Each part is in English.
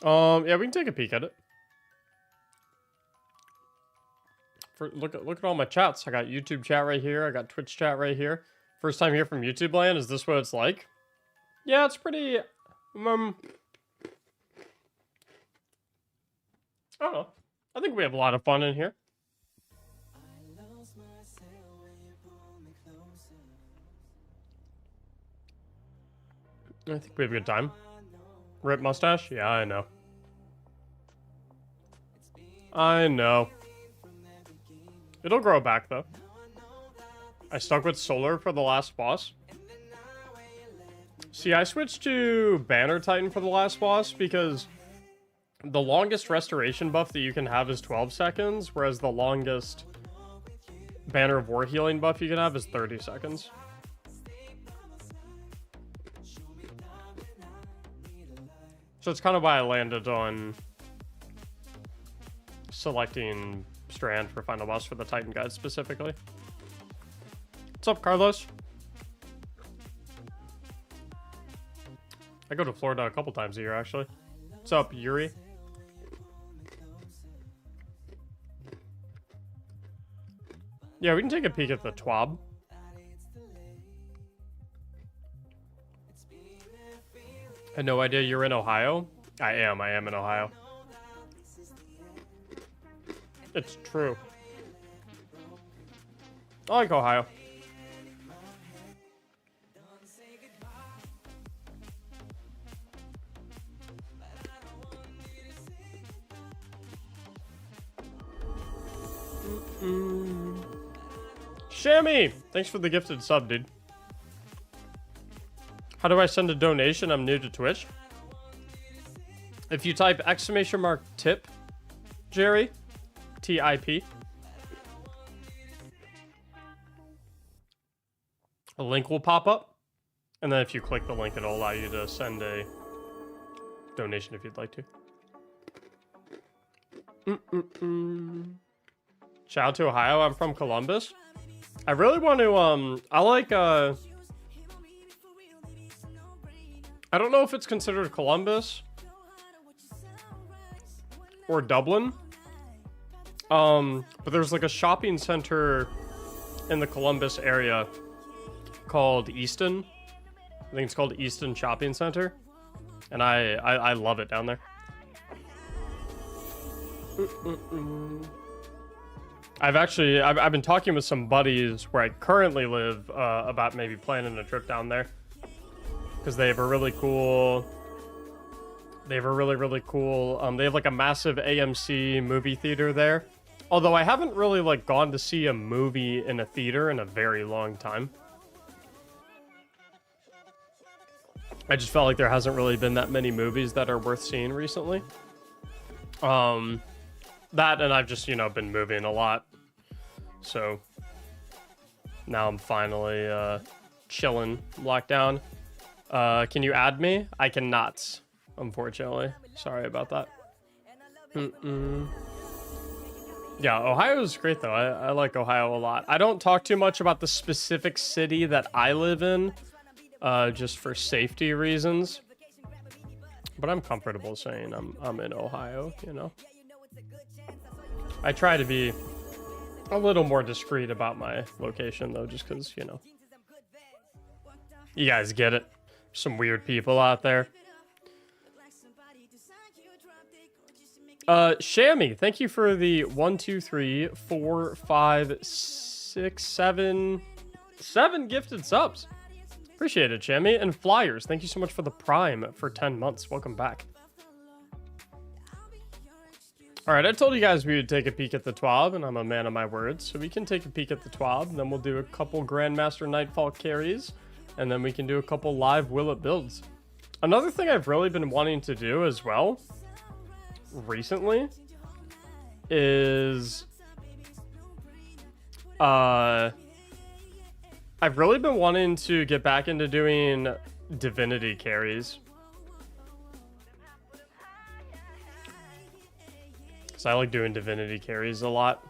Yeah, we can take a peek at it. Look at all my chats. I got YouTube chat right here. I got Twitch chat right here. First time here from YouTube land. Is this what it's like? Yeah, it's pretty. I don't know. I think we have a lot of fun in here. I think we have a good time. Rip mustache? Yeah, I know. I know. It'll grow back, though. I stuck with Solar for the last boss. See, I switched to Banner Titan for the last boss because the longest restoration buff that you can have is 12 seconds, whereas the longest Banner of War healing buff you can have is 30 seconds. So it's kind of why I landed on selecting Strand for final boss for the Titan guide specifically. What's up, Carlos? I go to Florida a couple times a year, actually. What's up, Yuri? Yeah, we can take a peek at the TWAB. I had no idea you're in Ohio. I am in Ohio. It's true. I like Ohio. Shammy! Thanks for the gifted sub, dude. How do I send a donation? I'm new to Twitch. If you type !tip, Jerry, TIP, a link will pop up. And then if you click the link, it'll allow you to send a donation if you'd like to. Shout out to Ohio. I'm from Columbus. I really want to, I like, I don't know if it's considered Columbus or Dublin. But there's like a shopping center in the Columbus area called Easton. I think it's called Easton Shopping Center. And I love it down there. I've been talking with some buddies where I currently live about maybe planning a trip down there because they have a really cool. They have a really cool. They have like a massive AMC movie theater there. Although I haven't really like gone to see a movie in a theater in a very long time. I just felt like there hasn't really been that many movies that are worth seeing recently. That and I've just, been moving a lot. So now I'm finally chilling, locked down. Can you add me? I cannot, unfortunately. Sorry about that. Yeah, Ohio is great though. I like Ohio a lot. I don't talk too much about the specific city that I live in, just for safety reasons. But I'm comfortable saying I'm in Ohio, I try to be a little more discreet about my location, though, just because, you guys get it. Some weird people out there. Shammy, thank you for the 1, 2, 3, 4, 5, 6, 7 gifted subs. Appreciate it, Shammy. And Flyers, thank you so much for the Prime for 10 months. Welcome back. All right, I told you guys we would take a peek at the TWAB, and I'm a man of my words, so we can take a peek at the TWAB, and then we'll do a couple Grandmaster Nightfall carries, and then we can do a couple live Willet builds. Another thing I've really been wanting to do as well, recently, is, I've really been wanting to get back into doing Divinity carries. I like doing Divinity carries a lot.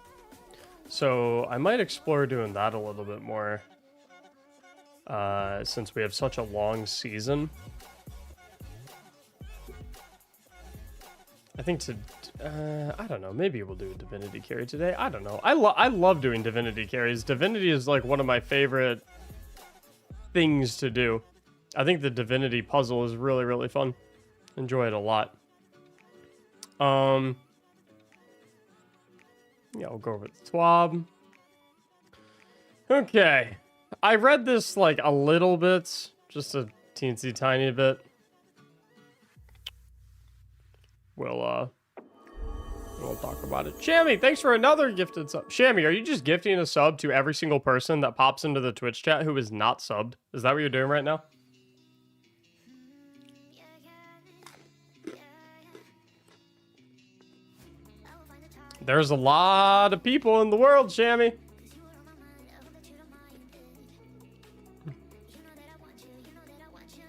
So I might explore doing that a little bit more. Since we have such a long season. I think I don't know. Maybe we'll do a divinity carry today. I don't know. I love doing divinity carries. Divinity is like one of my favorite things to do. I think the divinity puzzle is really, really fun. Enjoy it a lot. Yeah, we'll go over the TWAB. Okay. I read this like a little bit, just a teensy tiny bit. We'll talk about it. Shammy, thanks for another gifted sub. Shammy, are you just gifting a sub to every single person that pops into the Twitch chat who is not subbed? Is that what you're doing right now? There's a lot of people in the world, Shammy.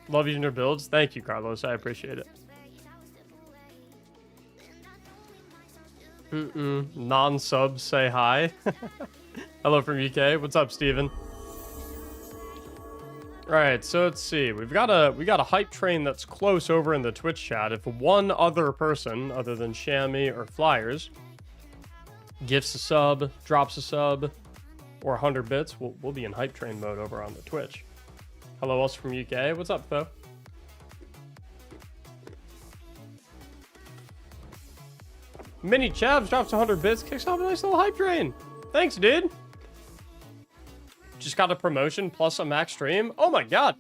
Love using your builds. Thank you, Carlos. I appreciate it. Non-subs say hi. Hello from UK. What's up, Steven? All right, so let's see. We got a hype train that's close over in the Twitch chat. If one other person other than Shammy or Flyers gifts a sub, drops a sub, or 100 bits, we'll be in hype train mode over on the Twitch. Hello, us from UK. What's up, though? Mini Chavs drops 100 bits, kicks off a nice little hype train. Thanks, dude. Just got a promotion plus a max stream. Oh my god.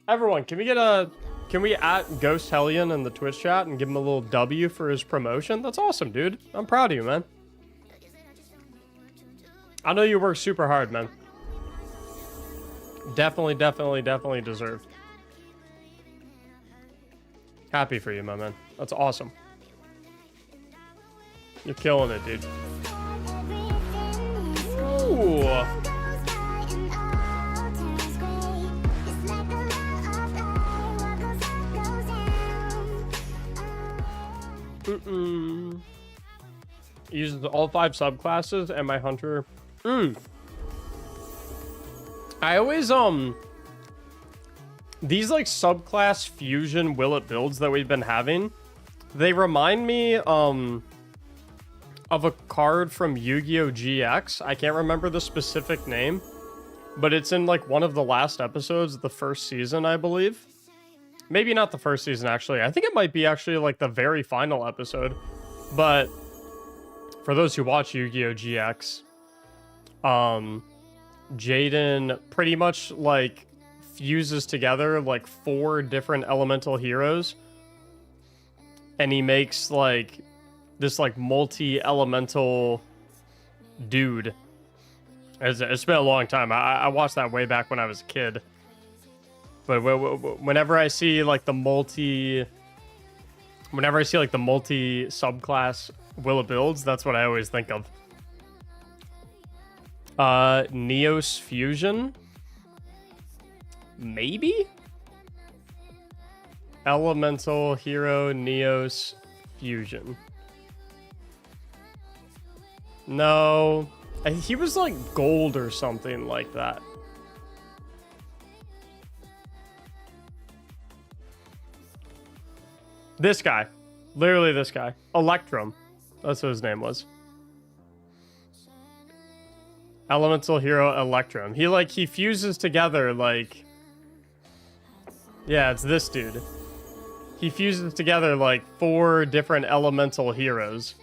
Everyone, can we at Ghost Hellion in the Twitch chat and give him a little W for his promotion? That's awesome, dude. I'm proud of you, man. I know you work super hard, man. Definitely deserved. Happy for you, my man. That's awesome. You're killing it, dude. Ooh. Uses all 5 subclasses and my hunter. I always these like subclass fusion willet builds that we've been having, they remind me of a card from Yu-Gi-Oh! GX. I can't remember the specific name, but it's in like one of the last episodes of the first season, I believe. Maybe not the first season, actually. I think it might be actually like the very final episode. But for those who watch Yu-Gi-Oh! GX, Jaden pretty much like fuses together like 4 different elemental heroes, and he makes like this like multi-elemental dude. It's been a long time. I watched that way back when I was a kid. But whenever I see like the multi subclass Willa builds, that's what I always think of. Neos Fusion? Maybe? Elemental Hero Neos Fusion. No. He was like gold or something like that. This guy. Literally this guy. Electrum. That's what his name was. Elemental Hero Electrum. He fuses together like... Yeah, it's this dude. He fuses together like 4 different elemental heroes.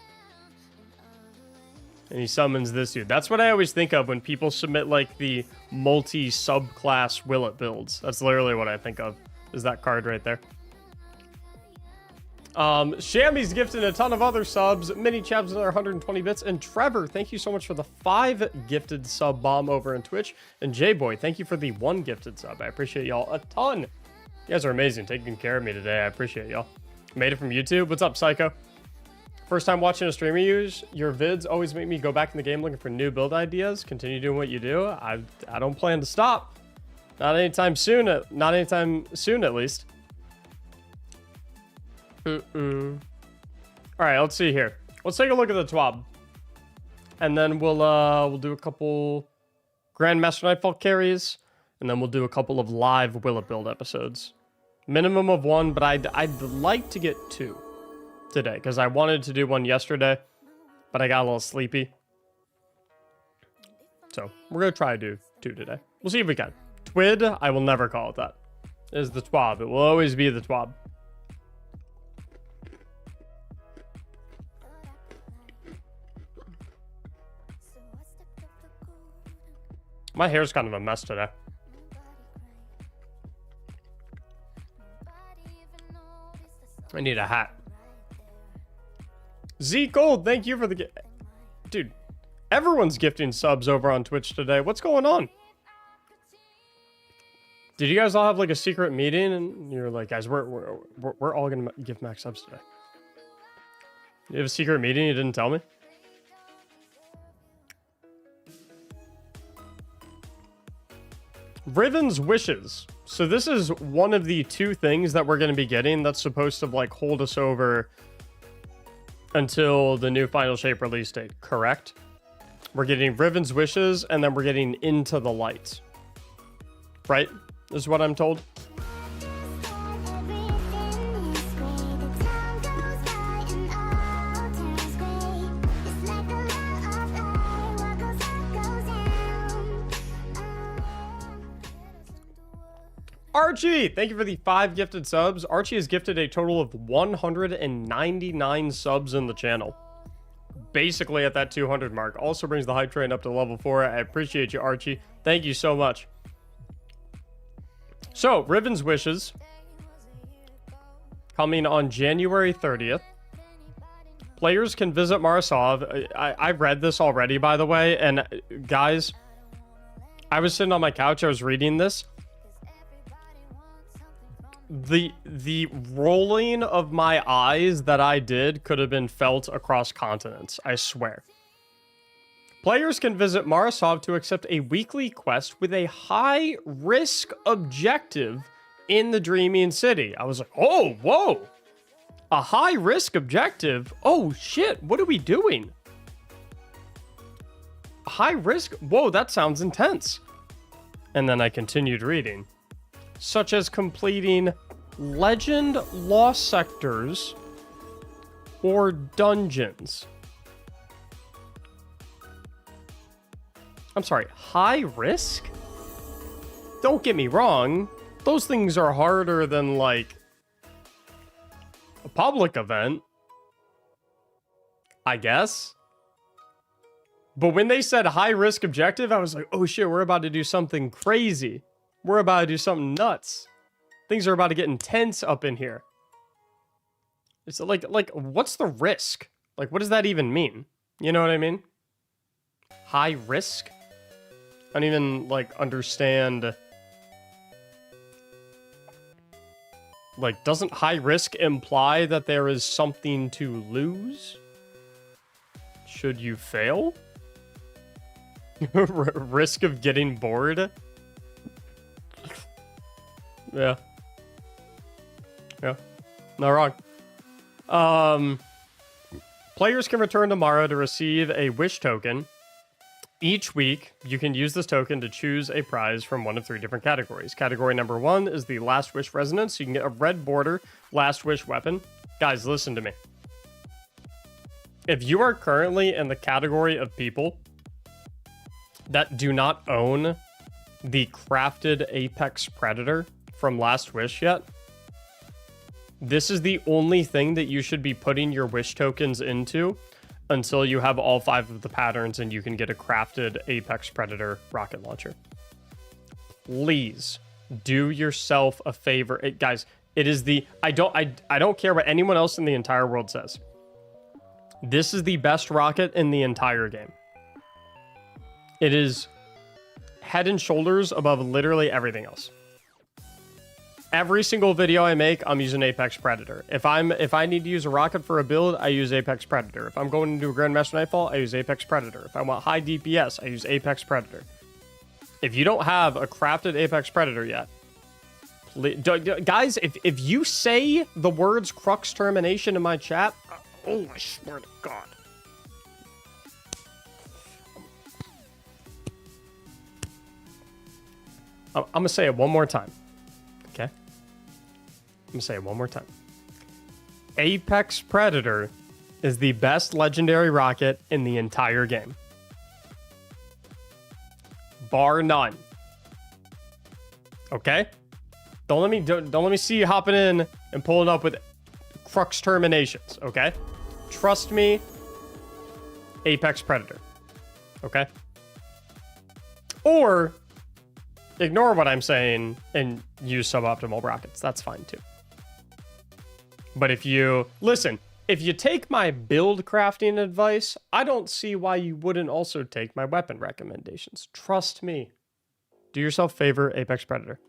And he summons this dude. That's what I always think of when people submit like the multi-subclass Willet builds. That's literally what I think of. Is that card right there. Shammy's gifted a ton of other subs. Mini Chavs are 120 bits. And Trevor, thank you so much for the 5 gifted sub bomb over in Twitch. And J-Boy, thank you for the 1 gifted sub. I appreciate y'all a ton. You guys are amazing, taking care of me today. I appreciate y'all. Made it from YouTube. What's up, Psycho? First time watching a streamer use your vids always make me go back in the game looking for new build ideas. Continue doing what you do. I don't plan to stop. Not anytime soon. Not anytime soon, at least. All right, let's see here. Let's take a look at the TWAB, and then we'll do a couple Grandmaster Nightfall carries, and then we'll do a couple of live Willet build episodes. Minimum of 1, but I'd like to get 2. today because I wanted to do one yesterday, but I got a little sleepy. So we're going to try to do 2 today. We'll see if we can. Twid, I will never call it that. It is the twab. It will always be the twab. My hair's kind of a mess today. I need a hat. Z Gold, thank you for the gift. Dude, everyone's gifting subs over on Twitch today. What's going on? Did you guys all have like a secret meeting and you're like, guys, we're all gonna give Max subs today? You have a secret meeting you didn't tell me? Riven's Wishes. So this is one of the 2 things that we're going to be getting that's supposed to like hold us over until the new Final Shape release date, correct? We're getting Riven's Wishes and then we're getting Into the Light. Right? Is what I'm told. Archie, thank you for the 5 gifted subs. Archie has gifted a total of 199 subs in the channel. Basically at that 200 mark. Also brings the hype train up to level 4. I appreciate you, Archie. Thank you so much. So, Riven's Wishes. Coming on January 30th. Players can visit Marasov. I read this already, by the way. And guys, I was sitting on my couch. I was reading this. The rolling of my eyes that I did could have been felt across continents, I swear. Players can visit Marasov to accept a weekly quest with a high-risk objective in the Dreaming City. I was like, oh, whoa! A high-risk objective? Oh, shit, what are we doing? High risk? Whoa, that sounds intense. And then I continued reading. Such as completing Legend Lost Sectors or dungeons. I'm sorry, high risk? Don't get me wrong, those things are harder than, like, a public event, I guess. But when they said high risk objective, I was like, oh shit, we're about to do something crazy. We're about to do something nuts. Things are about to get intense up in here. It's like, what's the risk? Like, what does that even mean? You know what I mean? High risk? I don't even, like, understand. Like, doesn't high risk imply that there is something to lose? Should you fail? Risk of getting bored? Yeah. Yeah. Not wrong. Players can return tomorrow to receive a wish token. Each week, you can use this token to choose a prize from one of 3 different categories. Category number 1 is the Last Wish Resonance. You can get a red border Last Wish weapon. Guys, listen to me. If you are currently in the category of people that do not own the crafted Apex Predator from Last Wish yet, this is the only thing that you should be putting your wish tokens into until you have all 5 of the patterns and you can get a crafted Apex Predator rocket launcher. Please do yourself a favor. Guys, it is the I don't care what anyone else in the entire world says. This is the best rocket in the entire game. It is head and shoulders above literally everything else. Every single video I make, I'm using Apex Predator. If I need to use a rocket for a build, I use Apex Predator. If I'm going into a Grandmaster Nightfall, I use Apex Predator. If I want high DPS, I use Apex Predator. If you don't have a crafted Apex Predator yet, guys, if you say the words Crux Termination in my chat, oh, I swear to God. I'm going to say it one more time. Okay? I'm going to say it one more time. Apex Predator is the best legendary rocket in the entire game. Bar none. Okay? Don't let me see you hopping in and pulling up with crux terminations, okay? Trust me, Apex Predator. Okay? Or ignore what I'm saying and use suboptimal rockets. That's fine too. But if you take my build crafting advice, I don't see why you wouldn't also take my weapon recommendations. Trust me. Do yourself a favor, Apex Predator.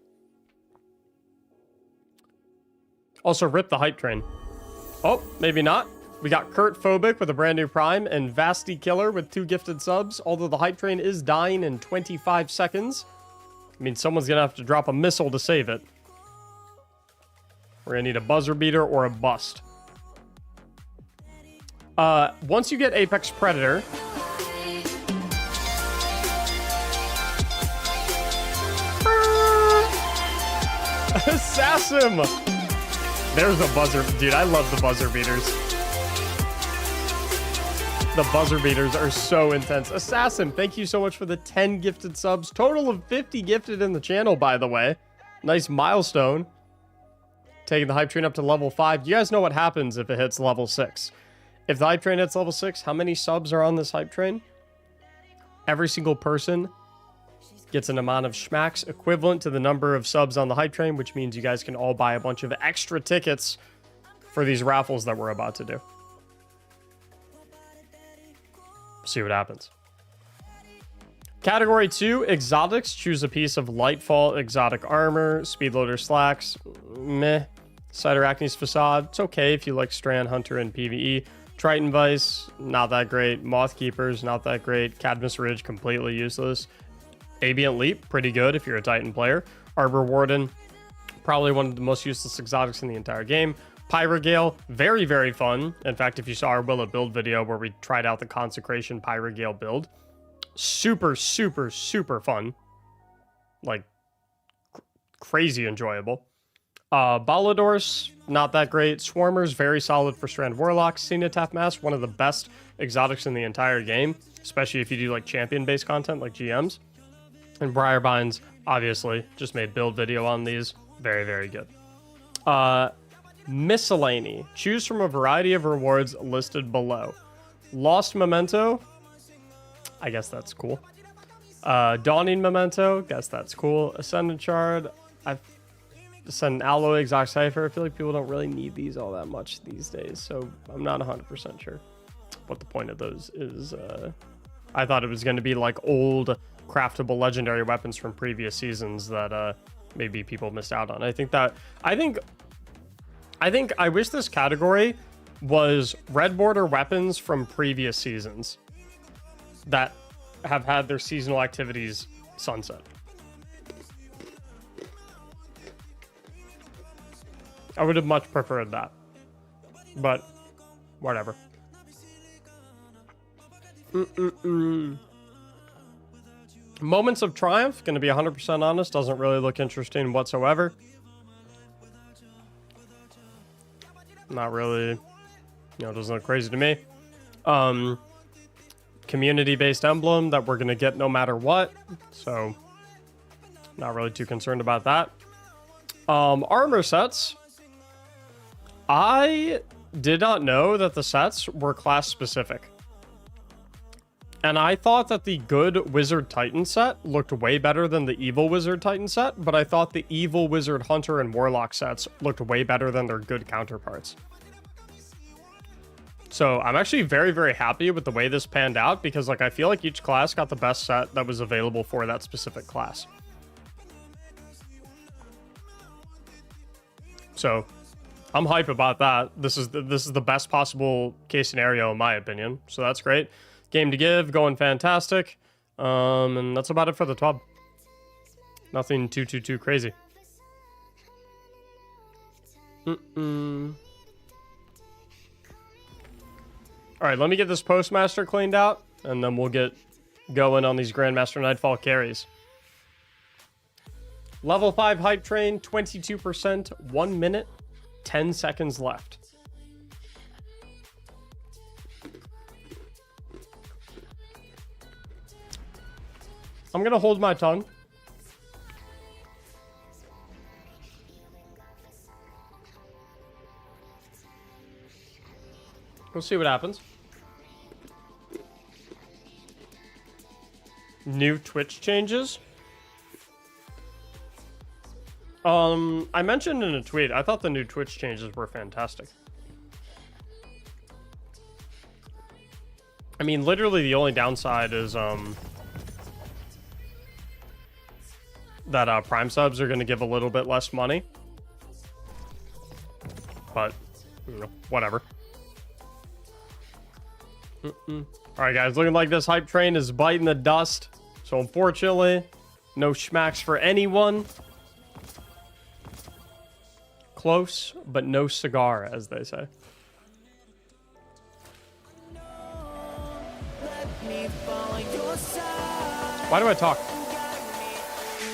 Also, rip the hype train. Oh, maybe not. We got Kurt Phobic with a brand new Prime and Vasty Killer with 2 gifted subs. Although the hype train is dying in 25 seconds. I mean, someone's going to have to drop a missile to save it. We're going to need a buzzer beater or a bust. Once you get Apex Predator... Assassin! There's a buzzer. Dude, I love the buzzer beaters. The buzzer beaters are so intense. Assassin, thank you so much for the 10 gifted subs. Total of 50 gifted in the channel, by the way. Nice milestone. Taking the hype train up to level 5. You guys know what happens if it hits level 6. If the hype train hits level 6, how many subs are on this hype train? Every single person gets an amount of schmacks equivalent to the number of subs on the hype train, which means you guys can all buy a bunch of extra tickets for these raffles that we're about to do. See what happens. Category 2, exotics. Choose a piece of Lightfall exotic armor. Speedloader slacks. Meh. Cider Acne's facade. It's okay if you like Strand Hunter and PvE. Triton Vice, not that great. Moth Keepers, not that great. Cadmus Ridge, completely useless. Ambient Leap, pretty good if you're a Titan player. Arbor Warden, probably one of the most useless exotics in the entire game. Pyrogale, very, very fun. In fact, if you saw our Will It Build video where we tried out the Consecration Pyrogale build, super, super, super fun. Like, crazy enjoyable. Baladors, not that great. Swarmers, very solid for Strand Warlocks. Cenotaph Mask, one of the best exotics in the entire game, especially if you do like champion-based content like GMs. And Briarbinds, obviously, just made build video on these. Very, very good. Miscellany. Choose from a variety of rewards listed below. Lost Memento. I guess that's cool. Dawning Memento. Guess that's cool. Ascendant Shard. I've Ascendant Alloy, Exotic Cypher. I feel like people don't really need these all that much these days, so I'm not 100% sure what the point of those is. I thought it was going to be like old craftable legendary weapons from previous seasons that maybe people missed out on. I wish this category was red border weapons from previous seasons that have had their seasonal activities sunset. I would have much preferred that, but whatever. Moments of Triumph, going to be 100% honest, doesn't really look interesting whatsoever. Not really, doesn't look crazy to me. Community-based emblem that we're going to get no matter what, so not really too concerned about that. Armor sets. I did not know that the sets were class specific. And I thought that the good Wizard Titan set looked way better than the evil Wizard Titan set, but I thought the evil Wizard Hunter and Warlock sets looked way better than their good counterparts. So I'm actually very, very happy with the way this panned out, because like I feel like each class got the best set that was available for that specific class. So I'm hype about that. This is the best possible case scenario in my opinion. So that's great. Game to give, going fantastic. And that's about it for the TWAB. Nothing too crazy. All right, let me get this Postmaster cleaned out, and then we'll get going on these Grandmaster Nightfall carries. Level 5 hype train, 22%, 1 minute, 10 seconds left. I'm gonna hold my tongue. We'll see what happens. New Twitch changes? I mentioned in a tweet, I thought the new Twitch changes were fantastic. I mean, literally the only downside is, that, Prime subs are gonna give a little bit less money. But, you know, whatever. Alright, guys, looking like this hype train is biting the dust. So, unfortunately, no schmacks for anyone. Close, but no cigar, as they say. Why do I talk?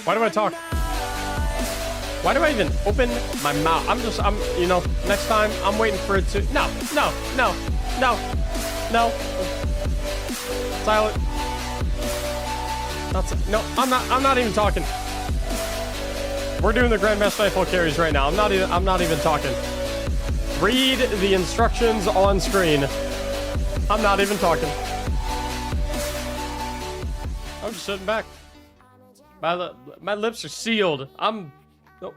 Why do I talk? Why do I even open my mouth? You know, next time, I'm waiting for it to... No. Silent. No, I'm not even talking. We're doing the Grandmaster Rifle carries right now. I'm not even talking. Read the instructions on screen. I'm not even talking. I'm just sitting back. My lips are sealed. Nope.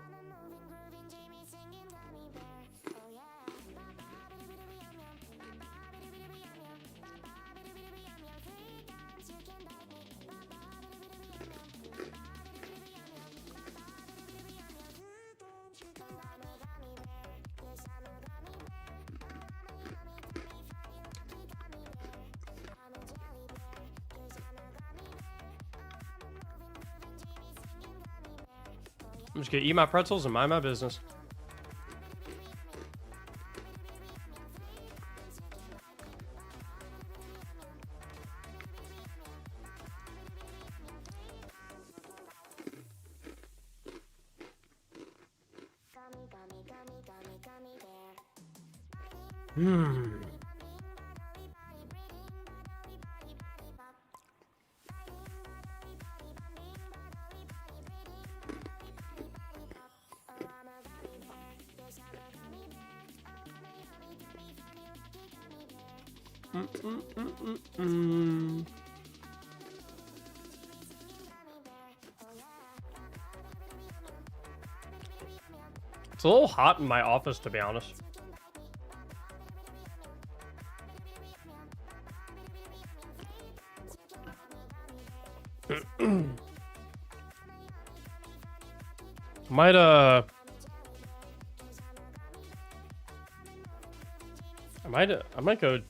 I'm just gonna eat my pretzels and mind my business. It's a little hot in my office, to be honest. I might go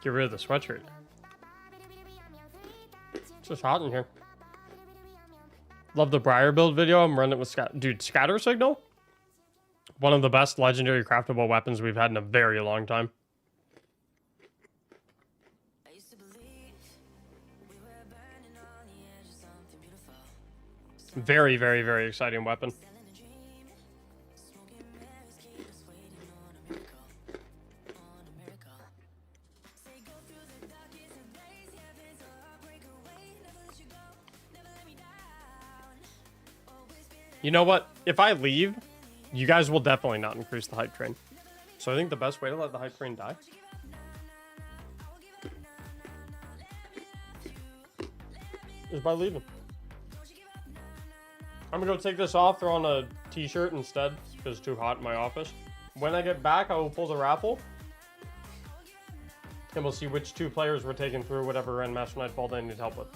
get rid of the sweatshirt. It's just hot in here. Love the Briar build video. I'm running it with dude, scatter signal. One of the best legendary craftable weapons we've had in a very long time. Very, very, very exciting weapon. You know what? If I leave, you guys will definitely not increase the hype train. So I think the best way to let the hype train die is by leaving. I'm gonna go take this off, throw on a t-shirt instead, because it's too hot in my office. When I get back, I will pull the raffle. And we'll see which two players we're taking through whatever Grandmaster Nightfall they need help with.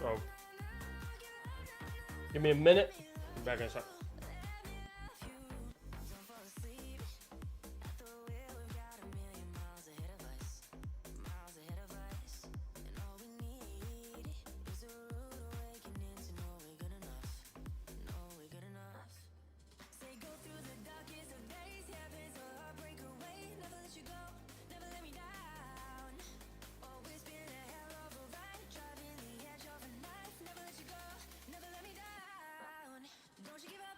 So, give me a minute. Be back in a sec. Don't you give up.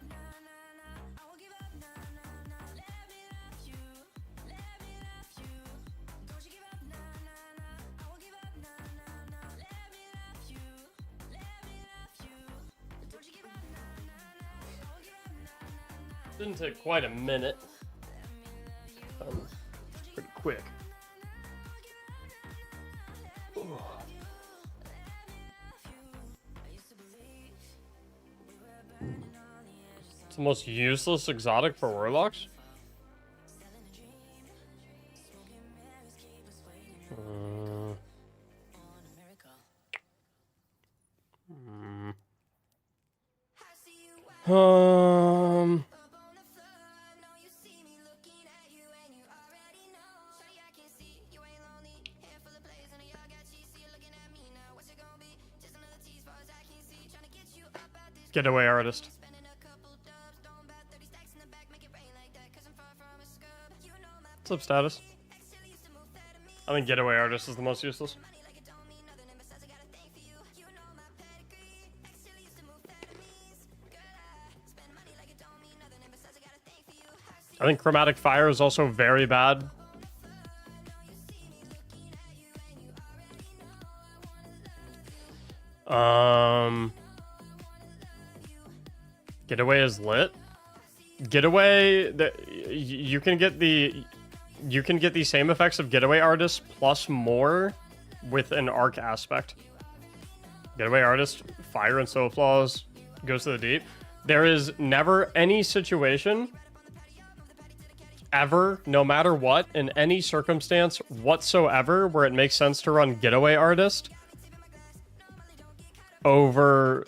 Didn't take quite a minute. Pretty quick. Ooh. It's the most useless exotic for warlocks. Getaway artist. What's up, status? I think getaway artist is the most useless. I think chromatic fire is also very bad. Getaway is lit. Getaway, you can get the same effects of getaway artist plus more with an arc aspect. Getaway artist, fire and soul flaws, goes to the deep. There is never any situation ever, no matter what, in any circumstance whatsoever, where it makes sense to run getaway artist over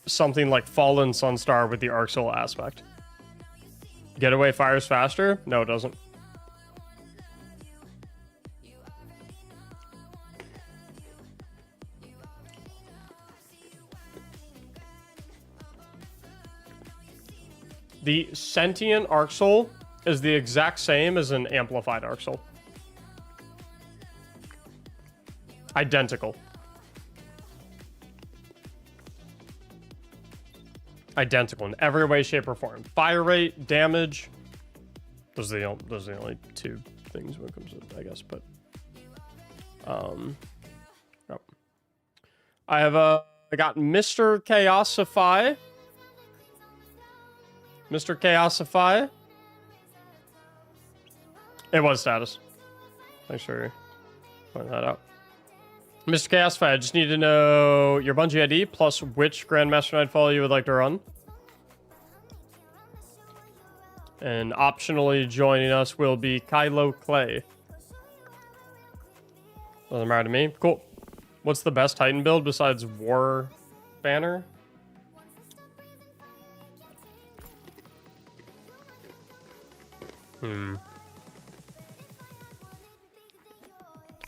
something like Fallen Sunstar with the Arc Soul aspect. Getaway fires faster? No, it doesn't. The sentient Arc Soul is the exact same as an amplified Arc Soul. Identical. Identical in every way, shape, or form. Fire rate, damage. Those are the only two things when it comes to, I guess. But oh. I got Mr. Chaosify. Mr. Chaosify. It was status. Thanks for pointing that out. Mr. Chaosify, I just need to know your Bungie ID plus which Grandmaster Nightfall you would like to run. And optionally joining us will be Kylo Clay. Doesn't matter to me. Cool. What's the best Titan build besides War Banner?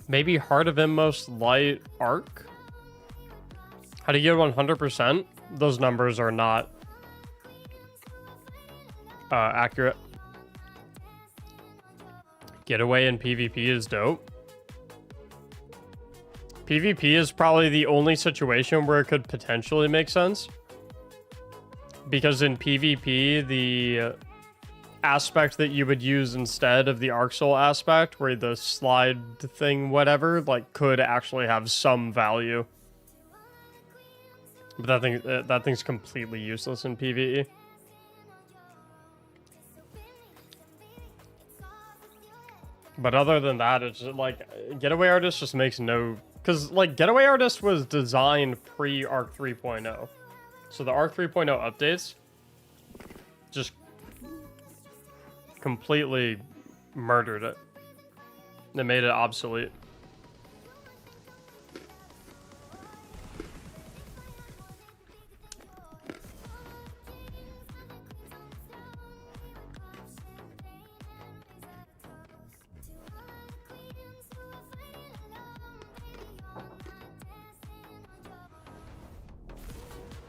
Maybe Heart of Inmost Light Arc? How do you get 100%? Those numbers are not accurate. Getaway in PvP is dope. PvP is probably the only situation where it could potentially make sense. Because in PvP, the aspect that you would use instead of the Arc Soul aspect, where the slide thing, whatever, like, could actually have some value. But that thing's completely useless in PvE. But other than that, it's just, like, Getaway Artist just makes no... Because, like, Getaway Artist was designed pre-Arc 3.0. So the Arc 3.0 updates just completely murdered it. They made it obsolete.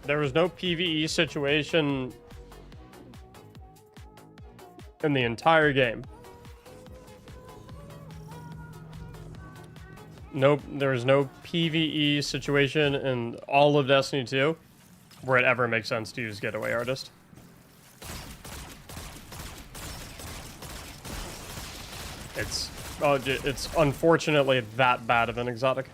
There was no PvE situation in the entire game. Nope, there was no PvE situation in all of Destiny 2 where it ever makes sense to use Getaway Artist. It's unfortunately that bad of an exotic.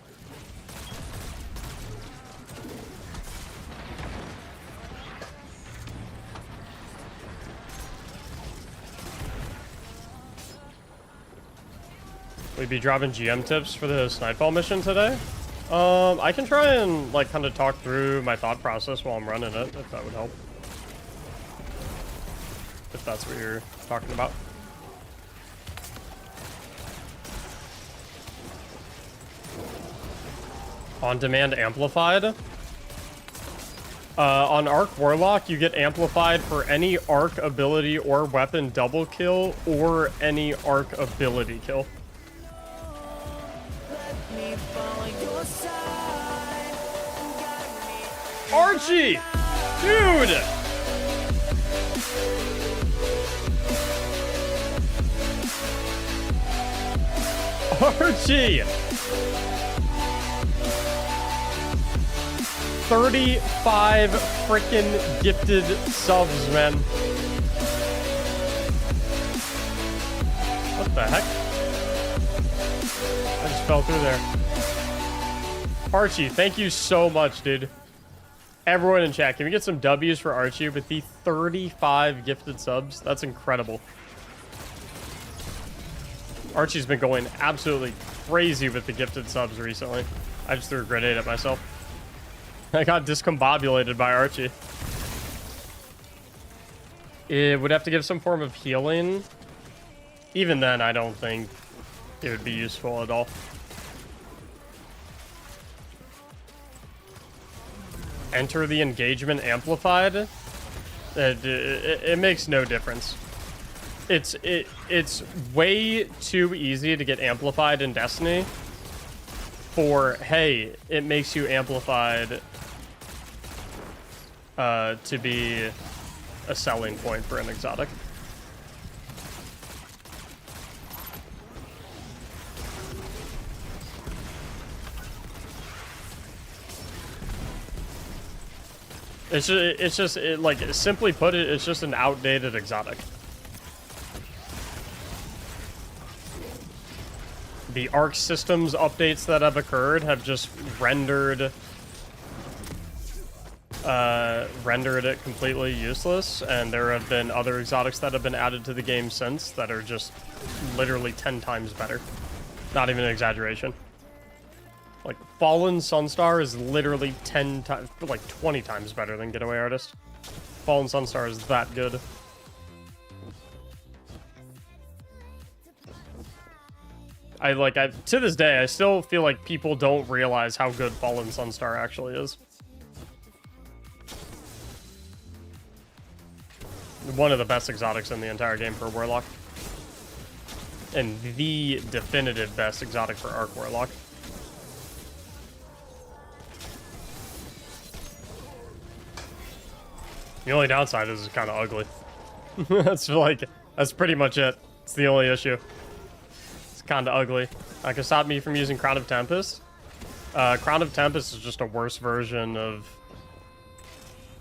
We'd be dropping GM tips for the Snipeball mission today. I can try and like kind of talk through my thought process while I'm running it, if that would help. If that's what you're talking about. On demand amplified. On Arc Warlock, you get amplified for any Arc ability or weapon double kill or any Arc ability kill. Archie! Dude! Archie! 35 freaking gifted subs, man. What the heck? I just fell through there. Archie, thank you so much, dude. Everyone in chat, can we get some W's for Archie with the 35 gifted subs? That's incredible. Archie's been going absolutely crazy with the gifted subs recently. I just threw a grenade at myself. I got discombobulated by Archie. It would have to give some form of healing. Even then, I don't think it would be useful at all. Enter the engagement amplified. It makes no difference. It's way too easy to get amplified in Destiny. For hey, it makes you amplified to be a selling point for an exotic. It's just like simply put it's just an outdated exotic. The Arc systems updates that have occurred have just rendered it completely useless, and there have been other exotics that have been added to the game since that are just literally 10 times better. Not even an exaggeration. Like, Fallen Sunstar is literally 10 times, like 20 times better than Getaway Artist. Fallen Sunstar is that good. To this day, I still feel like people don't realize how good Fallen Sunstar actually is. One of the best exotics in the entire game for Warlock. And the definitive best exotic for Arc Warlock. The only downside is it's kind of ugly. That's pretty much it. It's the only issue. It's kind of ugly. That can stop me from using Crown of Tempest. Crown of Tempest is just a worse version of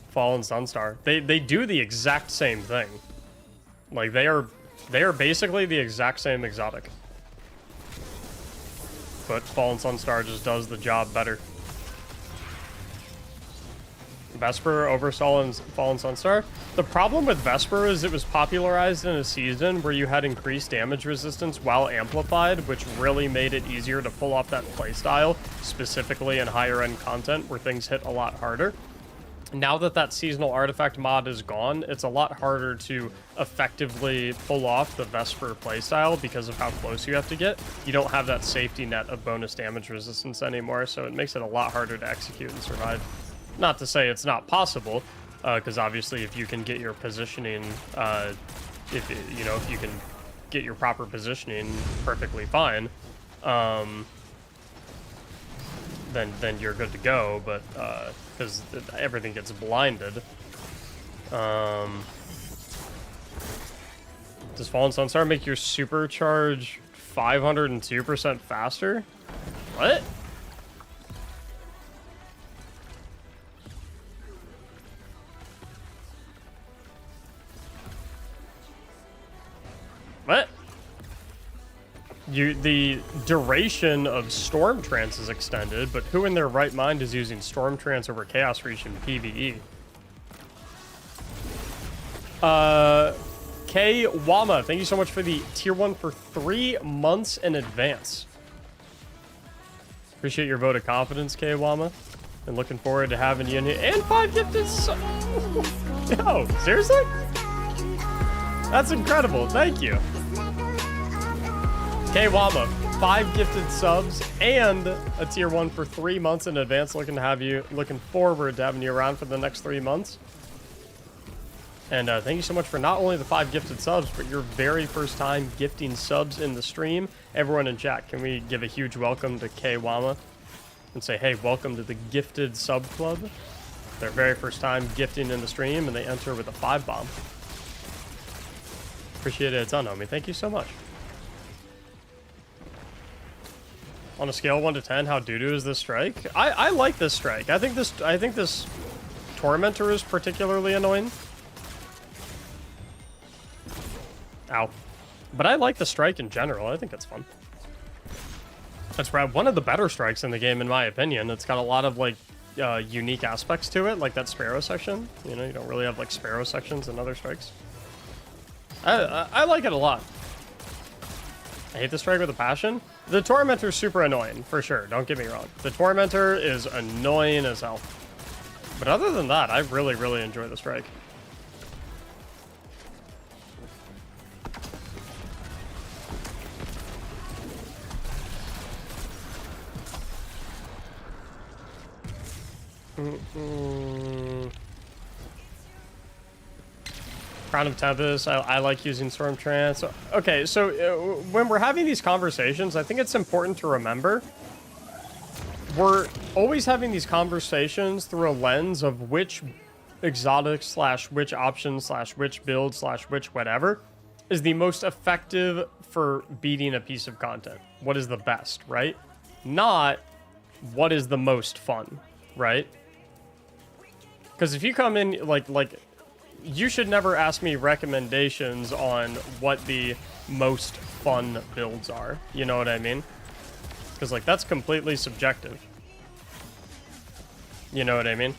Fallen Sunstar. They do the exact same thing. Like they are basically the exact same exotic. But Fallen Sunstar just does the job better. Vesper over Fallen Sunstar. The problem with Vesper is it was popularized in a season where you had increased damage resistance while amplified, which really made it easier to pull off that playstyle, specifically in higher end content where things hit a lot harder. Now that that seasonal artifact mod is gone, it's a lot harder to effectively pull off the Vesper playstyle because of how close you have to get. You don't have that safety net of bonus damage resistance anymore, so it makes it a lot harder to execute and survive. Not to say it's not possible, because obviously if you can get your positioning, if you can get your proper positioning perfectly fine, then you're good to go. But because everything gets blinded. Does Fallen Sunstar make your supercharge 502% faster? What? What? The duration of Storm Trance is extended, but who in their right mind is using Storm Trance over Chaos Reach in PvE? K Wama, thank you so much for the tier 1 for 3 months in advance. Appreciate your vote of confidence, K Wama. And looking forward to having you in here. And 5 gifted Yo, seriously? That's incredible. Thank you. K Wama, 5 gifted subs and a tier 1 for 3 months in advance. Looking forward to having you around for the next 3 months. And thank you so much for not only the 5 gifted subs, but your very first time gifting subs in the stream. Everyone in chat, can we give a huge welcome to K Wama and say, hey, welcome to the gifted sub club. Their very first time gifting in the stream, and they enter with a 5 bomb. Appreciate it a ton, homie. Thank you so much. On a scale of 1 to 10, how doo-doo is this strike? I like this strike. I think this Tormentor is particularly annoying. Ow. But I like the strike in general. I think it's fun. It's one of the better strikes in the game, in my opinion. It's got a lot of, like, unique aspects to it, like that Sparrow section. You know, you don't really have, like, Sparrow sections in other strikes. I like it a lot. I hate the strike with a passion. The Tormentor's super annoying, for sure. Don't get me wrong. The Tormentor is annoying as hell. But other than that, I really, really enjoy the strike. Crown of Tempest, I like using Storm Trance. Okay, so when we're having these conversations, I think it's important to remember we're always having these conversations through a lens of which exotic / which option / which build / which whatever is the most effective for beating a piece of content. What is the best, right? Not what is the most fun, right? Because if you come in like you should never ask me recommendations on what the most fun builds are. You know what I mean? Because like that's completely subjective. You know what I mean?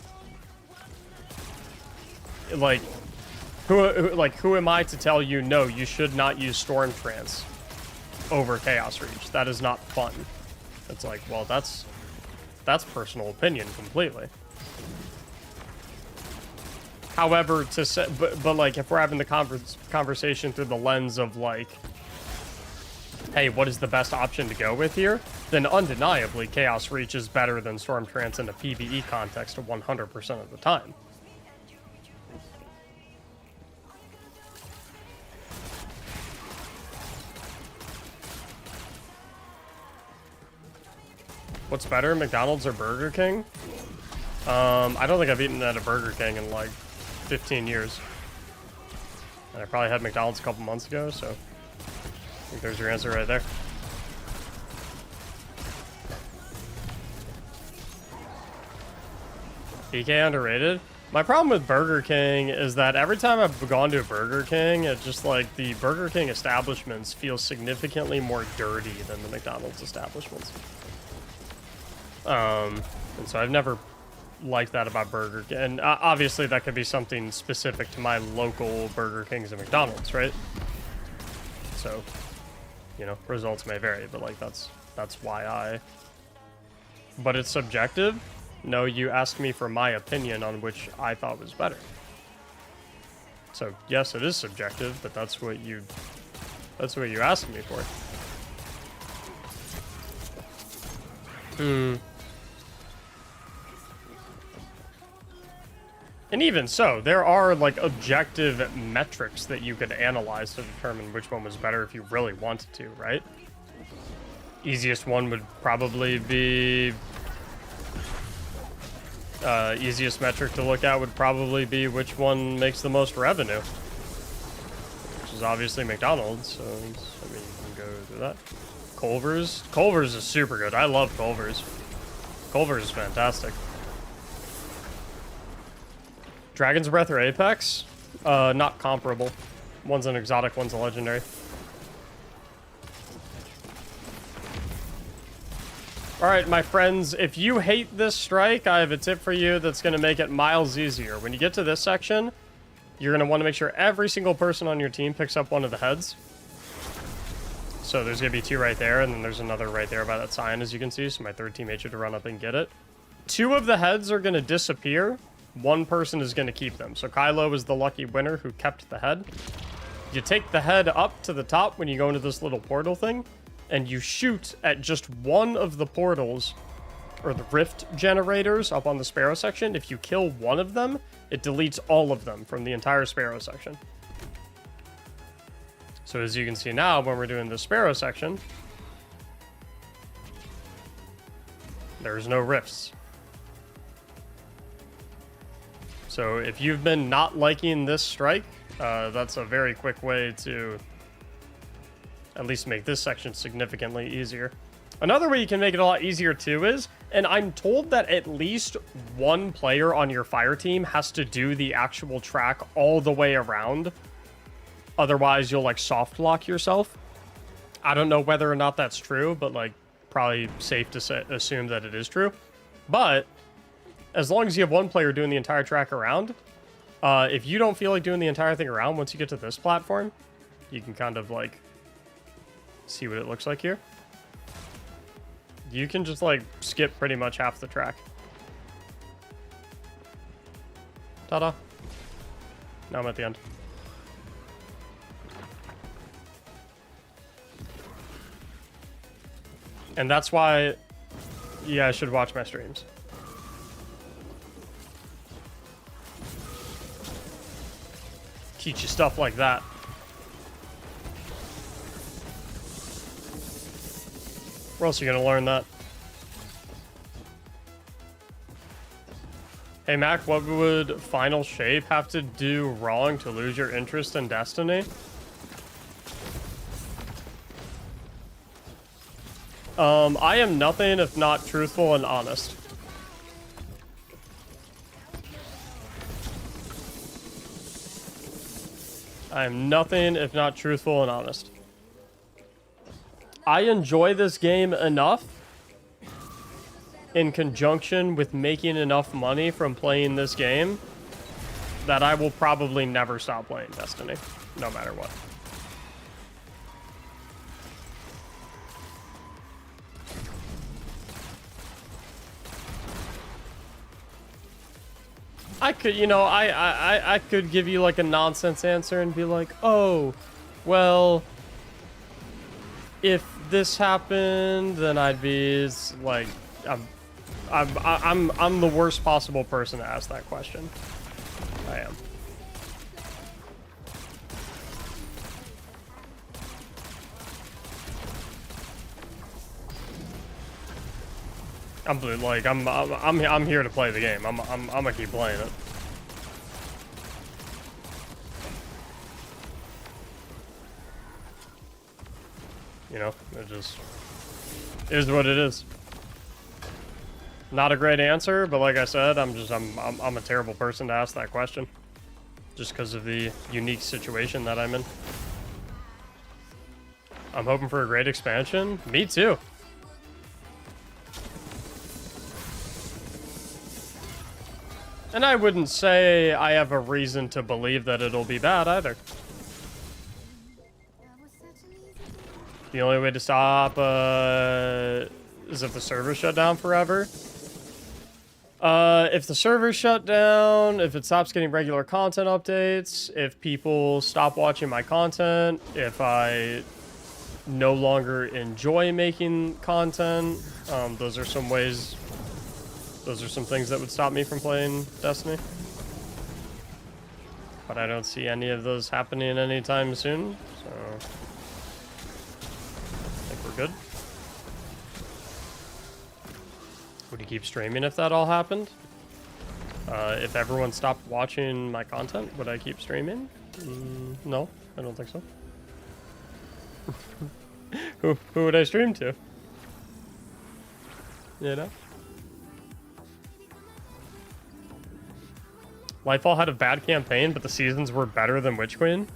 Like who am I to tell you no, you should not use Storm Trance over Chaos Reach? That is not fun. It's like, well, that's personal opinion completely. However, to say, but like if we're having the conversation through the lens of like, hey, what is the best option to go with here? Then undeniably, Chaos Reach is better than Storm Trance in a PvE context 100% of the time. What's better, McDonald's or Burger King? I don't think I've eaten at a Burger King in like 15 years. And I probably had McDonald's a couple months ago, so I think there's your answer right there. BK underrated? My problem with Burger King is that every time I've gone to a Burger King, it's just like the Burger King establishments feel significantly more dirty than the McDonald's establishments. And so I've never liked that about Burger King. And obviously that could be something specific to my local Burger Kings and McDonald's, right? So, you know, results may vary, but like that's why but it's subjective. No, you asked me for my opinion on which I thought was better. So yes, it is subjective, but that's what you asked me for. And even so, there are like objective metrics that you could analyze to determine which one was better if you really wanted to, right? Easiest one would probably be... easiest metric to look at would probably be which one makes the most revenue. Which is obviously McDonald's, so I mean, you can go through that. Culver's is super good. I love Culver's. Culver's is fantastic. Dragon's Breath or Apex? Not comparable. One's an exotic, one's a legendary. Alright, my friends, if you hate this strike, I have a tip for you that's going to make it miles easier. When you get to this section, you're going to want to make sure every single person on your team picks up one of the heads. So there's going to be 2 right there, and then there's another right there by that sign, as you can see. So my third teammate should run up and get it. 2 of the heads are going to disappear. 1 person is going to keep them. So Kylo is the lucky winner who kept the head. You take the head up to the top when you go into this little portal thing, and you shoot at just one of the portals, or the rift generators up on the Sparrow section. If you kill one of them, it deletes all of them from the entire Sparrow section. So as you can see now, when we're doing the Sparrow section, there's no rifts. So if you've been not liking this strike, that's a very quick way to at least make this section significantly easier. Another way you can make it a lot easier too is, and I'm told that at least 1 player on your fire team has to do the actual track all the way around. Otherwise, you'll like soft lock yourself. I don't know whether or not that's true, but like probably safe to assume that it is true. But as long as you have 1 player doing the entire track around, if you don't feel like doing the entire thing around, once you get to this platform, you can kind of like see what it looks like here. You can just like skip pretty much half the track. Ta-da. Now I'm at the end. And that's why you guys should watch my streams. Teach you stuff like that. Where else are you gonna learn that? Hey Mac, what would Final Shape have to do wrong to lose your interest in Destiny? I am nothing if not truthful and honest. I am nothing if not truthful and honest. I enjoy this game enough in conjunction with making enough money from playing this game that I will probably never stop playing Destiny, no matter what. I could, you know, I could give you like a nonsense answer and be like, oh, well, if this happened, then I'd be like, I'm the worst possible person to ask that question. I am. I'm blue. Like I'm here to play the game. I'm gonna keep playing it. You know, it just is what it is. Not a great answer, but like I said, I'm a terrible person to ask that question, just because of the unique situation that I'm in. I'm hoping for a great expansion. Me too. And I wouldn't say I have a reason to believe that it'll be bad either. The only way to stop is if the server shut down forever. If the server shut down, if it stops getting regular content updates, if people stop watching my content, if I no longer enjoy making content, those are some ways. Those are some things that would stop me from playing Destiny. But I don't see any of those happening anytime soon, so I think we're good. Would you keep streaming if that all happened? If everyone stopped watching my content, would I keep streaming? No, I don't think so. Who would I stream to? You know? Lightfall had a bad campaign, but the seasons were better than Witch Queen.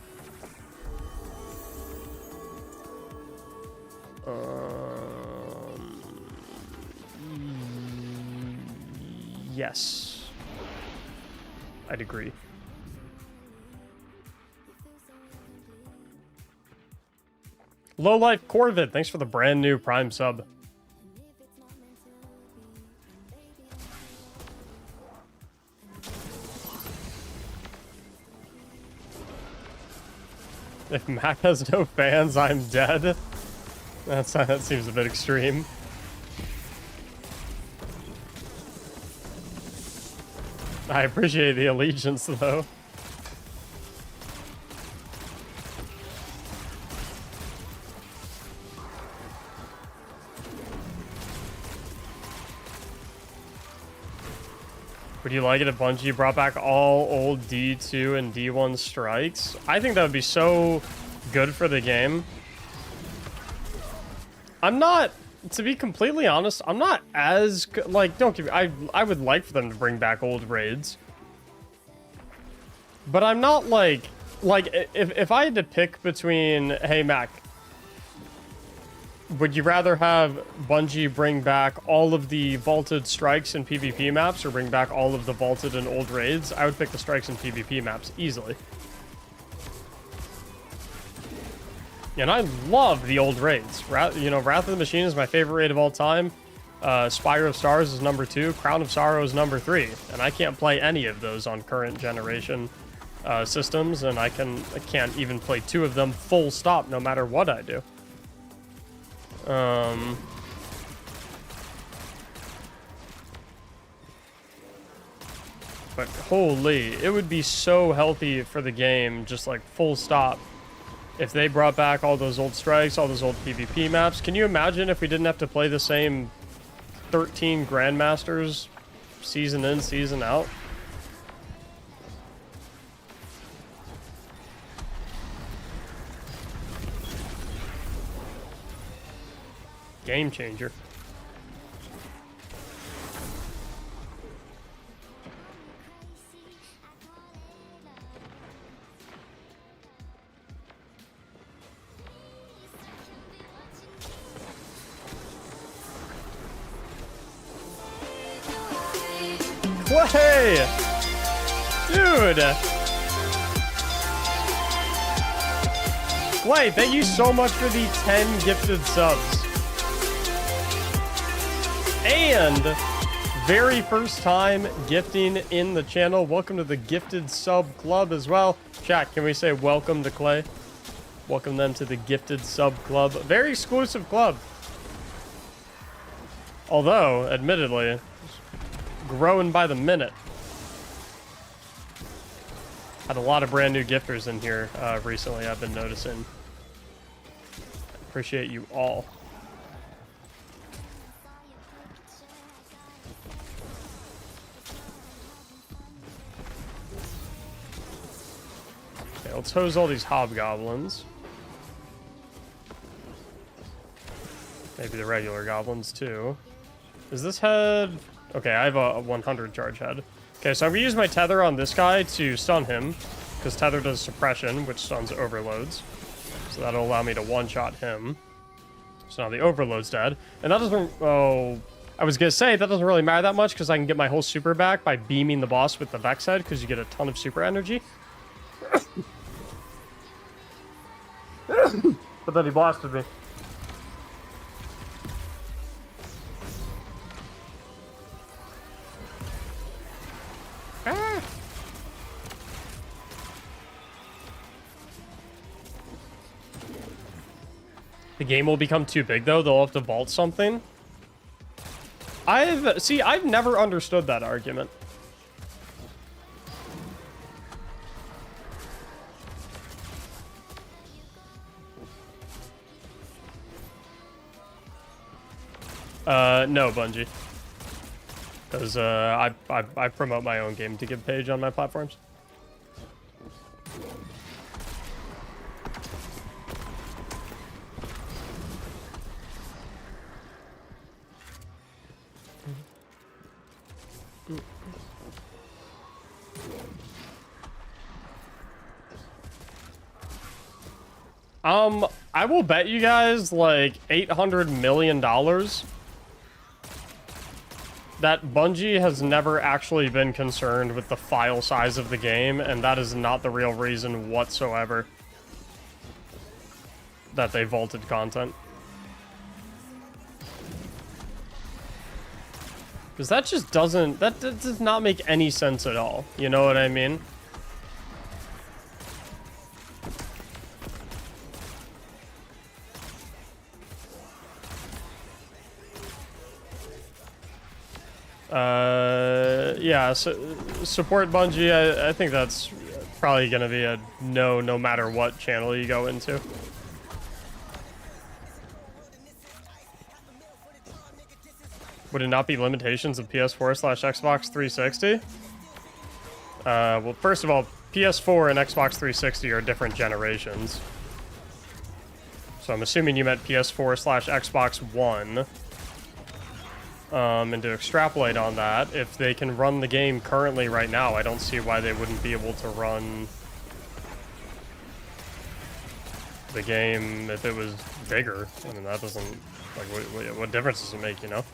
Yes. I'd agree. Low Life Corvid, thanks for the brand new Prime sub. If Mac has no fans, I'm dead. That seems a bit extreme. I appreciate the allegiance, though. Would you like it if Bungie brought back all old D2 and D1 strikes? I think that would be so good for the game. I'm not, to be completely honest, I'm not as good, like, don't give me, I would like for them to bring back old raids. But I'm not like if I had to pick between, hey Mac, would you rather have Bungie bring back all of the vaulted strikes and PvP maps or bring back all of the vaulted and old raids? I would pick the strikes and PvP maps easily. And I love the old raids. You know, Wrath of the Machine is my favorite raid of all time. Spire of Stars is number 2. Crown of Sorrow is number 3. And I can't play any of those on current generation systems, and I can't even play 2 of them full stop no matter what I do. But holy, it would be so healthy for the game, just like full stop, if they brought back all those old strikes, all those old PvP maps. Can you imagine if we didn't have to play the same 13 Grandmasters season in, season out? Game changer. Clay! Dude! Clay, thank you so much for the 10 gifted subs. And very first time gifting in the channel. Welcome to the gifted sub club as well. Chat, can we say welcome to Clay? Welcome them to the gifted sub club. Very exclusive club. Although, admittedly, growing by the minute. Had a lot of brand new gifters in here recently, I've been noticing. Appreciate you all. Okay, let's hose all these hobgoblins. Maybe the regular goblins too. Is this head... Okay, I have a 100 charge head. Okay, so I'm gonna use my tether on this guy to stun him, because tether does suppression, which stuns overloads. So that'll allow me to one-shot him. So now the overload's dead. And that doesn't... Oh... I was gonna say, that doesn't really matter that much, because I can get my whole super back by beaming the boss with the Vex head, because you get a ton of super energy. But then he blasted me. Ah. The game will become too big, though. They'll have to vault something. I've never understood that argument. No, Bungie. Because I promote my own game to give page on my platforms. I will bet you guys like $800 million that Bungie has never actually been concerned with the file size of the game, and that is not the real reason whatsoever. that they vaulted content. Because that just doesn't, that does not make any sense at all. You know what I mean? Yeah, so support Bungie, I think that's probably gonna be a no matter what channel you go into. Would it not be limitations of PS4/Xbox 360? Well, first of all, PS4 and Xbox 360 are different generations. So I'm assuming you meant PS4/Xbox One. And to extrapolate on that, if they can run the game currently right now, I don't see why they wouldn't be able to run the game if it was bigger. I mean, that doesn't, like, what difference does it make, you know?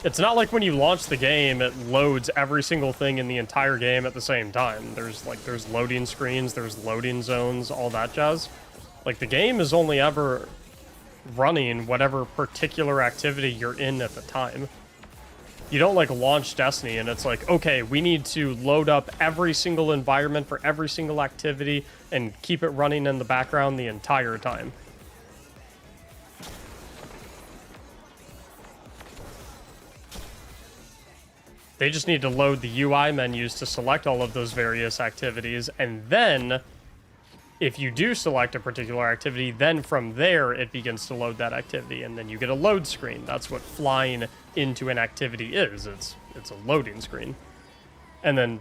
It's not like when you launch the game, it loads every single thing in the entire game at the same time. There's loading screens, there's loading zones, all that jazz. Like, the game is only ever running whatever particular activity you're in at the time. You don't, like, launch Destiny and it's like, okay, we need to load up every single environment for every single activity and keep it running in the background the entire time. They just need to load the UI menus to select all of those various activities, and then if you do select a particular activity, then from there it begins to load that activity, and then you get a load screen. That's what flying into an activity is. It's a loading screen. And then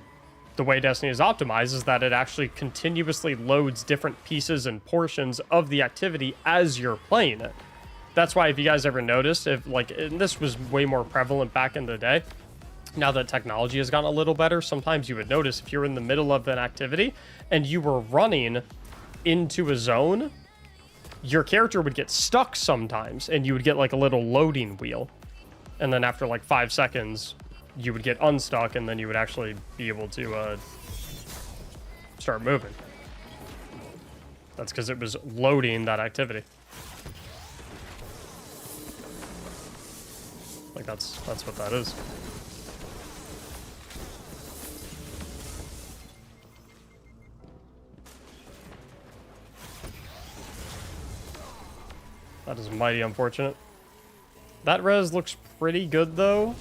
the way Destiny is optimized is that it actually continuously loads different pieces and portions of the activity as you're playing it. That's why, if you guys ever noticed, if, like, and this was way more prevalent back in the day, now that technology has gotten a little better, sometimes you would notice if you're in the middle of an activity and you were running into a zone, your character would get stuck sometimes, and you would get like a little loading wheel. And then after like 5 seconds, you would get unstuck, and then you would actually be able to start moving. That's because it was loading that activity. Like, that's what that is. That is mighty unfortunate. That res looks pretty good, though.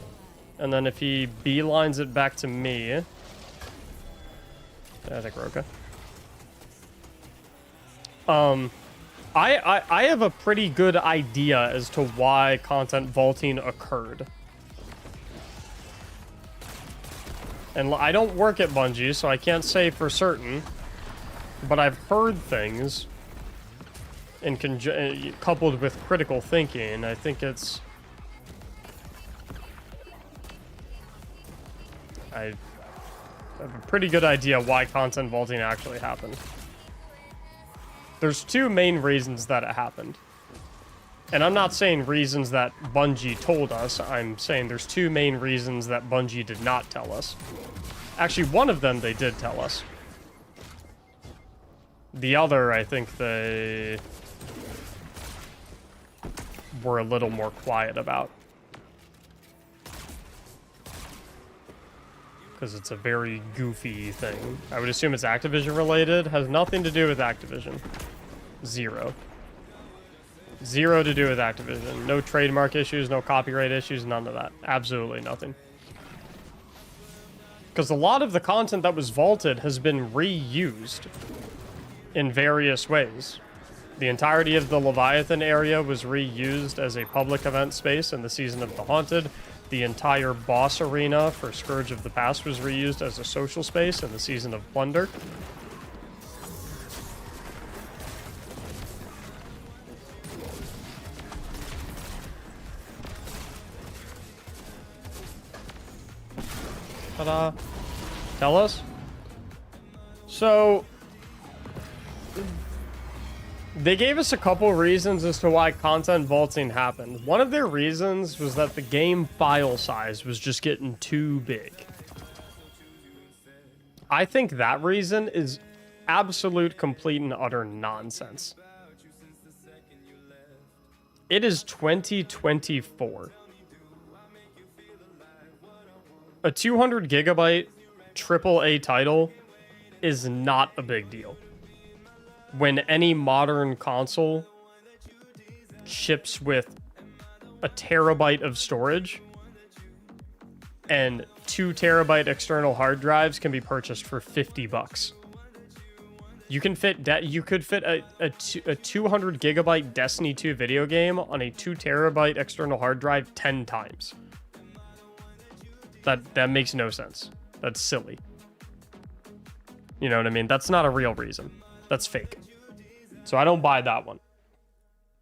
And then if he beelines it back to me, I think we're okay. I have a pretty good idea as to why content vaulting occurred. And I don't work at Bungie, so I can't say for certain, but I've heard things in coupled with critical thinking. I think it's... I have a pretty good idea why content vaulting actually happened. There's two main reasons that it happened. And I'm not saying reasons that Bungie told us. I'm saying there's two main reasons that Bungie did not tell us. Actually, one of them they did tell us. The other, I think they were a little more quiet about. Because it's a very goofy thing. I would assume it's Activision related. Has nothing to do with Activision. Zero. Zero to do with Activision. No trademark issues, no copyright issues, none of that. Absolutely nothing. Because a lot of the content that was vaulted has been reused in various ways. The entirety of the Leviathan area was reused as a public event space in the Season of the Haunted. The entire boss arena for Scourge of the Past was reused as a social space in the Season of Plunder. Ta-da. Tell us. So, they gave us a couple reasons as to why content vaulting happened. One of their reasons was that the game file size was just getting too big. I think that reason is absolute, complete, and utter nonsense. It is 2024. A 200 gigabyte AAA title is not a big deal when any modern console ships with a terabyte of storage, and 2 terabyte external hard drives can be purchased for $50. You could fit a 200 gigabyte Destiny 2 video game on a 2 terabyte external hard drive 10 times. That makes no sense. That's silly. You know what I mean? That's not a real reason. That's fake. So I don't buy that one.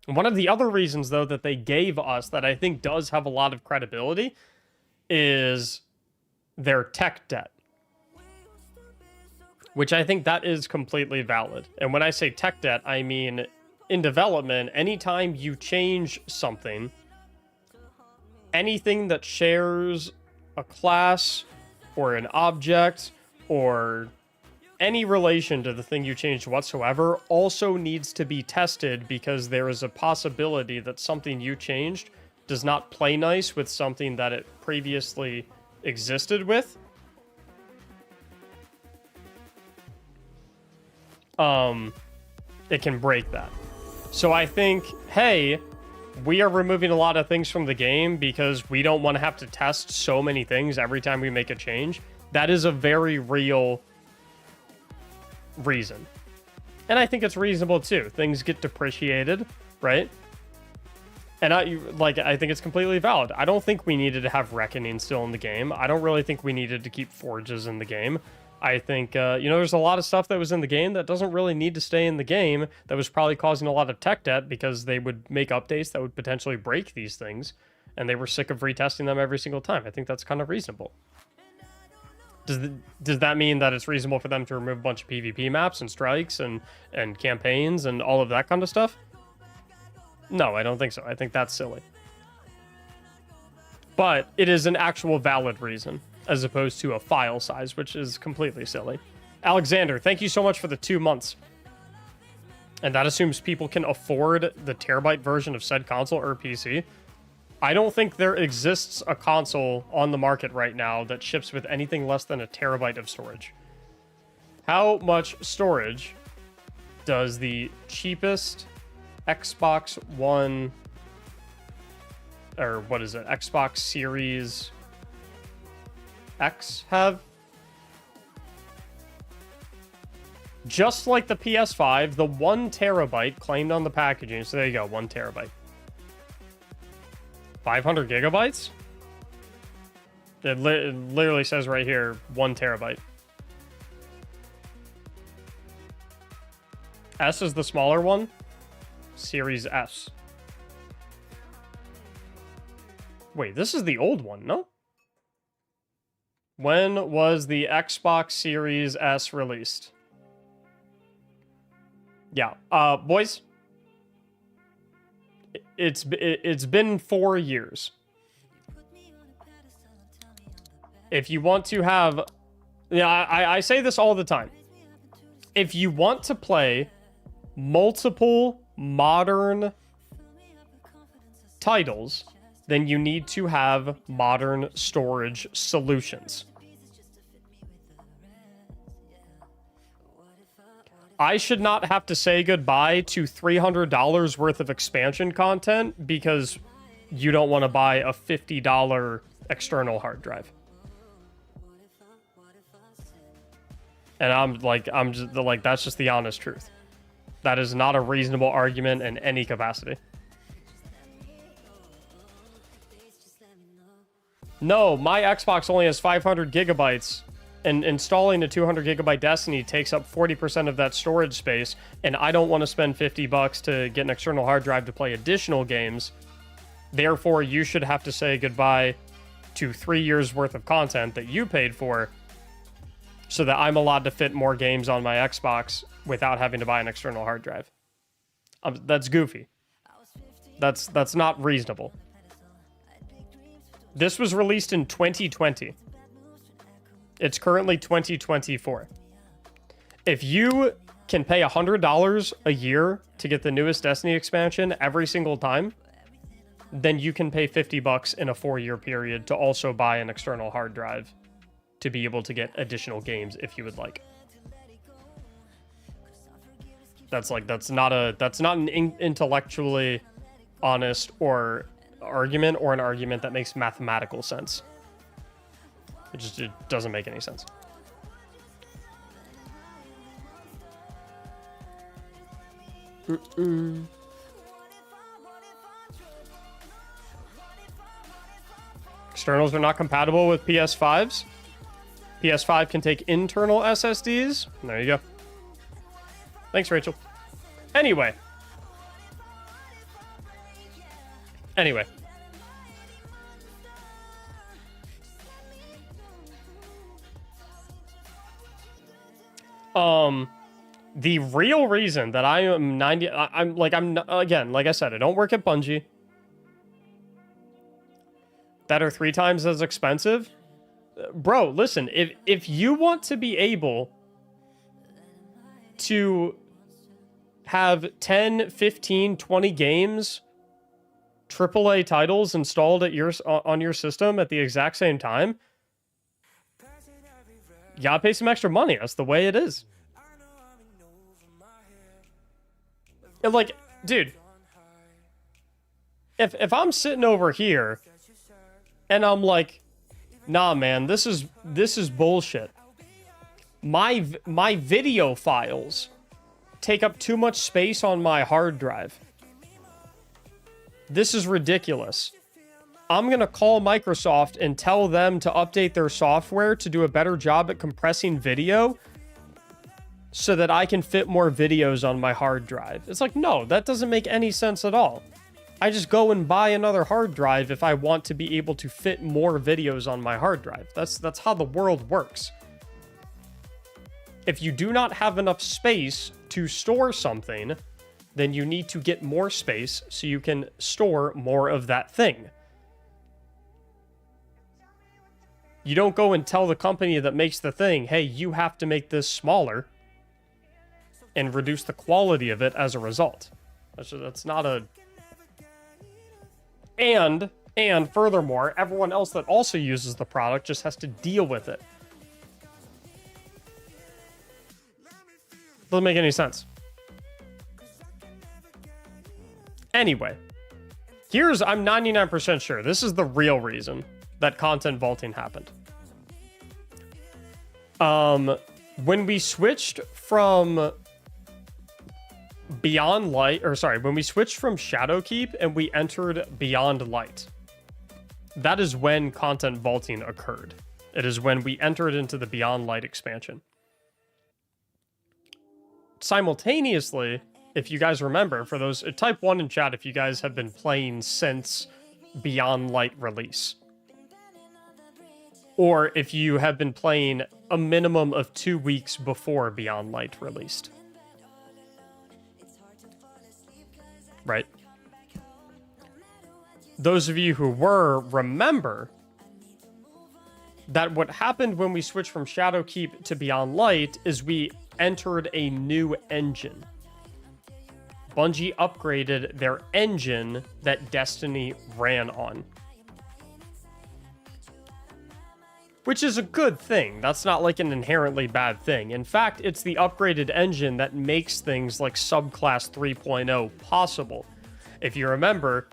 One of the other reasons, though, that they gave us that I think does have a lot of credibility is their tech debt, which I think that is completely valid. And when I say tech debt, I mean in development, anytime you change something, anything that shares a class or an object or any relation to the thing you changed whatsoever also needs to be tested, because there is a possibility that something you changed does not play nice with something that it previously existed with. It can break that. So I think, hey, we are removing a lot of things from the game because we don't want to have to test so many things every time we make a change. That is a very real reason. And I think it's reasonable too. Things get depreciated, right? And I think it's completely valid. I don't think we needed to have Reckoning still in the game. I don't really think we needed to keep Forges in the game. I think, there's a lot of stuff that was in the game that doesn't really need to stay in the game, that was probably causing a lot of tech debt because they would make updates that would potentially break these things, and they were sick of retesting them every single time. I think that's kind of reasonable. Does that mean that it's reasonable for them to remove a bunch of PvP maps and strikes and campaigns and all of that kind of stuff? No, I don't think so. I think that's silly. But it is an actual valid reason, as opposed to a file size, which is completely silly. Alexander, thank you so much for the 2 months. And that assumes people can afford the terabyte version of said console or PC. I don't think there exists a console on the market right now that ships with anything less than a terabyte of storage. How much storage does the cheapest Xbox One, or what is it, Xbox Series X have? Just like the PS5, the 1 terabyte claimed on the packaging. So there you go, 1 terabyte. 500 gigabytes? It literally says right here, 1 terabyte. S is the smaller one. Series S. Wait, this is the old one, no? When was the Xbox Series S released? Yeah, boys. It's been 4 years. If you want to have... Yeah, I say this all the time. If you want to play multiple modern titles, then you need to have modern storage solutions. I should not have to say goodbye to $300 worth of expansion content because you don't want to buy a $50 external hard drive. And I'm just like, that's just the honest truth. That is not a reasonable argument in any capacity. No, my Xbox only has 500 gigabytes, and installing a 200 gigabyte Destiny takes up 40% of that storage space, and I don't want to spend $50 to get an external hard drive to play additional games. Therefore, you should have to say goodbye to 3 years worth of content that you paid for so that I'm allowed to fit more games on my Xbox without having to buy an external hard drive. That's goofy. That's not reasonable. This was released in 2020. It's currently 2024. If you can pay $100 a year to get the newest Destiny expansion every single time, then you can pay $50 in a 4-year period to also buy an external hard drive to be able to get additional games if you would like. That's not an intellectually honest or argument, or an argument that makes mathematical sense. It doesn't make any sense. Externals are not compatible with PS5s. PS5 can take internal SSDs. There you go. Thanks, Rachel. Anyway. The real reason that I am again, like I said, I don't work at Bungie, that are 3 times as expensive. Bro, listen, if you want to be able to have 10, 15, 20 games, AAA titles installed at on your system at the exact same time, you gotta pay some extra money. That's the way it is. Like, dude, if I'm sitting over here and I'm like, nah, man, this is bullshit. My video files take up too much space on my hard drive. This is ridiculous. I'm gonna call Microsoft and tell them to update their software to do a better job at compressing video so that I can fit more videos on my hard drive. It's like, no, that doesn't make any sense at all. I just go and buy another hard drive if I want to be able to fit more videos on my hard drive. That's how the world works. If you do not have enough space to store something, then you need to get more space so you can store more of that thing. You don't go and tell the company that makes the thing, hey, you have to make this smaller and reduce the quality of it as a result. That's not a... And furthermore, everyone else that also uses the product just has to deal with it. Doesn't make any sense. Anyway, I'm 99% sure this is the real reason that content vaulting happened. When we switched from Beyond Light, when we switched from Shadowkeep and we entered Beyond Light, that is when content vaulting occurred. It is when we entered into the Beyond Light expansion. Simultaneously, if you guys remember, for those, type 1 in chat if you guys have been playing since Beyond Light release. Or if you have been playing a minimum of 2 weeks before Beyond Light released. Right? Those of you who remember that what happened when we switched from Shadowkeep to Beyond Light is we entered a new engine. Bungie upgraded their engine that Destiny ran on. Which is a good thing. That's not like an inherently bad thing. In fact, it's the upgraded engine that makes things like Subclass 3.0 possible. If you remember,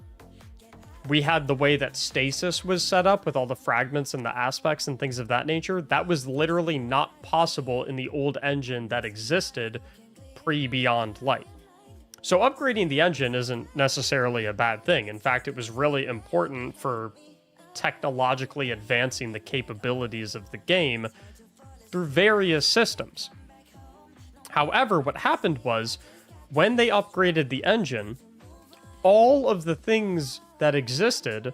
we had the way that Stasis was set up with all the fragments and the aspects and things of that nature. That was literally not possible in the old engine that existed pre-Beyond Light. So upgrading the engine isn't necessarily a bad thing. In fact, it was really important for technologically advancing the capabilities of the game through various systems. However, what happened was, when they upgraded the engine, all of the things that existed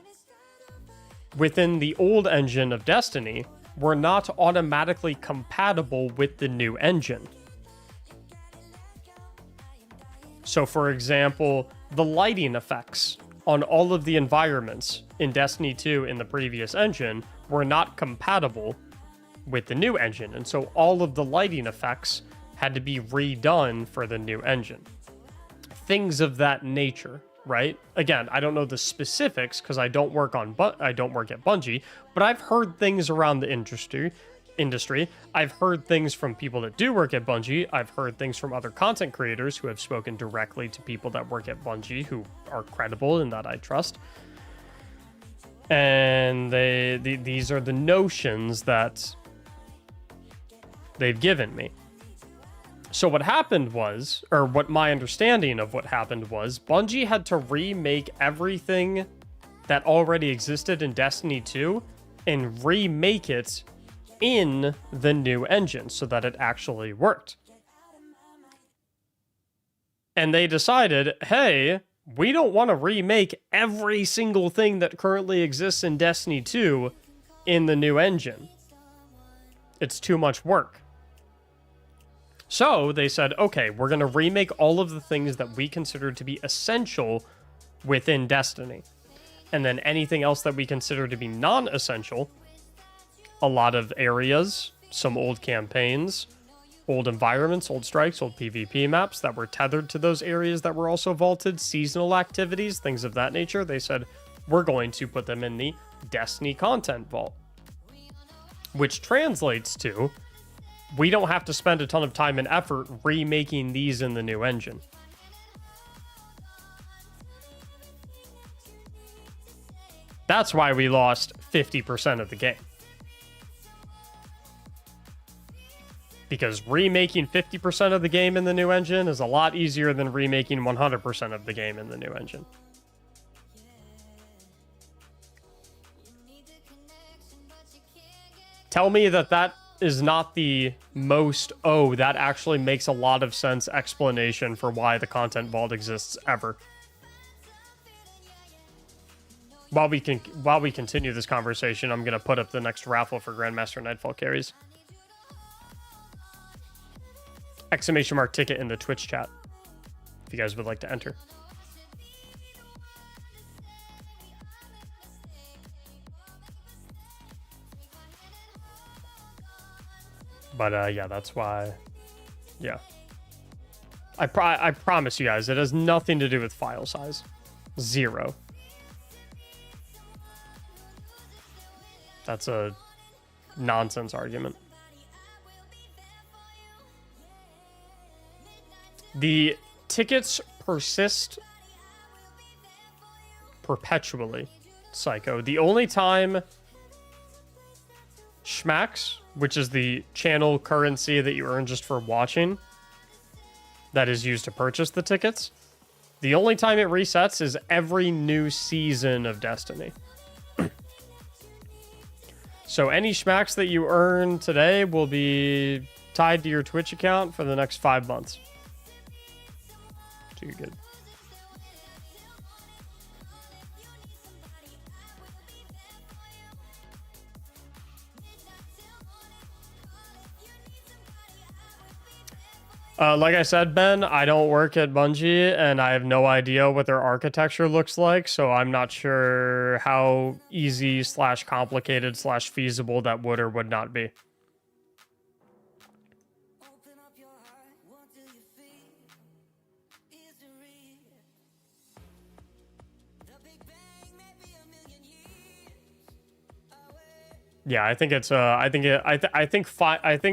within the old engine of Destiny were not automatically compatible with the new engine. So, for example, the lighting effects on all of the environments in Destiny 2 in the previous engine were not compatible with the new engine. And so all of the lighting effects had to be redone for the new engine. Things of that nature, right? Again, I don't know the specifics because I don't work at Bungie, but I've heard things around the industry. I've heard things from people that do work at Bungie. I've heard things from other content creators who have spoken directly to people that work at Bungie who are credible and that I trust. And these are the notions that they've given me. So what happened was, or what my understanding of what happened was, Bungie had to remake everything that already existed in Destiny 2 and remake it in the new engine so that it actually worked. And they decided, hey, we don't want to remake every single thing that currently exists in Destiny 2 in the new engine. It's too much work. So they said, okay, we're going to remake all of the things that we consider to be essential within Destiny. And then anything else that we consider to be non-essential, a lot of areas, some old campaigns, old environments, old strikes, old PvP maps that were tethered to those areas that were also vaulted, seasonal activities, things of that nature. They said, we're going to put them in the Destiny content vault. Which translates to, we don't have to spend a ton of time and effort remaking these in the new engine. That's why we lost 50% of the game. Because remaking 50% of the game in the new engine is a lot easier than remaking 100% of the game in the new engine. Tell me that that is not the most, oh, that actually makes a lot of sense explanation for why the content vault exists ever. While we continue this conversation, I'm going to put up the next raffle for Grandmaster Nightfall carries. Exclamation mark ticket in the Twitch chat if you guys would like to enter. But yeah, that's why. Yeah, I promise you guys, it has nothing to do with file size. Zero. That's a nonsense argument. The tickets persist perpetually, Psycho. The only time Schmacks, which is the channel currency that you earn just for watching, that is used to purchase the tickets, the only time it resets is every new season of Destiny. So any Schmacks that you earn today will be tied to your Twitch account for the next 5 months. So you're good. Like I said, Ben, I don't work at Bungie, and I have no idea what their architecture looks like, so I'm not sure how easy / complicated / feasible that would or would not be. Yeah, I think it's I think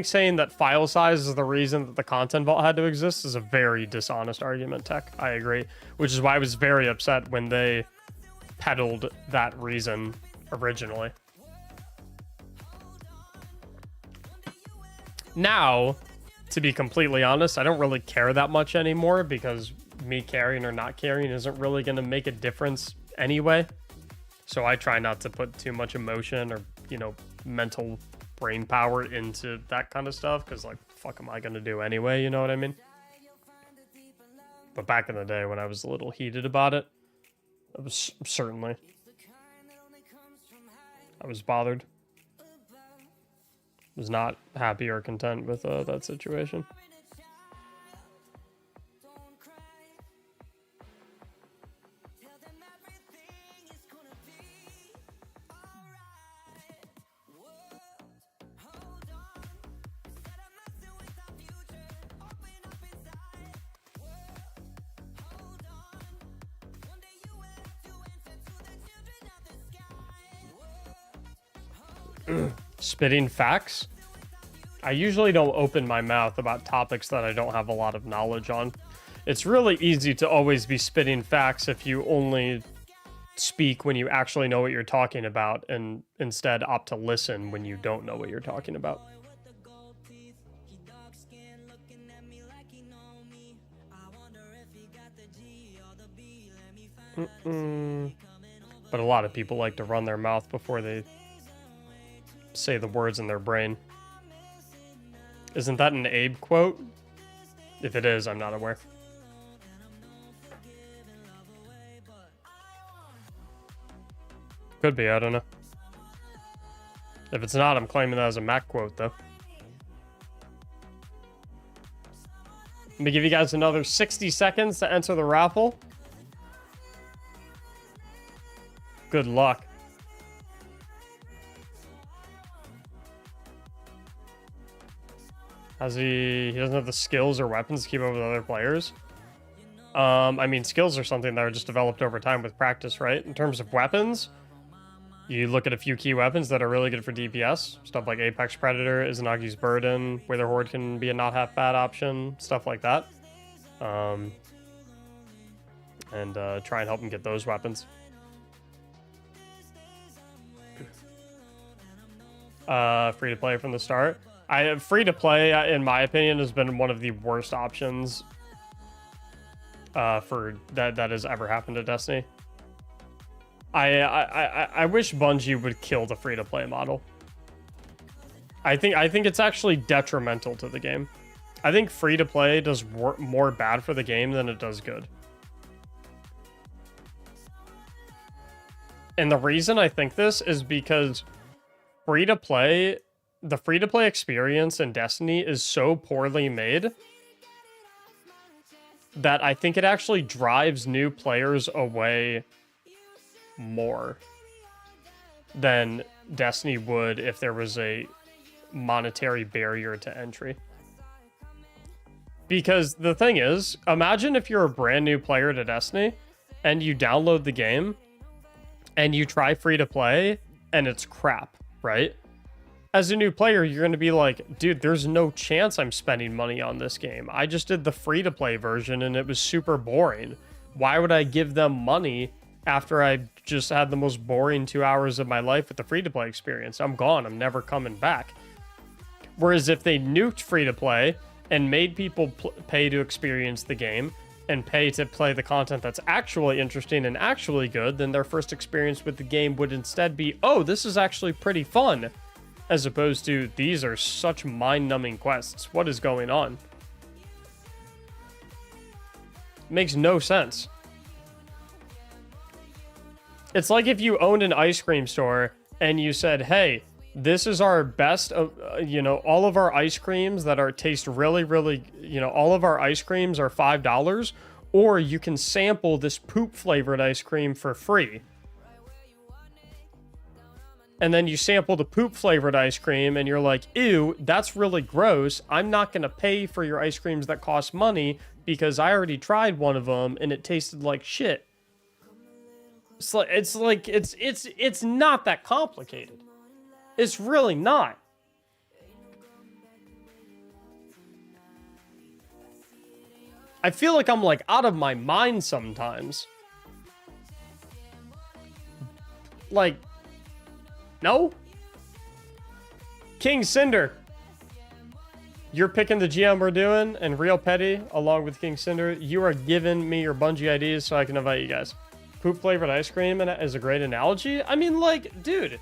saying that file size is the reason that the content vault had to exist is a very dishonest argument, Tech. I agree, which is why I was very upset when they peddled that reason originally. Now, to be completely honest, I don't really care that much anymore because me caring or not caring isn't really going to make a difference anyway. So I try not to put too much emotion or, you know, mental brain power into that kind of stuff because, like, fuck am I going to do anyway, you know what I mean? But back in the day when I was a little heated about it, I was certainly... I was bothered. Was not happy or content with that situation. Spitting facts? I usually don't open my mouth about topics that I don't have a lot of knowledge on. It's really easy to always be spitting facts if you only speak when you actually know what you're talking about and instead opt to listen when you don't know what you're talking about. But a lot of people like to run their mouth before they say the words in their brain. Isn't that an Abe quote? If it is, I'm not aware. Could be, I don't know. If it's not, I'm claiming that as a Mac quote, though. Let me give you guys another 60 seconds to enter the raffle. Good luck. He doesn't have the skills or weapons to keep up with other players. I mean, skills are something that are just developed over time with practice, right? In terms of weapons, you look at a few key weapons that are really good for DPS. Stuff like Apex Predator, Izanagi's Burden, Wither Horde can be a not half bad option, stuff like that. And try and help him get those weapons. Free to play from the start. Free to play, in my opinion, has been one of the worst options for that has ever happened to Destiny. I wish Bungie would kill the free to play model. I think it's actually detrimental to the game. I think free to play does more bad for the game than it does good. And the reason I think this is because the free-to-play experience in Destiny is so poorly made that I think it actually drives new players away more than Destiny would if there was a monetary barrier to entry. Because the thing is, imagine if you're a brand new player to Destiny and you download the game and you try free-to-play and it's crap, right? As a new player, you're going to be like, dude, there's no chance I'm spending money on this game. I just did the free-to-play version and it was super boring. Why would I give them money after I just had the most boring 2 hours of my life with the free-to-play experience? I'm gone. I'm never coming back. Whereas if they nuked free-to-play and made people pay to experience the game and pay to play the content that's actually interesting and actually good, then their first experience with the game would instead be, oh, this is actually pretty fun. As opposed to, these are such mind-numbing quests. What is going on? Makes no sense. It's like if you owned an ice cream store and you said, hey, this is our best, all of our ice creams that taste really, really, all of our ice creams are $5, or you can sample this poop-flavored ice cream for free. And then you sample the poop-flavored ice cream, and you're like, ew, that's really gross. I'm not going to pay for your ice creams that cost money because I already tried one of them, and it tasted like shit. It's not that complicated. It's really not. I feel like I'm, out of my mind sometimes. No? King Cinder. You're picking the GM we're doing, and Real Petty, along with King Cinder, you are giving me your Bungie IDs so I can invite you guys. Poop-flavored ice cream is a great analogy. I mean, dude.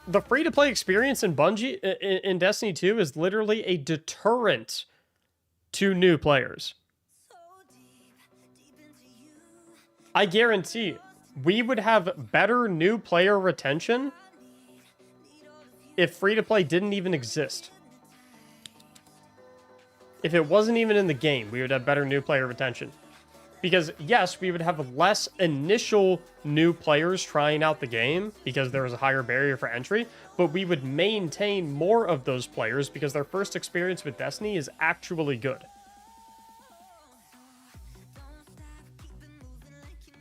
The free-to-play experience in Bungie, in Destiny 2, is literally a deterrent to new players. I guarantee we would have better new player retention if free-to-play didn't even exist. If it wasn't even in the game, we would have better new player retention. Because, yes, we would have less initial new players trying out the game because there was a higher barrier for entry, but we would maintain more of those players because their first experience with Destiny is actually good.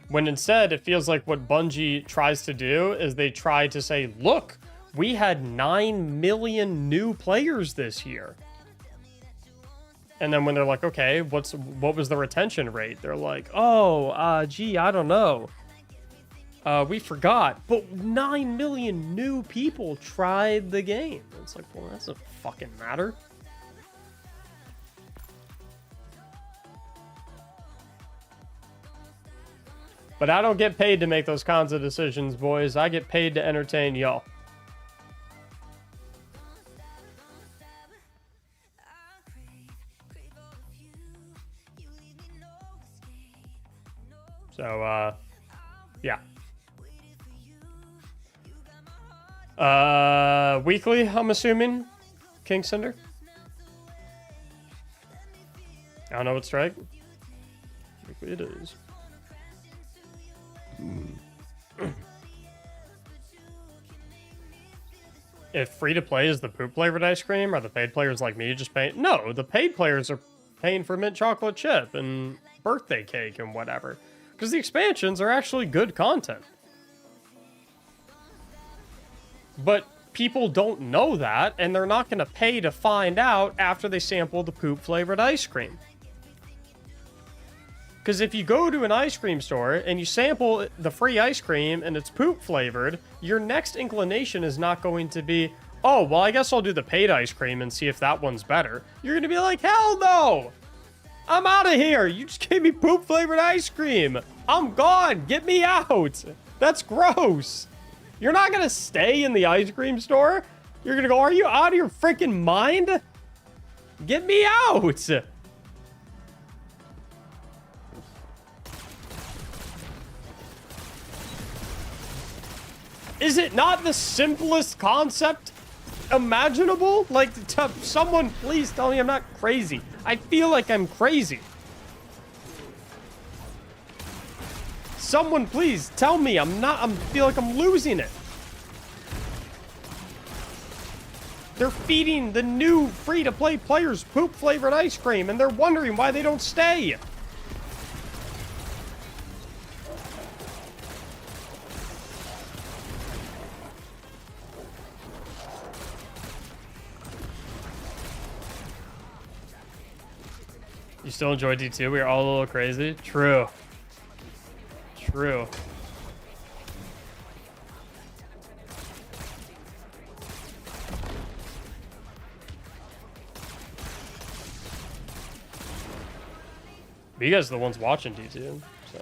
When instead, it feels like what Bungie tries to do is they try to say, look, we had 9 million new players this year. And then when they're like, okay, what was the retention rate? They're like, oh, gee, I don't know. We forgot. But 9 million new people tried the game. It's like, well, that doesn't fucking matter. But I don't get paid to make those kinds of decisions, boys. I get paid to entertain y'all. So, yeah. Weekly, I'm assuming? King Cinder? I don't know what strike. Weekly it is. If free-to-play is the poop-flavored ice cream, are the paid players like me just paying? No, the paid players are paying for mint chocolate chip and birthday cake and whatever. Because the expansions are actually good content. But people don't know that, and they're not going to pay to find out after they sample the poop-flavored ice cream. Because if you go to an ice cream store and you sample the free ice cream and it's poop-flavored, your next inclination is not going to be, oh, well, I guess I'll do the paid ice cream and see if that one's better. You're going to be like, hell no! I'm out of here! You just gave me poop-flavored ice cream! I'm gone! Get me out! That's gross! You're not gonna stay in the ice cream store? You're gonna go, are you out of your freaking mind? Get me out! Is it not the simplest concept imaginable? Like, someone please tell me I'm not crazy. I feel like I'm crazy. Someone please tell me I feel like I'm losing it. They're feeding the new free-to-play players poop-flavored ice cream, and they're wondering why they don't stay. You still enjoy D2? We are all a little crazy. True. True. But you guys are the ones watching D2, so.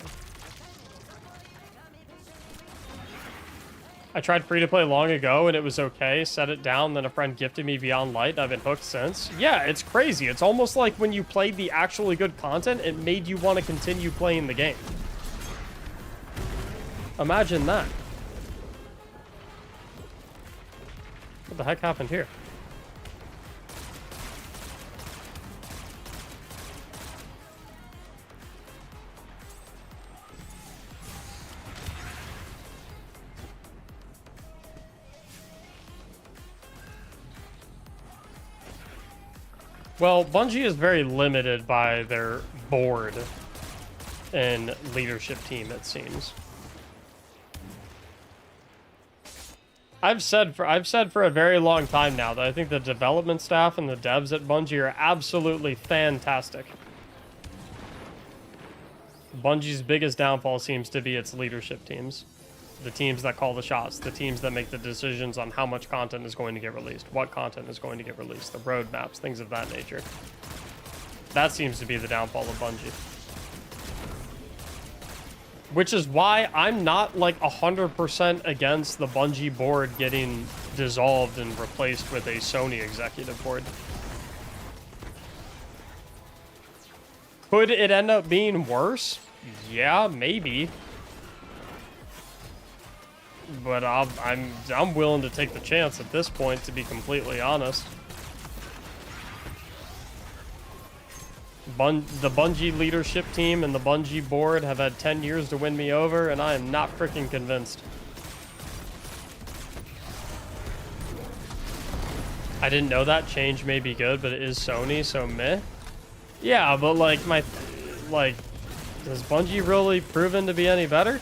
I tried free-to-play long ago, and it was okay. Set it down, then a friend gifted me Beyond Light, and I've been hooked since. Yeah, it's crazy. It's almost like when you played the actually good content, it made you want to continue playing the game. Imagine that. What the heck happened here? Well, Bungie is very limited by their board and leadership team, it seems. I've said for a very long time now that I think the development staff and the devs at Bungie are absolutely fantastic. Bungie's biggest downfall seems to be its leadership teams. The teams that call the shots, the teams that make the decisions on how much content is going to get released, what content is going to get released, the roadmaps, things of that nature. That seems to be the downfall of Bungie. Which is why I'm not like 100% against the Bungie board getting dissolved and replaced with a Sony executive board. Could it end up being worse? Yeah, maybe. But I'm willing to take the chance at this point, to be completely honest. The Bungie leadership team and the Bungie board have had 10 years to win me over, and I am not freaking convinced. I didn't know that. Change may be good, but it is Sony, so meh. Yeah, but like Has Bungie really proven to be any better?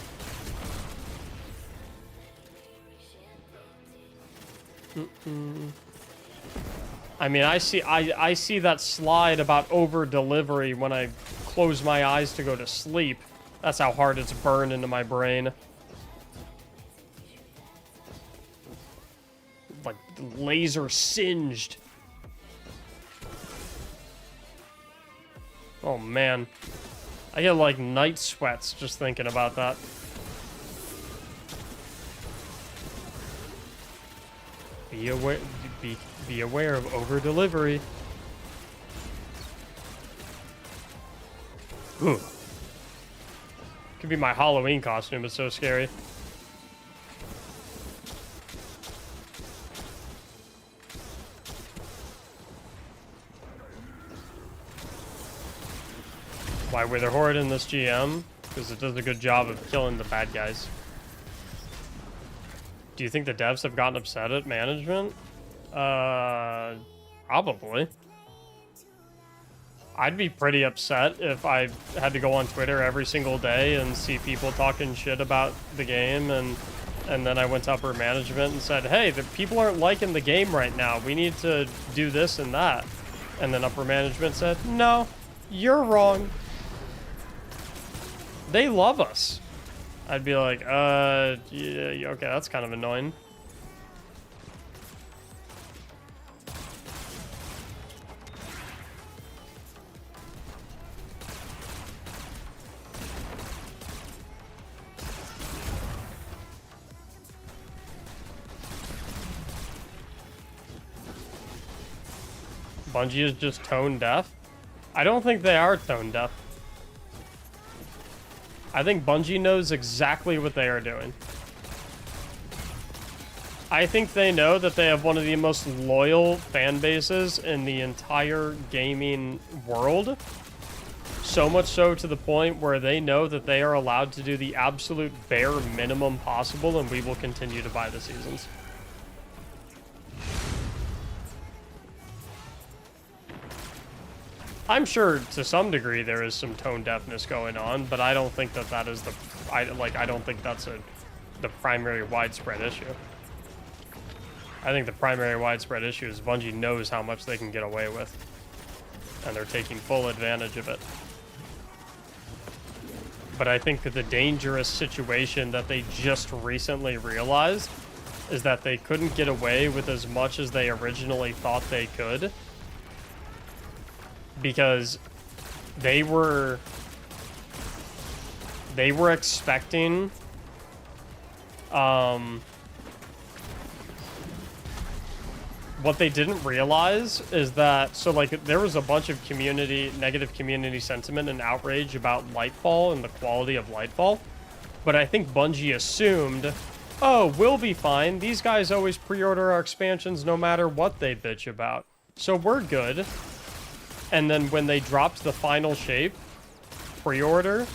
I mean, I see that slide about over delivery when I close my eyes to go to sleep. That's how hard it's burned into my brain. Like laser singed. Oh man. I get like night sweats just thinking about that. Be aware of over delivery. Ooh. Could be my Halloween costume, it's so scary. Why Wither Horde in this GM? Because it does a good job of killing the bad guys. Do you think the devs have gotten upset at management? Probably. I'd be pretty upset if I had to go on Twitter every single day and see people talking shit about the game, and then I went to upper management and said, hey, the people aren't liking the game right now. We need to do this and that. And then upper management said, no, you're wrong. They love us. I'd be like, yeah, okay, that's kind of annoying. Bungie is just tone deaf? I don't think they are tone deaf. I think Bungie knows exactly what they are doing. I think they know that they have one of the most loyal fan bases in the entire gaming world. So much so to the point where they know that they are allowed to do the absolute bare minimum possible, and we will continue to buy the seasons. I'm sure to some degree there is some tone deafness going on, but I don't think that that is the... I don't think that's the primary widespread issue. I think the primary widespread issue is Bungie knows how much they can get away with, and they're taking full advantage of it. But I think that the dangerous situation that they just recently realized is that they couldn't get away with as much as they originally thought they could, because they were expecting what they didn't realize is that, so like there was a bunch of negative community sentiment and outrage about Lightfall and the quality of Lightfall, but I think Bungie assumed, oh, we'll be fine, these guys always pre-order our expansions no matter what they bitch about, so we're good. And then when they dropped the final shape pre-order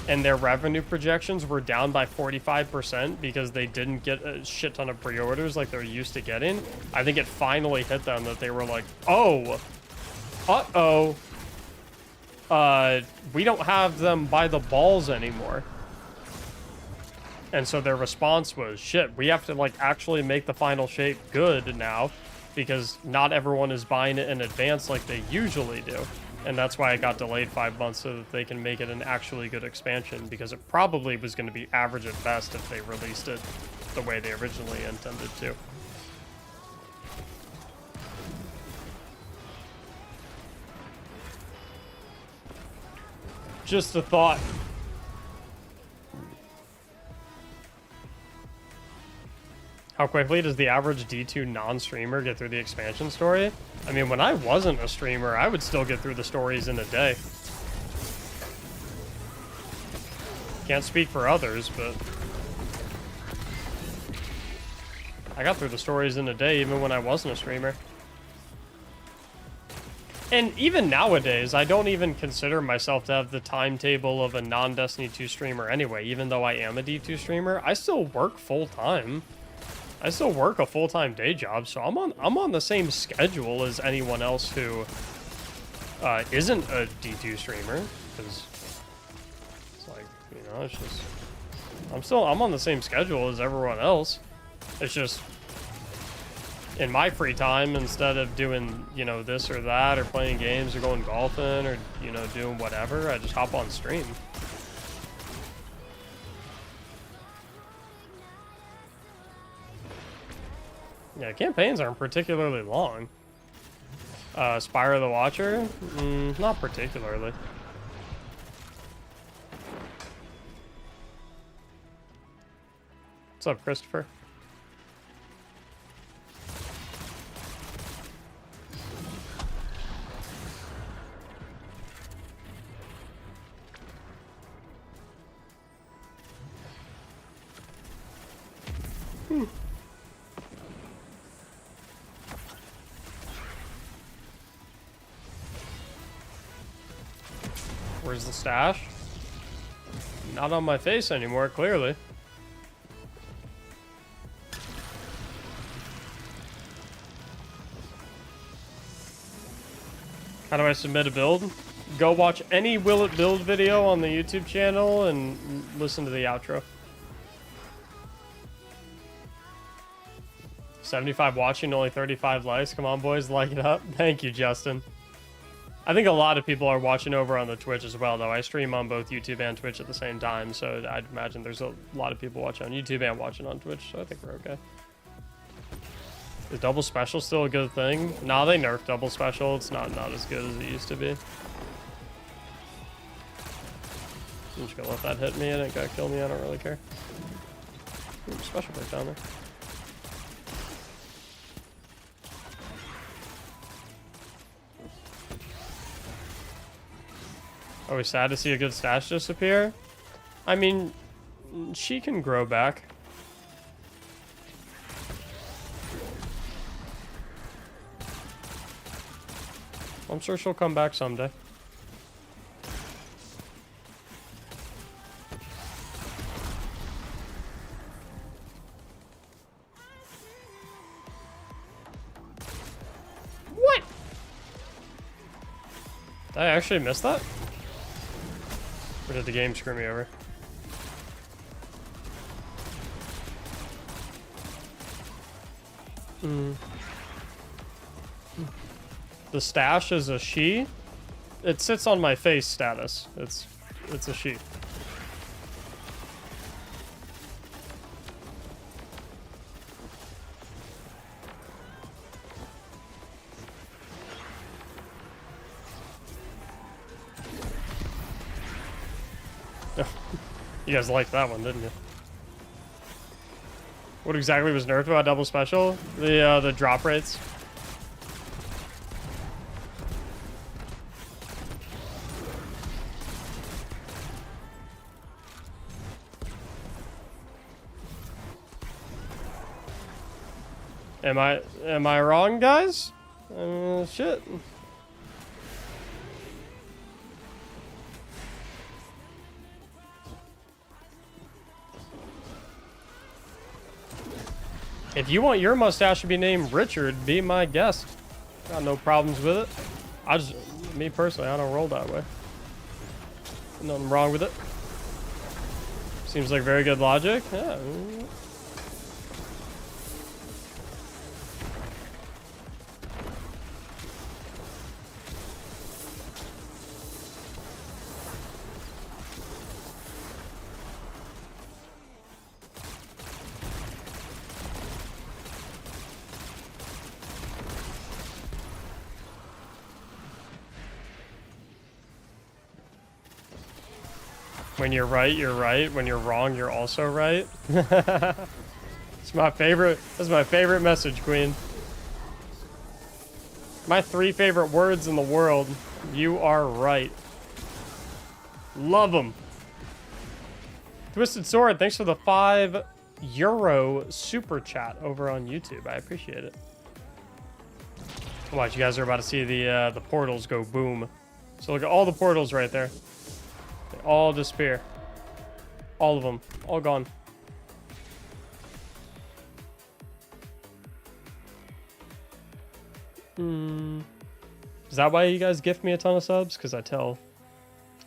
and their revenue projections were down by 45% because they didn't get a shit ton of pre-orders like they're used to getting, I think it finally hit them that they were like, oh, uh-oh, we don't have them by the balls anymore. And so their response was, shit, we have to like actually make the final shape good now, because not everyone is buying it in advance like they usually do. And that's why it got delayed 5 months, so that they can make it an actually good expansion, because it probably was going to be average at best if they released it the way they originally intended to. Just a thought. How quickly does the average D2 non-streamer get through the expansion story? I mean, when I wasn't a streamer, I would still get through the stories in a day. Can't speak for others, but I got through the stories in a day even when I wasn't a streamer. And even nowadays, I don't even consider myself to have the timetable of a non-Destiny 2 streamer anyway. Even though I am a D2 streamer, I still work full-time. I still work a full-time day job, so I'm on the same schedule as anyone else who isn't a D2 streamer, because No, it's just I'm on the same schedule as everyone else. It's just in my free time, instead of doing, you know, this or that, or playing games, or going golfing, or, you know, doing whatever, I just hop on stream. Yeah, campaigns aren't particularly long. Spyro the Watcher? Not particularly. What's up, Christopher? Where's the stash? Not on my face anymore, clearly. How do I submit a build? Go watch any Will It Build video on the YouTube channel and listen to the outro. 75 watching, only 35 likes. Come on, boys, like it up. Thank you, Justin. I think a lot of people are watching over on the Twitch as well, though. I stream on both YouTube and Twitch at the same time, so I'd imagine there's a lot of people watching on YouTube and watching on Twitch, so I think we're okay. Is double special still a good thing? Nah, they nerfed double special. It's not as good as it used to be. I'm just gonna let that hit me. It ain't gonna kill me. I don't really care. Ooh, special break down there. Are we sad to see a good stash disappear? I mean, she can grow back. I'm sure she'll come back someday. What? Did I actually miss that? Or did the game screw me over? The stash is a she. It sits on my face status. It's a she. You guys liked that one, didn't you? What exactly was nerfed about double special? The drop rates. Am I wrong, guys? Shit. If you want your mustache to be named Richard, be my guest. Got no problems with it. Me personally, I don't roll that way. Nothing wrong with it. Seems like very good logic. Yeah. When you're right, you're right. When you're wrong, you're also right. It's my favorite. That's my favorite message, Queen. My 3 favorite words in the world. You are right. Love them. Twisted Sword, thanks for the €5 super chat over on YouTube. I appreciate it. Watch, you guys are about to see the portals go boom. So look at all the portals right there. They all disappear. All of them. All gone. Is that why you guys gift me a ton of subs? Because I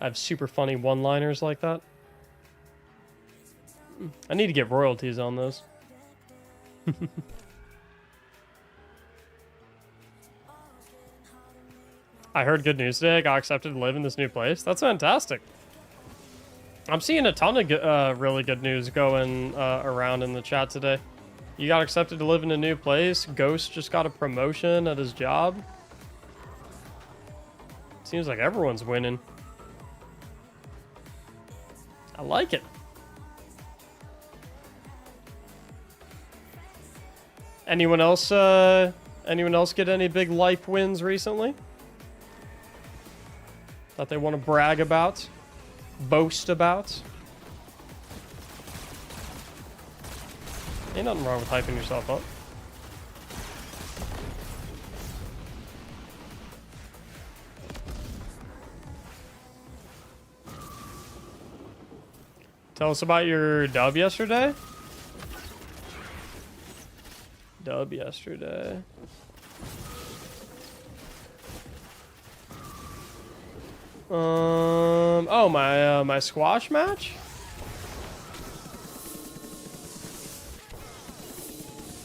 have super funny one-liners like that. I need to get royalties on those. I heard good news today. I got accepted to live in this new place. That's fantastic. I'm seeing a ton of really good news going around in the chat today. You got accepted to live in a new place. Ghost just got a promotion at his job. Seems like everyone's winning. I like it. Anyone else get any big life wins recently that they want to brag about, boast about? Ain't nothing wrong with hyping yourself up. Tell us about your dub yesterday. Dub yesterday. Oh, my squash match?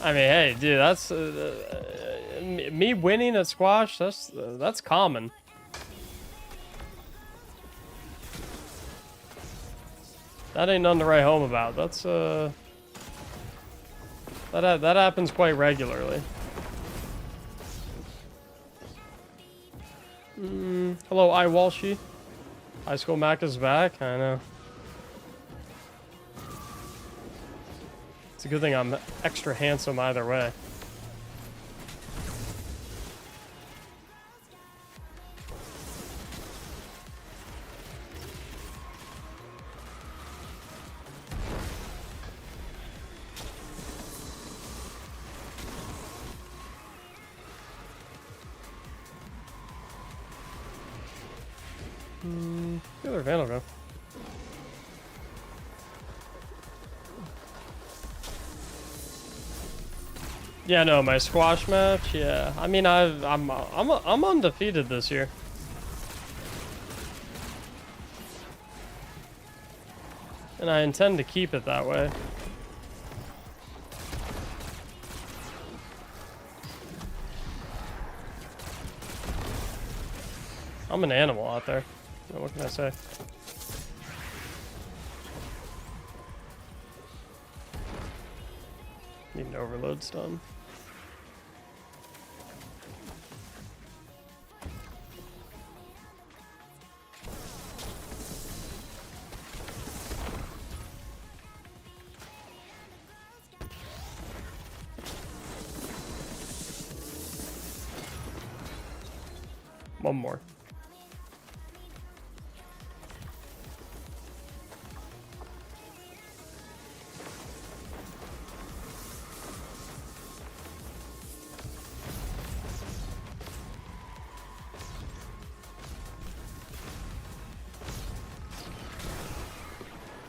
I mean, hey, dude, that's me winning at squash. That's common. That ain't nothing to write home about. That's that happens quite regularly. Hello, Walshy. High School Mac is back. I know. It's a good thing I'm extra handsome either way. The other Vandal go. Yeah, no, my squash match. Yeah, I mean, I'm undefeated this year. And I intend to keep it that way. I'm an animal out there. What can I say? Need an overload stun. One more.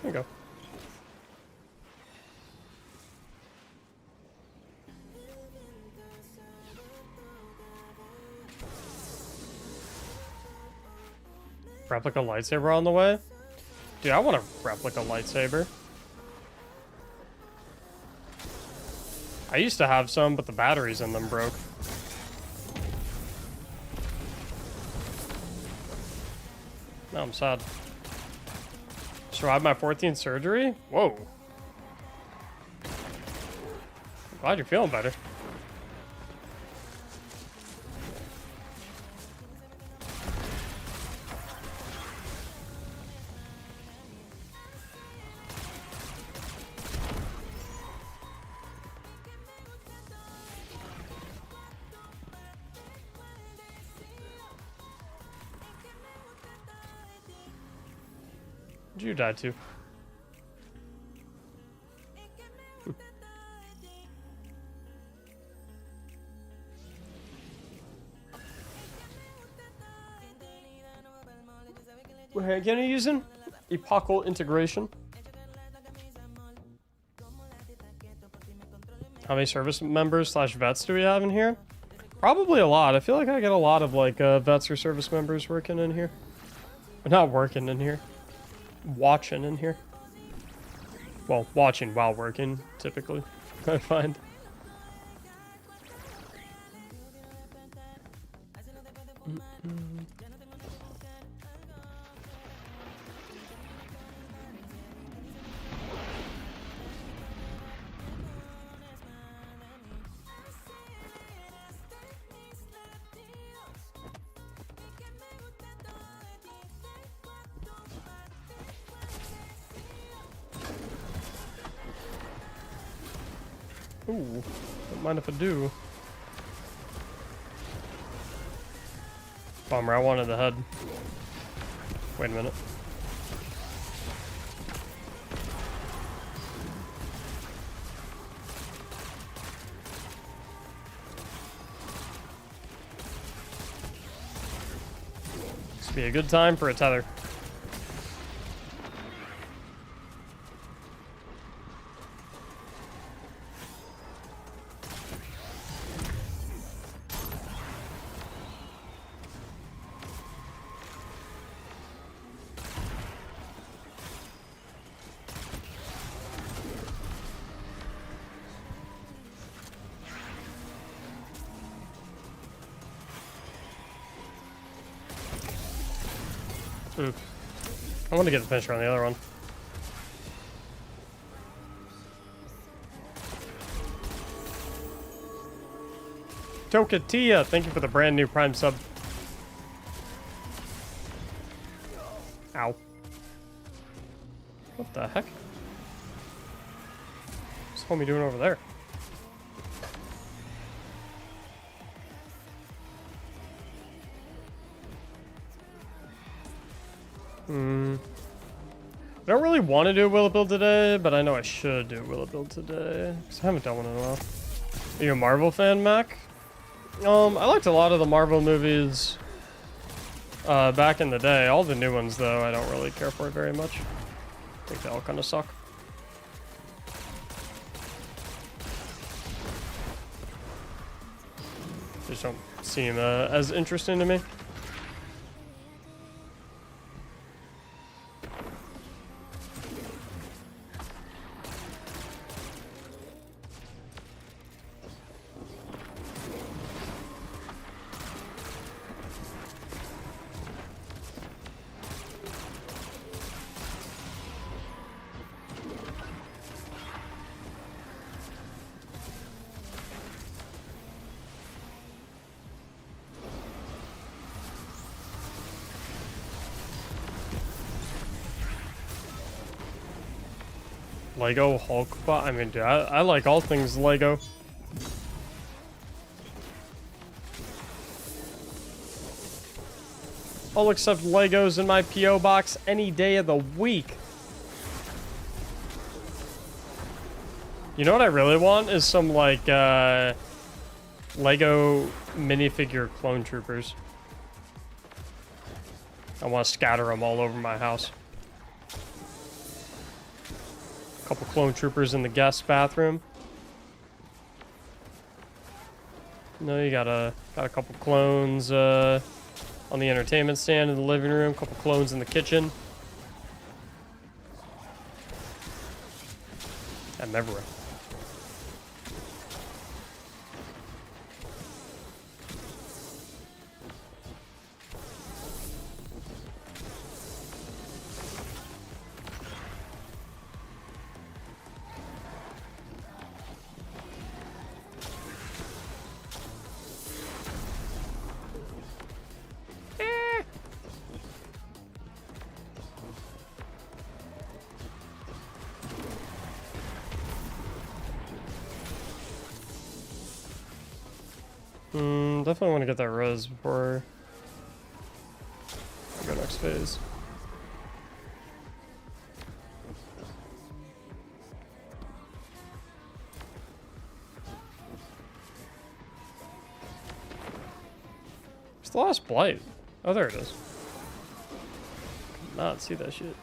There you go. Replica lightsaber on the way? Dude, I want a replica lightsaber. I used to have some, but the batteries in them broke. Now I'm sad. Survived my 14th surgery? Whoa. Glad you're feeling better. You died too. What hand can you using? Epochal integration. How many service members / vets do we have in here? Probably a lot. I feel like I get a lot of like vets or service members working in here. But not working in here. Watching in here. Well, watching while working, typically, I find. Ooh, don't mind if I do. Bummer, I wanted the head. Wait a minute. This would be a good time for a tether. I want to get the finisher on the other one. Tokatia, thank you for the brand new Prime sub. Ow. What the heck? What's homie doing over there? I don't really want to do a Willow build today, but I know I should do a Willow build today, because I haven't done one in a while. Are you a Marvel fan, Mac? I liked a lot of the Marvel movies back in the day. All the new ones, though, I don't really care for very much. I think they all kind of suck. They just don't seem as interesting to me. Lego Hulk bot. I mean, dude, I like all things Lego. I'll accept Legos in my P.O. box any day of the week. You know what I really want is some, like, Lego minifigure clone troopers. I want to scatter them all over my house. Couple clone troopers in the guest bathroom. No, you got a couple clones on the entertainment stand in the living room. Couple clones in the kitchen. I'm everywhere. Definitely want to get that res before I go next phase. Where's the last blight? Oh, there it is. Could not see that shit.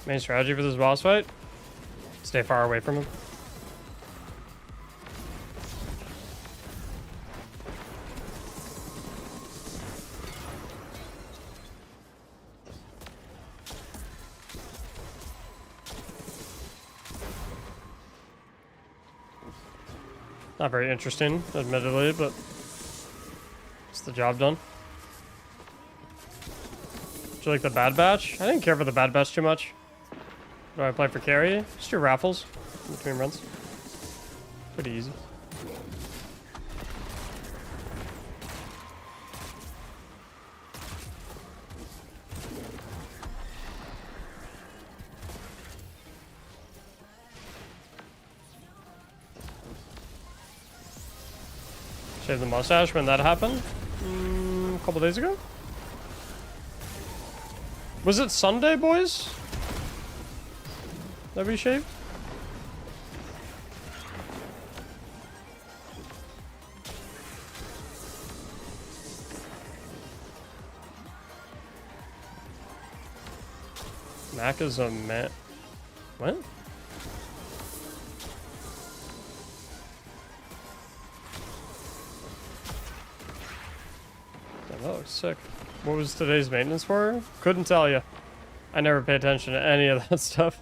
Main strategy for this boss fight? Stay far away from him. Not very interesting, admittedly, but it's the job done. Do you like the Bad Batch? I didn't care for the Bad Batch too much. Do I play for carry? Just do raffles in between runs. Pretty easy. Shave the mustache when that happened? A couple days ago? Was it Sunday, boys? That we shaved? Mac is a man. What? That looks sick. What was today's maintenance for? Couldn't tell you. I never pay attention to any of that stuff.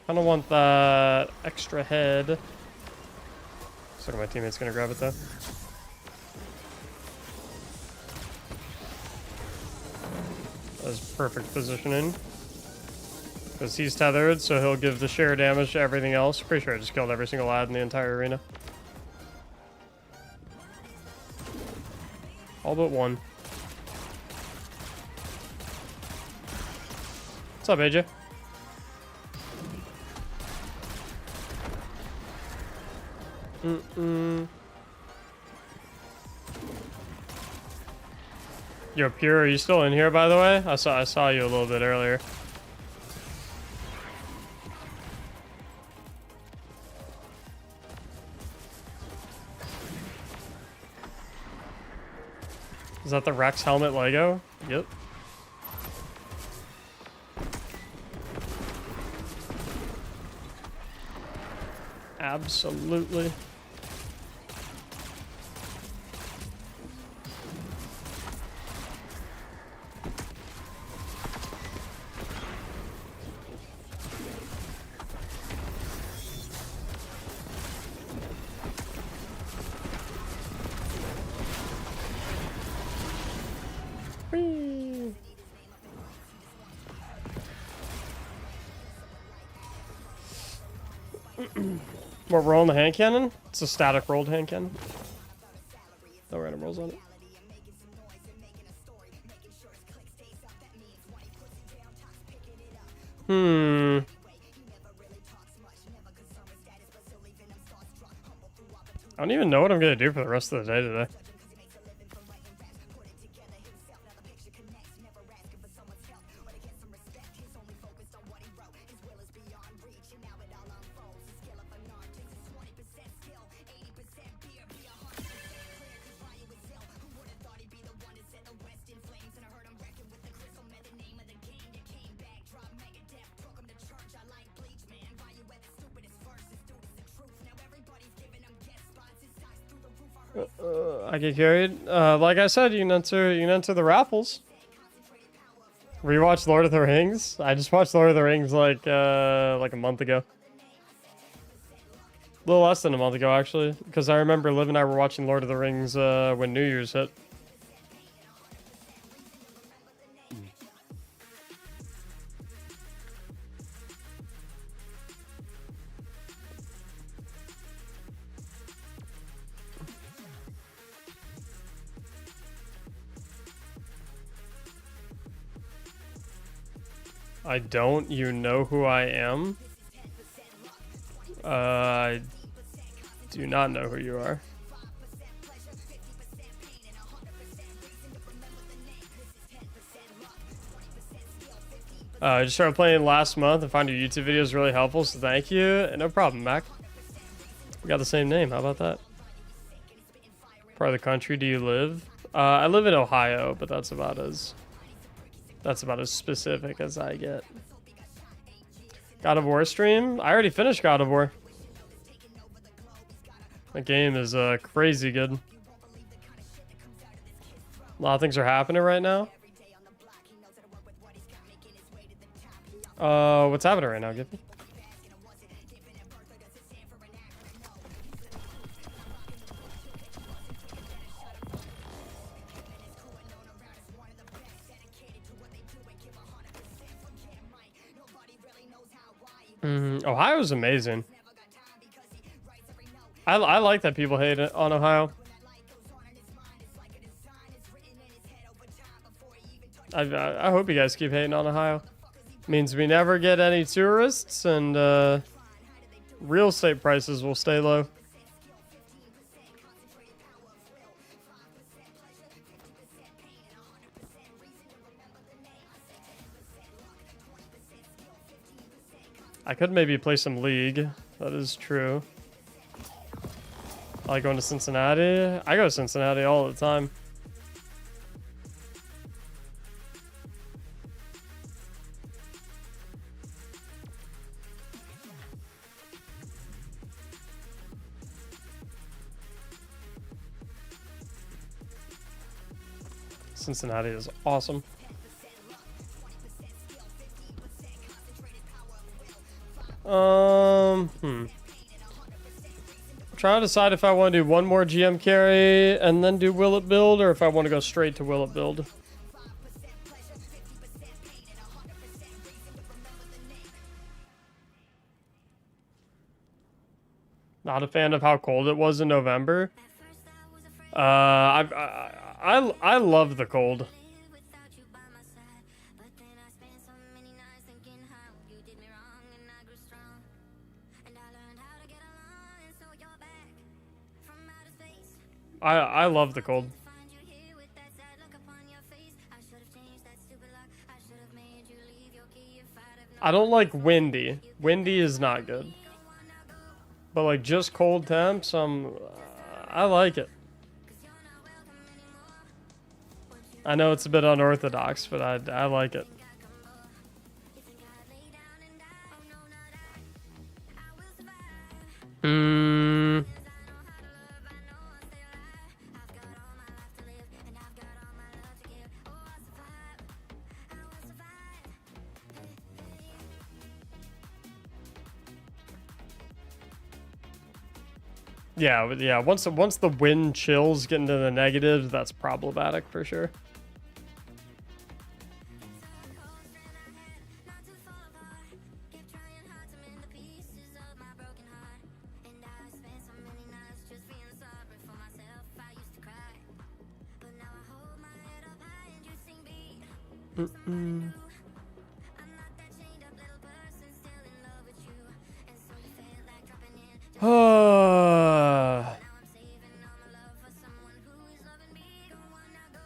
I don't want that extra head. Looks like my teammate's gonna grab it though. That's perfect positioning. Because he's tethered, so he'll give the share damage to everything else. Pretty sure I just killed every single ad in the entire arena. All but one. What's up, AJ? Yo, Pure, are you still in here, by the way? I saw you a little bit earlier. Is that the Rex helmet Lego? Yep. Absolutely. We're rolling the hand cannon? It's a static rolled hand cannon. No random rolls on it. I don't even know what I'm gonna do for the rest of the day today. I get carried. Like I said, you can enter the raffles. Rewatch Lord of the Rings. I just watched Lord of the Rings like a month ago. A little less than a month ago, actually, because I remember Liv and I were watching Lord of the Rings when New Year's hit. I don't. You know who I am? I do not know who you are. I just started playing last month and find your YouTube videos really helpful, so thank you. And no problem, Mac. We got the same name. How about that? Part of the country do you live? I live in Ohio, but that's about as specific as I get. God of War stream? I already finished God of War. That game is crazy good. A lot of things are happening right now. What's happening right now, Giffy? Ohio's amazing. I like that people hate it on Ohio. I hope you guys keep hating on Ohio. Means we never get any tourists, and real estate prices will stay low. I could maybe play some League. That is true. I like going to Cincinnati. I go to Cincinnati all the time. Cincinnati is awesome. Trying to decide if I want to do one more GM carry and then do Will It Build, or if I want to go straight to Will It Build. Not a fan of how cold it was in November. I love the cold. I love the cold. I don't like windy. Windy is not good. But like just cold temps, I like it. I know it's a bit unorthodox, but I like it. Yeah. Once the wind chills get into the negatives, that's problematic for sure.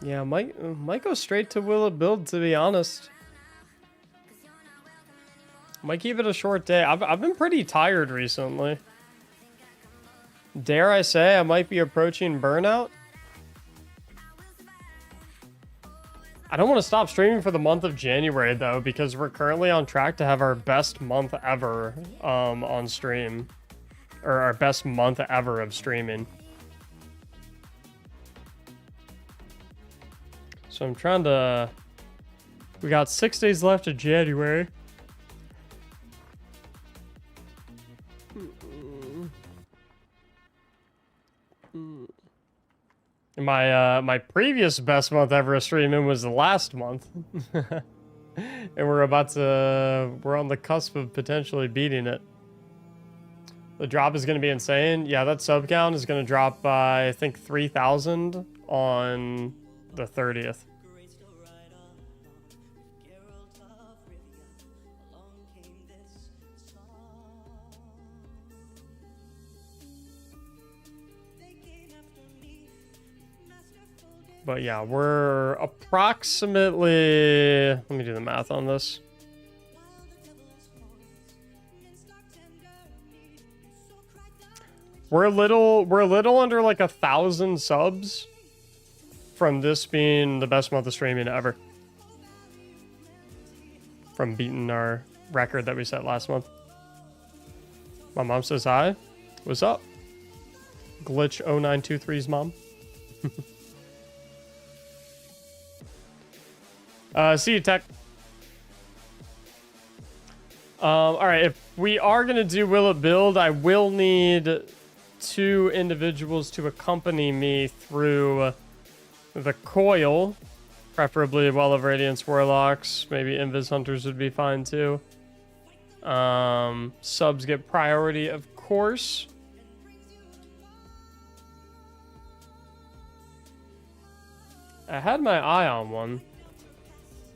Yeah, might go straight to Will It Build, to be honest. Might keep it a short day. I've been pretty tired recently. Dare I say I might be approaching burnout? I don't want to stop streaming for the month of January, though, because we're currently on track to have our best month ever on stream. Or our best month ever of streaming. So I'm trying to... We got 6 days left of January. My previous best month ever of streaming was the last month. And we're on the cusp of potentially beating it. The drop is going to be insane. Yeah, that sub count is going to drop by, I think, 3,000 on the 30th. But yeah, we're approximately... Let me do the math on this. We're a little under like 1,000 subs from this being the best month of streaming ever. From beating our record that we set last month. My mom says hi. What's up? Glitch 0923's mom. See you, Tech. All right, if we are gonna do Will It Build, I will need 2 individuals to accompany me through the coil, preferably Well of Radiance Warlocks. Maybe Invis Hunters would be fine too. Subs get priority, of course. I had my eye on one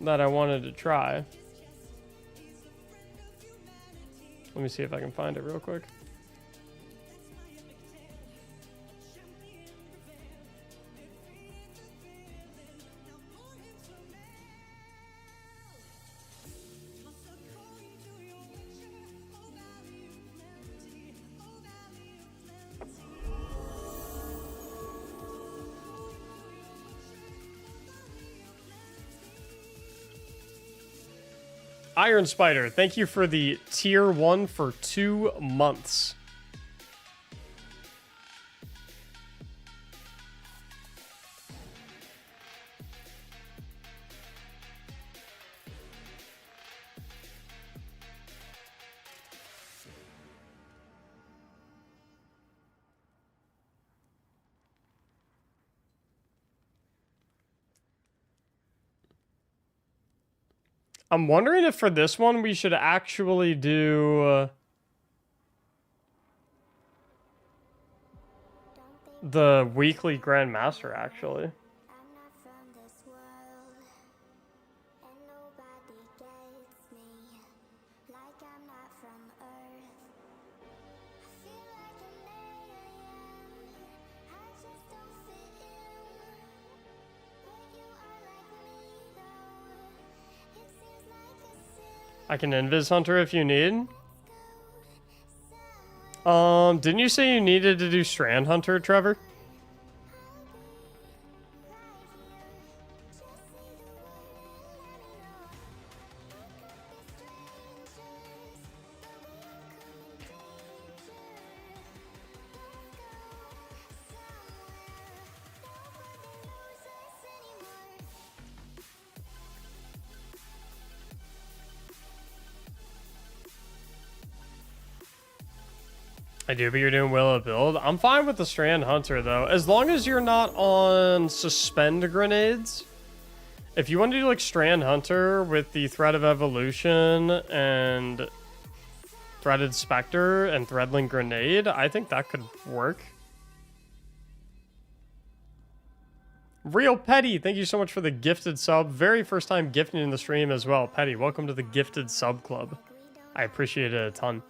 that I wanted to try. Let me see if I can find it real quick. Iron Spider, thank you for the tier 1 for 2 months. I'm wondering if for this one we should actually do the weekly Grandmaster, actually. I can Invis Hunter if you need. Didn't you say you needed to do Strand Hunter, Trevor? I do, but you're doing Will It Build. I'm fine with the Strand Hunter, though. As long as you're not on Suspend Grenades. If you want to do, like, Strand Hunter with the Thread of Evolution and Threaded Spectre and Threadling Grenade, I think that could work. Real Petty, thank you so much for the gifted sub. Very first time gifting in the stream as well. Petty, welcome to the Gifted Sub Club. I appreciate it a ton.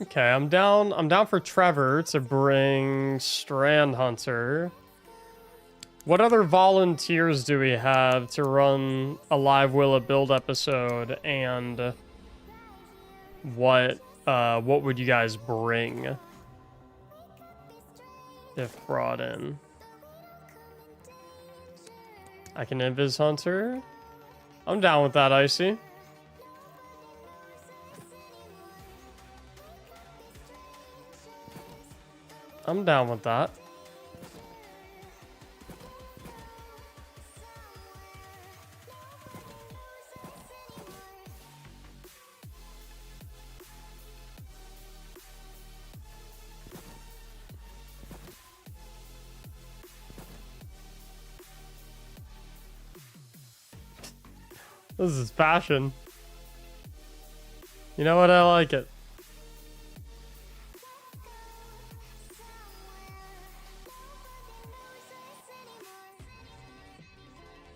Okay, I'm down for Trevor to bring Strand Hunter. What other volunteers do we have to run a live Will It Build episode, and what would you guys bring if brought in? I can Invis Hunter. I'm down with that, Icy. I'm down with that. This is passion. You know what? I like it.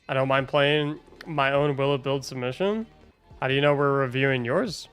I don't mind playing my own Will It Build submission. How do you know we're reviewing yours?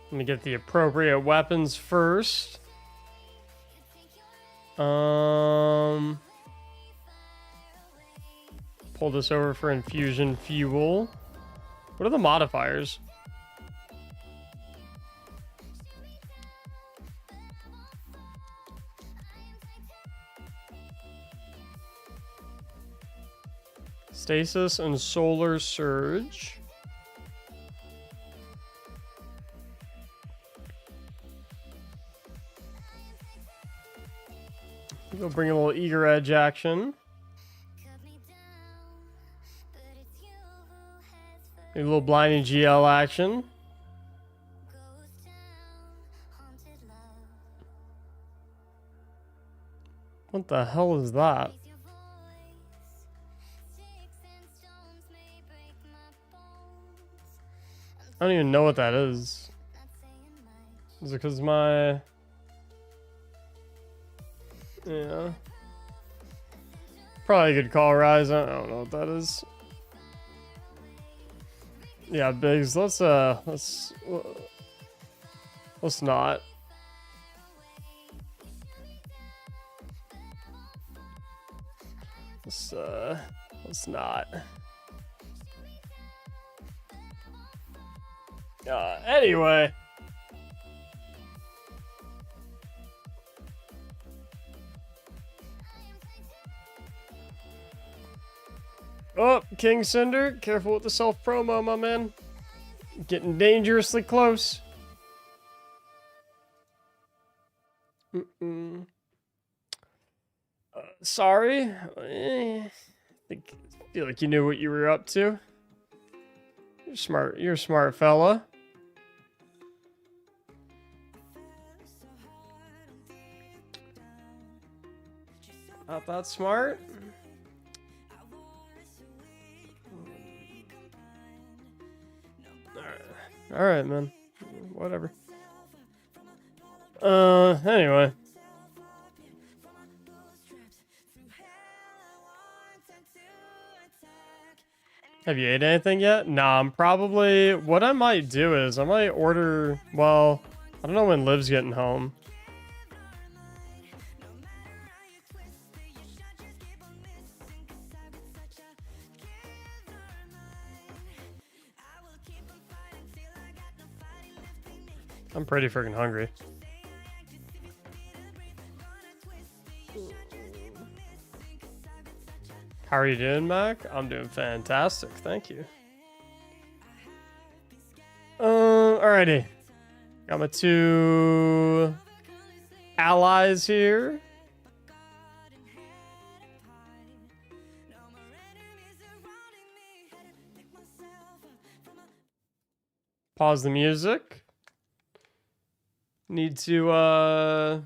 Let me get the appropriate weapons first. Pull this over for infusion fuel. What are the modifiers? Stasis and solar surge. We'll bring a little eager edge action. A little blinding GL action. What the hell is that? I don't even know what that is. Is it because my... Yeah. Probably a good call, Rise. I don't know what that is. Yeah, Biggs, let's not. Let's not. Anyway. Oh, King Cinder, careful with the self-promo, my man. Getting dangerously close. Sorry. I feel like you knew what you were up to. You're smart. You're a smart fella. Not that smart. All right, man. Whatever. Anyway. Have you ate anything yet? Nah, I'm probably... What I might do is I might order... Well, I don't know when Liv's getting home. I'm pretty freaking hungry. How are you doing, Mac? I'm doing fantastic, thank you. Alrighty. Got my two allies here. Pause the music. Need to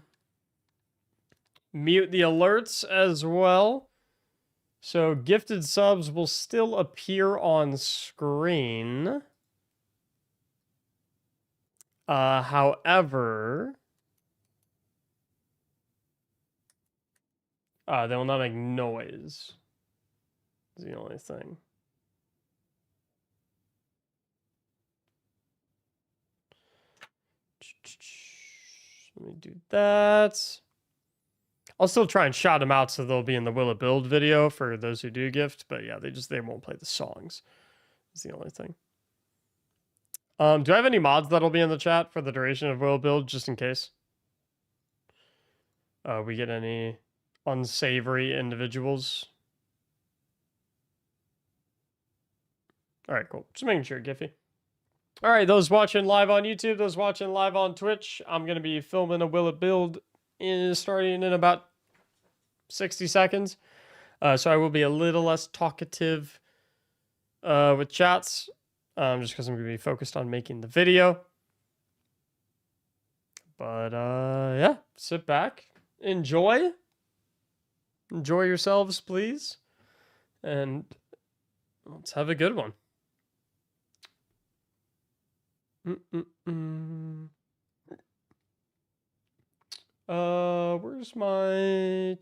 mute the alerts as well. So gifted subs will still appear on screen. However, they will not make noise. Is the only thing. Let me do that. I'll still try and shout them out so they'll be in the Will It Build video for those who do gift, but yeah, they won't play the songs. It's the only thing. Do I have any mods that'll be in the chat for the duration of Will It Build, just in case? We get any unsavory individuals? All right, cool. Just making sure, Giphy. All right, those watching live on YouTube, those watching live on Twitch, I'm going to be filming a Will It Build starting in about 60 seconds. So I will be a little less talkative with chats, just because I'm going to be focused on making the video. But yeah, sit back, enjoy yourselves, please, and let's have a good one. Where's my...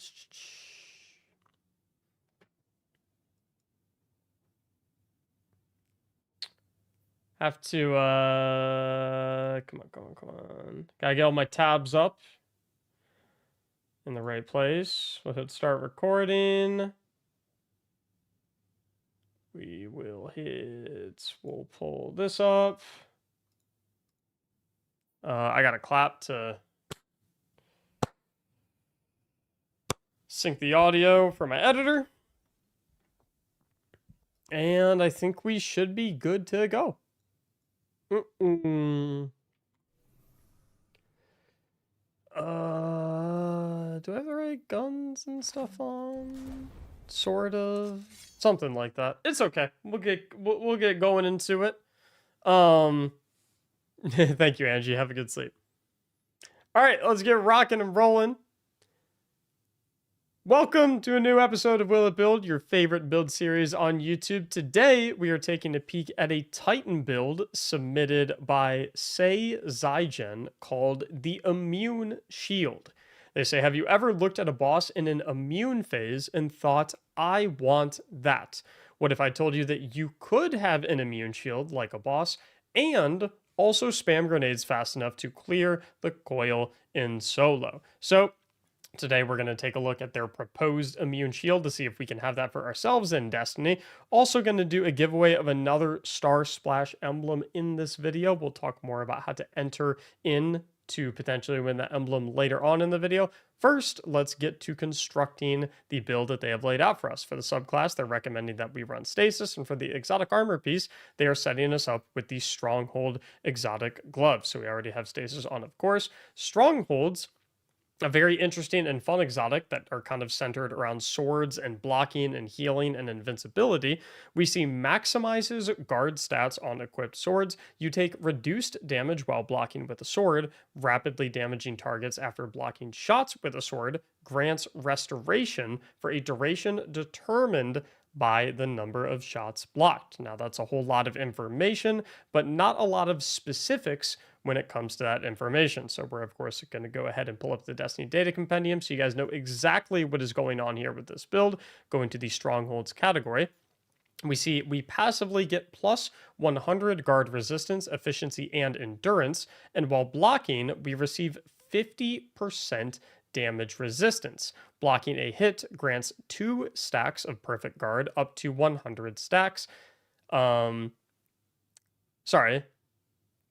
Have to, come on. Gotta get all my tabs up in the right place. We'll hit start recording. We'll pull this up. I got a clap to sync the audio for my editor. And I think we should be good to go. Do I have the right guns and stuff on? Sort of. Something like that. It's okay. We'll get going into it. Thank you, Angie. Have a good sleep. All right, let's get rocking and rolling. Welcome to a new episode of Will It Build, your favorite build series on YouTube. Today, we are taking a peek at a Titan build submitted by Say Zygen called the Immune Shield. They say, have you ever looked at a boss in an immune phase and thought, I want that? What if I told you that you could have an immune shield like a boss and also spam grenades fast enough to clear the coil in solo? So today we're going to take a look at their proposed immune shield to see if we can have that for ourselves in Destiny. Also going to do a giveaway of another Star Splash emblem in this video. We'll talk more about how to enter in to potentially win that emblem later on in the video. First, let's get to constructing the build that they have laid out for us. For the subclass, they're recommending that we run Stasis, and for the exotic armor piece, they are setting us up with the Stronghold exotic gloves. So we already have Stasis on, of course. Strongholds, a very interesting and fun exotic that are kind of centered around swords and blocking and healing and invincibility. We see maximizes guard stats on equipped swords. You take reduced damage while blocking with a sword, rapidly damaging targets after blocking shots with a sword, grants restoration for a duration determined by the number of shots blocked. Now, that's a whole lot of information, but not a lot of specifics when it comes to that information. So we're, of course, going to go ahead and pull up the Destiny Data Compendium so you guys know exactly what is going on here with this build. Go into the Strongholds category. We see we passively get plus 100 guard resistance, efficiency, and endurance. And while blocking, we receive 50% damage resistance. Blocking a hit grants 2 stacks of perfect guard up to 100 stacks.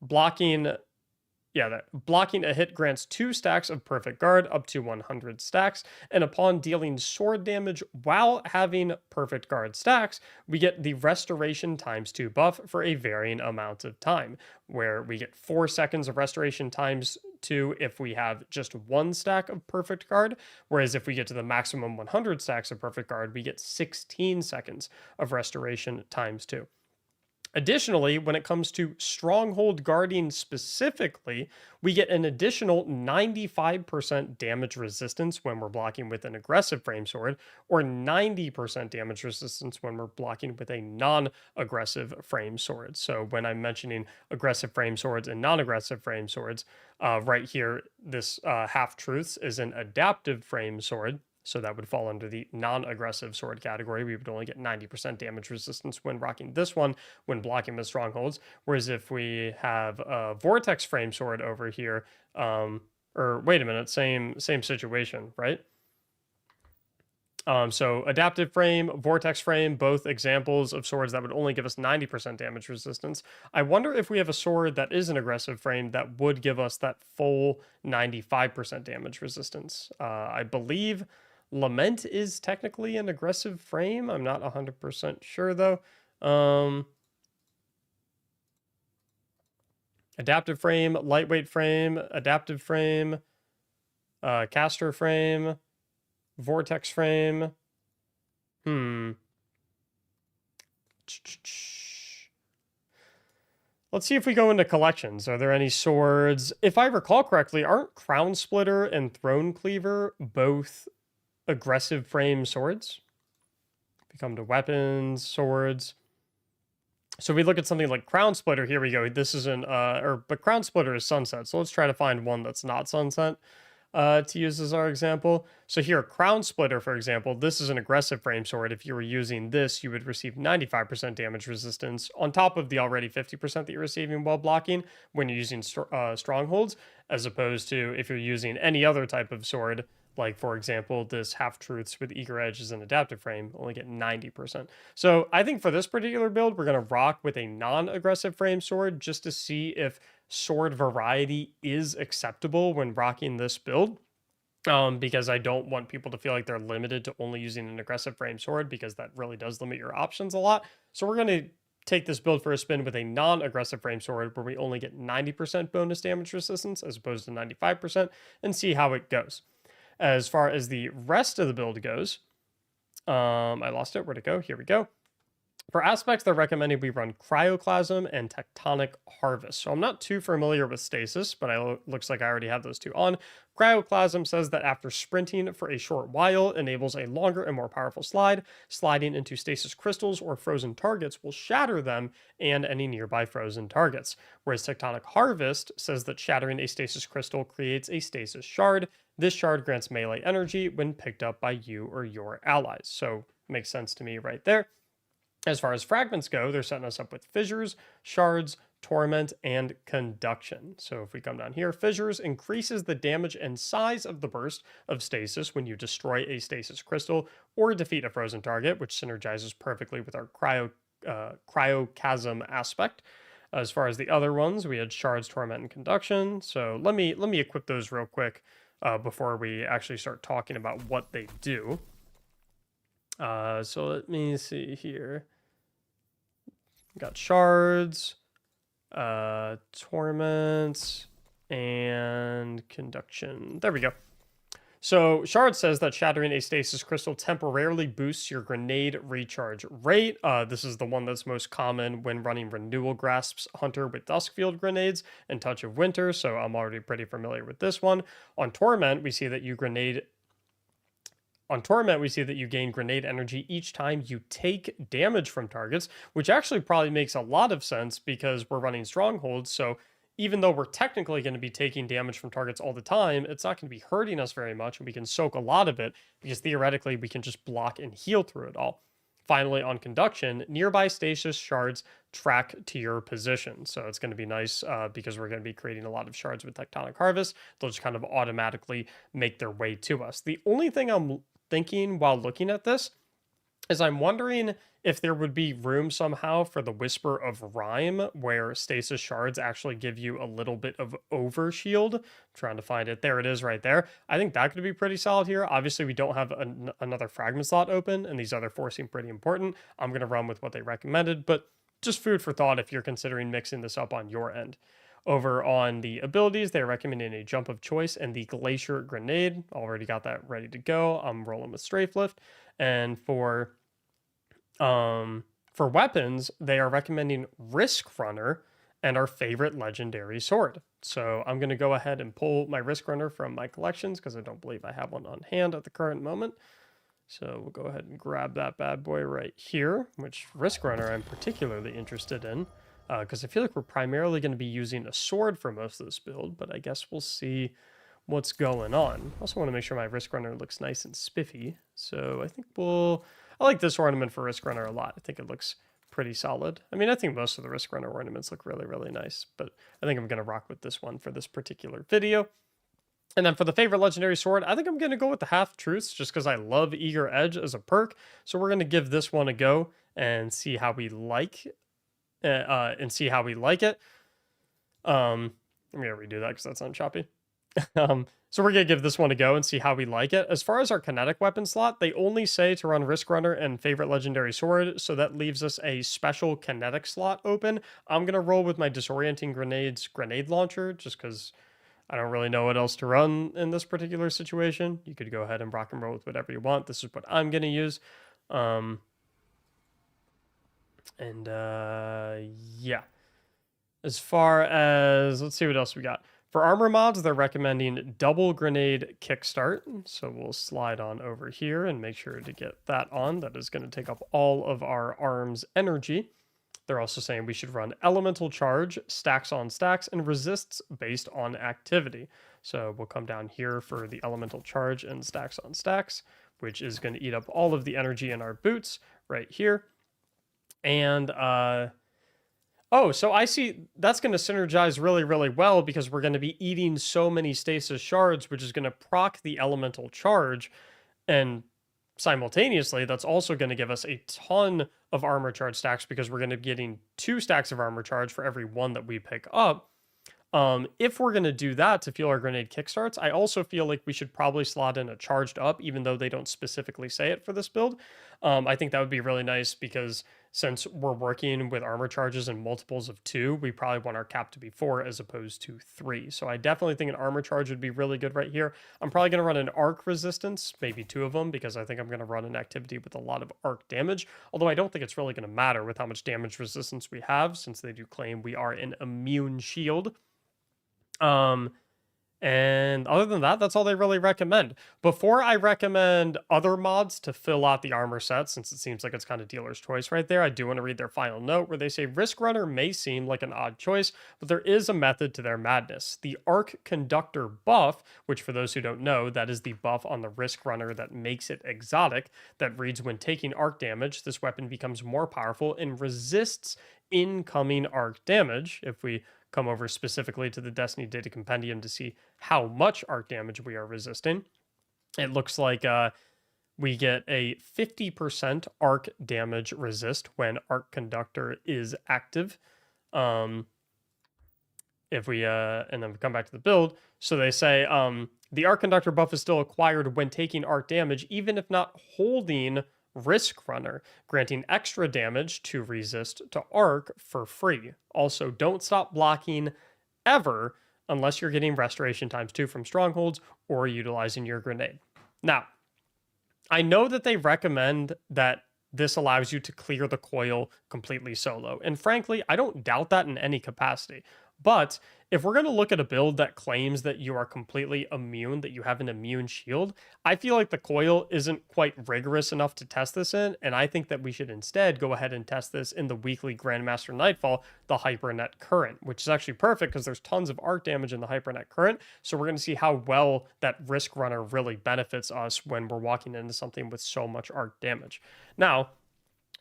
Blocking a hit grants 2 stacks of perfect guard up to 100 stacks, and upon dealing sword damage while having perfect guard stacks, we get the restoration times 2 buff for a varying amount of time, where we get 4 seconds of restoration times 2 if we have just 1 stack of perfect guard, whereas if we get to the maximum 100 stacks of perfect guard, we get 16 seconds of restoration times 2. Additionally, when it comes to Stronghold guarding specifically, we get an additional 95% damage resistance when we're blocking with an aggressive frame sword, or 90% damage resistance when we're blocking with a non-aggressive frame sword. So when I'm mentioning aggressive frame swords and non-aggressive frame swords, right here, this Half-Truths is an adaptive frame sword. So that would fall under the non-aggressive sword category. We would only get 90% damage resistance when rocking this one when blocking with Strongholds. Whereas if we have a Vortex frame sword over here, or wait a minute, same situation, right? So adaptive frame, vortex frame, both examples of swords that would only give us 90% damage resistance. I wonder if we have a sword that is an aggressive frame that would give us that full 95% damage resistance. I believe Lament is technically an aggressive frame. I'm not 100% sure though. Adaptive frame, lightweight frame, adaptive frame, caster frame, vortex frame. Let's see if we go into collections. Are there any swords? If I recall correctly, aren't Crown Splitter and Throne Cleaver both aggressive frame swords? If we come to weapons, swords. So we look at something like Crown Splitter. Here we go. This is but Crown Splitter is Sunset. So let's try to find one that's not Sunset. to use as our example. So here, Crown Splitter, for example, this is an aggressive frame sword. If you were using this, you would receive 95% damage resistance on top of the already 50% that you're receiving while blocking when you're using strongholds, as opposed to if you're using any other type of sword, like for example, this Half Truths with Eager Edge as an adaptive frame, only get 90%. So I think for this particular build, we're going to rock with a non-aggressive frame sword just to see if sword variety is acceptable when rocking this build. Because I don't want people to feel like they're limited to only using an aggressive frame sword, because that really does limit your options a lot. So we're going to take this build for a spin with a non-aggressive frame sword where we only get 90% bonus damage resistance as opposed to 95%, and see how it goes. As far as the rest of the build goes, I lost it. Where'd it go? Here we go. For aspects, they're recommending we run Cryoclasm and Tectonic Harvest. So I'm not too familiar with Stasis, but it looks like I already have those two on. Cryoclasm says that after sprinting for a short while, enables a longer and more powerful slide. Sliding into stasis crystals or frozen targets will shatter them and any nearby frozen targets. Whereas Tectonic Harvest says that shattering a stasis crystal creates a stasis shard. This shard grants melee energy when picked up by you or your allies. So makes sense to me right there. As far as fragments go, they're setting us up with fissures, shards, torment, and conduction. So if we come down here, fissures increases the damage and size of the burst of stasis when you destroy a stasis crystal or defeat a frozen target, which synergizes perfectly with our cryochasm aspect. As far as the other ones, we had shards, torment, and conduction. So let me equip those real quick before we actually start talking about what they do. So let me see here. Got shards, torments, and conduction. There we go. So Shard says that shattering a stasis crystal temporarily boosts your grenade recharge rate. This is the one that's most common when running Renewal Grasps Hunter with Duskfield grenades and Touch of Winter, so I'm already pretty familiar with this one. On Torment, we see that you gain grenade energy each time you take damage from targets, which actually probably makes a lot of sense because we're running strongholds. So even though we're technically going to be taking damage from targets all the time, it's not going to be hurting us very much, and we can soak a lot of it because theoretically we can just block and heal through it all. Finally, on conduction, nearby stasis shards track to your position. So it's going to be nice because we're going to be creating a lot of shards with Tectonic Harvest. They'll just kind of automatically make their way to us. The only thing I'm thinking while looking at this is I'm wondering if there would be room somehow for the Whisper of Rhyme, where stasis shards actually give you a little bit of overshield. I'm trying to find it. There it is right there. I think that could be pretty solid here. Obviously, we don't have another fragment slot open, and these other four seem pretty important. I'm going to run with what they recommended, but just food for thought if you're considering mixing this up on your end. Over on the abilities, they're recommending a Jump of Choice and the Glacier Grenade. Already got that ready to go. I'm rolling with Strafe Lift. And for weapons, they are recommending Risk Runner and our favorite legendary sword. So I'm going to go ahead and pull my Risk Runner from my collections because I don't believe I have one on hand at the current moment. So we'll go ahead and grab that bad boy right here, which Risk Runner I'm particularly interested in. Because I feel like we're primarily going to be using a sword for most of this build, but I guess we'll see what's going on. I also want to make sure my Risk Runner looks nice and spiffy, so I think I like this ornament for Risk Runner a lot. I think it looks pretty solid. I mean, I think most of the Risk Runner ornaments look really, really nice, but I think I'm going to rock with this one for this particular video. And then for the favorite legendary sword, I think I'm going to go with the Half Truths just because I love Eager Edge as a perk, so we're going to give this one a go and see how we like it. Let me redo that because that sounds choppy. So we're going to give this one a go and see how we like it. As far as our kinetic weapon slot, they only say to run Risk Runner and favorite legendary sword, so that leaves us a special kinetic slot open. I'm going to roll with my Disorienting Grenades grenade launcher just because I don't really know what else to run in this particular situation. You could go ahead and rock and roll with whatever you want. This is what I'm going to use. Yeah. As far as, let's see what else we got. For armor mods, they're recommending Double Grenade Kickstart. So we'll slide on over here and make sure to get that on. That is going to take up all of our arm's energy. They're also saying we should run Elemental Charge, stacks on stacks, and resists based on activity. So we'll come down here for the elemental charge and stacks on stacks, which is going to eat up all of the energy in our boots right here. And oh, so I see that's going to synergize really, really well because we're going to be eating so many stasis shards, which is going to proc the elemental charge. And simultaneously, that's also going to give us a ton of armor charge stacks because we're going to be getting 2 stacks of armor charge for every 1 that we pick up. If we're going to do that to fuel our grenade kickstarts, I also feel like we should probably slot in a charged up, even though they don't specifically say it for this build. I think that would be really nice because since we're working with armor charges in multiples of 2, we probably want our cap to be 4 as opposed to 3. So I definitely think an armor charge would be really good right here. I'm probably going to run an arc resistance, maybe 2 of them, because I think I'm going to run an activity with a lot of arc damage. Although I don't think it's really going to matter with how much damage resistance we have, since they do claim we are an immune shield. And other than that, that's all they really recommend. Before I recommend other mods to fill out the armor set, since it seems like it's kind of dealer's choice right there, I do want to read their final note where they say Risk Runner may seem like an odd choice, but there is a method to their madness. The Arc Conductor buff, which for those who don't know, that is the buff on the Risk Runner that makes it exotic, that reads when taking arc damage, this weapon becomes more powerful and resists incoming arc damage. If we come over specifically to the Destiny Data Compendium to see how much arc damage we are resisting, it looks like we get a 50% arc damage resist when Arc Conductor is active. If we and then we come back to the build, so they say the Arc Conductor buff is still acquired when taking arc damage, even if not holding Risk Runner, granting extra damage to resist to arc for free. Also, don't stop blocking ever unless you're getting restoration ×2 from strongholds or utilizing your grenade. Now, I know that they recommend that this allows you to clear the coil completely solo, and frankly, I don't doubt that in any capacity. But if we're going to look at a build that claims that you are completely immune, that you have an immune shield, I feel like the coil isn't quite rigorous enough to test this in, and I think that we should instead go ahead and test this in the weekly Grandmaster Nightfall, the Hypernet Current, which is actually perfect because there's tons of arc damage in the Hypernet Current, so we're going to see how well that Risk Runner really benefits us when we're walking into something with so much arc damage. Now,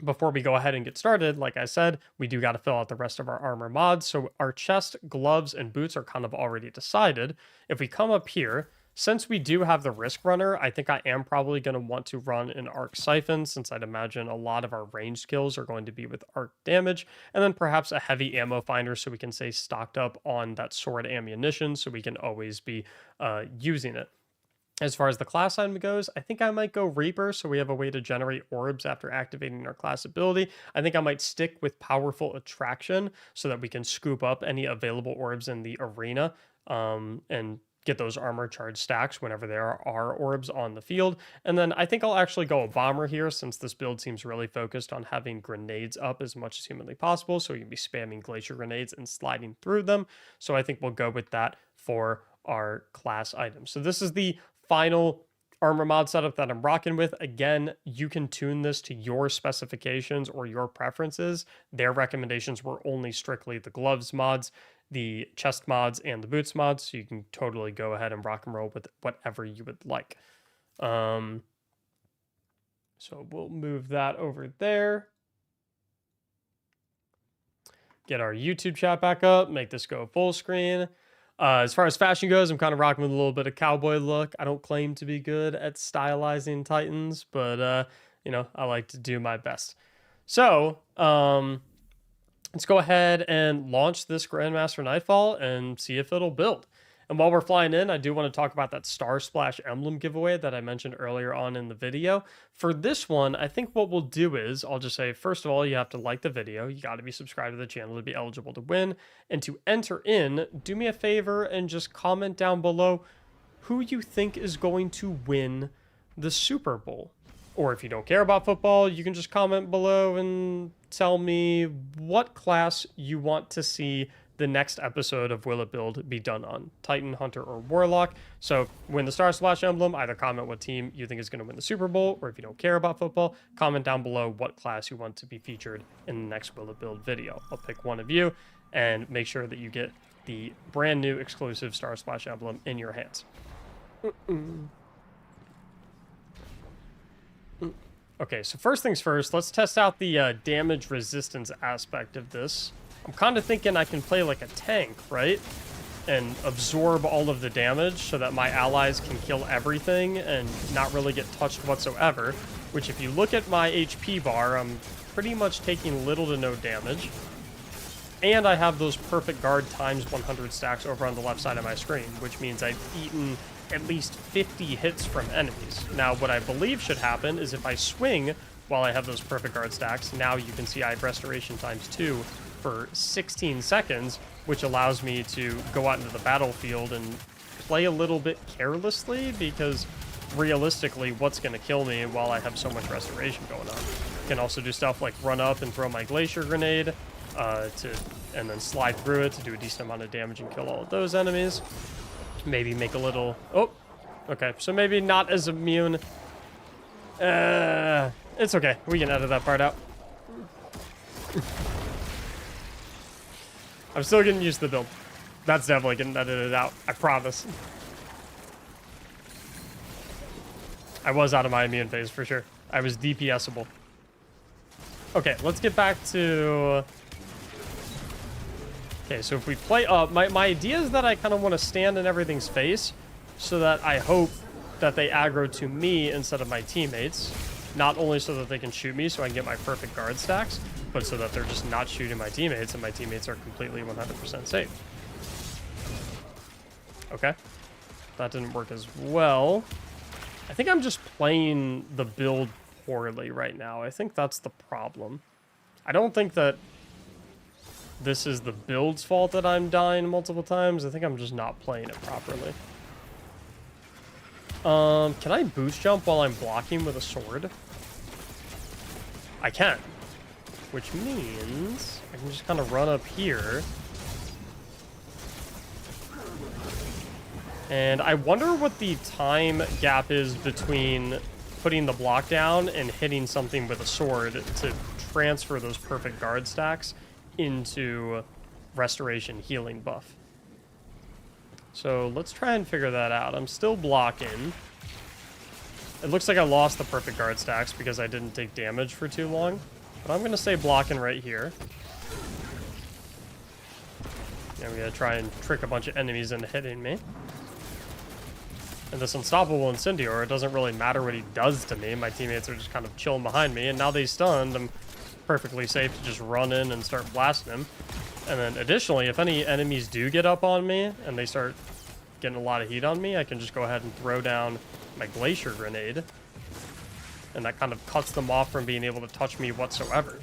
before we go ahead and get started, like I said, we do got to fill out the rest of our armor mods. So our chest, gloves, and boots are kind of already decided. If we come up here, since we do have the Risk Runner, I think I am probably going to want to run an Arc Siphon, since I'd imagine a lot of our range skills are going to be with arc damage, and then perhaps a heavy ammo finder so we can stay stocked up on that sword ammunition so we can always be using it. As far as the class item goes, I think I might go Reaper, so we have a way to generate orbs after activating our class ability. I think I might stick with Powerful Attraction so that we can scoop up any available orbs in the arena and get those armor charge stacks whenever there are orbs on the field. And then I think I'll actually go a Bomber here, since this build seems really focused on having grenades up as much as humanly possible, so you can be spamming Glacier Grenades and sliding through them. So I think we'll go with that for our class items. So this is the final armor mod setup that I'm rocking with. Again, you can tune this to your specifications or your preferences. Their recommendations were only strictly the gloves mods, the chest mods, and the boots mods, so you can totally go ahead and rock and roll with whatever you would like. So we'll move that over there. Get our YouTube chat back up, make this go full screen. As far as fashion goes, I'm kind of rocking with a little bit of cowboy look. I don't claim to be good at stylizing Titans, but, you know, I like to do my best. So, let's go ahead and launch this Grandmaster Nightfall and see if it'll build. And while we're flying in, I do want to talk about that Star Splash emblem giveaway that I mentioned earlier on in the video. For this one, I think what we'll do is, I'll just say, first of all, you have to like the video. You got to be subscribed to the channel to be eligible to win. And to enter in, do me a favor and just comment down below who you think is going to win the Super Bowl. Or if you don't care about football, you can just comment below and tell me what class you want to see the next episode of Will It Build be done on, Titan, Hunter, or Warlock. So win the Star Splash emblem, either comment what team you think is going to win the Super Bowl, or if you don't care about football, comment down below what class you want to be featured in the next Will It Build video. I'll pick one of you and make sure that you get the brand new exclusive Star Splash emblem in your hands. Okay, so first things first, let's test out the damage resistance aspect of this. I'm kind of thinking I can play like a tank, right? And absorb all of the damage so that my allies can kill everything and not really get touched whatsoever. Which, if you look at my HP bar, I'm pretty much taking little to no damage. And I have those perfect guard times 100 stacks over on the left side of my screen, which means I've eaten at least 50 hits from enemies. Now, what I believe should happen is if I swing while I have those perfect guard stacks, now you can see I have restoration times 2 for 16 seconds, which allows me to go out into the battlefield and play a little bit carelessly, because realistically, what's going to kill me while I have so much restoration going on? I can also do stuff like run up and throw my glacier grenade, and then slide through it to do a decent amount of damage and kill all of those enemies. Maybe make a little... Oh, okay. So maybe not as immune. It's okay. We can edit that part out. I'm still getting used to the build. That's definitely getting edited out. I promise. I was out of my immune phase for sure. I was DPSable. Okay, let's get back to... Okay, so if we play up, my idea is that I kind of want to stand in everything's face so that I hope that they aggro to me instead of my teammates. Not only so that they can shoot me so I can get my perfect guard stacks, but so that they're just not shooting my teammates and my teammates are completely 100% safe. Okay. That didn't work as well. I think I'm just playing the build poorly right now. I think that's the problem. I don't think that this is the build's fault that I'm dying multiple times. I think I'm just not playing it properly. Can I boost jump while I'm blocking with a sword? I can. Which means I can just kind of run up here. And I wonder what the time gap is between putting the block down and hitting something with a sword to transfer those perfect guard stacks into restoration healing buff. So let's try and figure that out. I'm still blocking. It looks like I lost the perfect guard stacks because I didn't take damage for too long. But I'm going to stay blocking right here. And we're going to try and trick a bunch of enemies into hitting me. And this unstoppable Incendior, it doesn't really matter what he does to me. My teammates are just kind of chilling behind me. And now they stunned. I'm perfectly safe to just run in and start blasting him. And then additionally, if any enemies do get up on me and they start getting a lot of heat on me, I can just go ahead and throw down my glacier grenade. And that kind of cuts them off from being able to touch me whatsoever.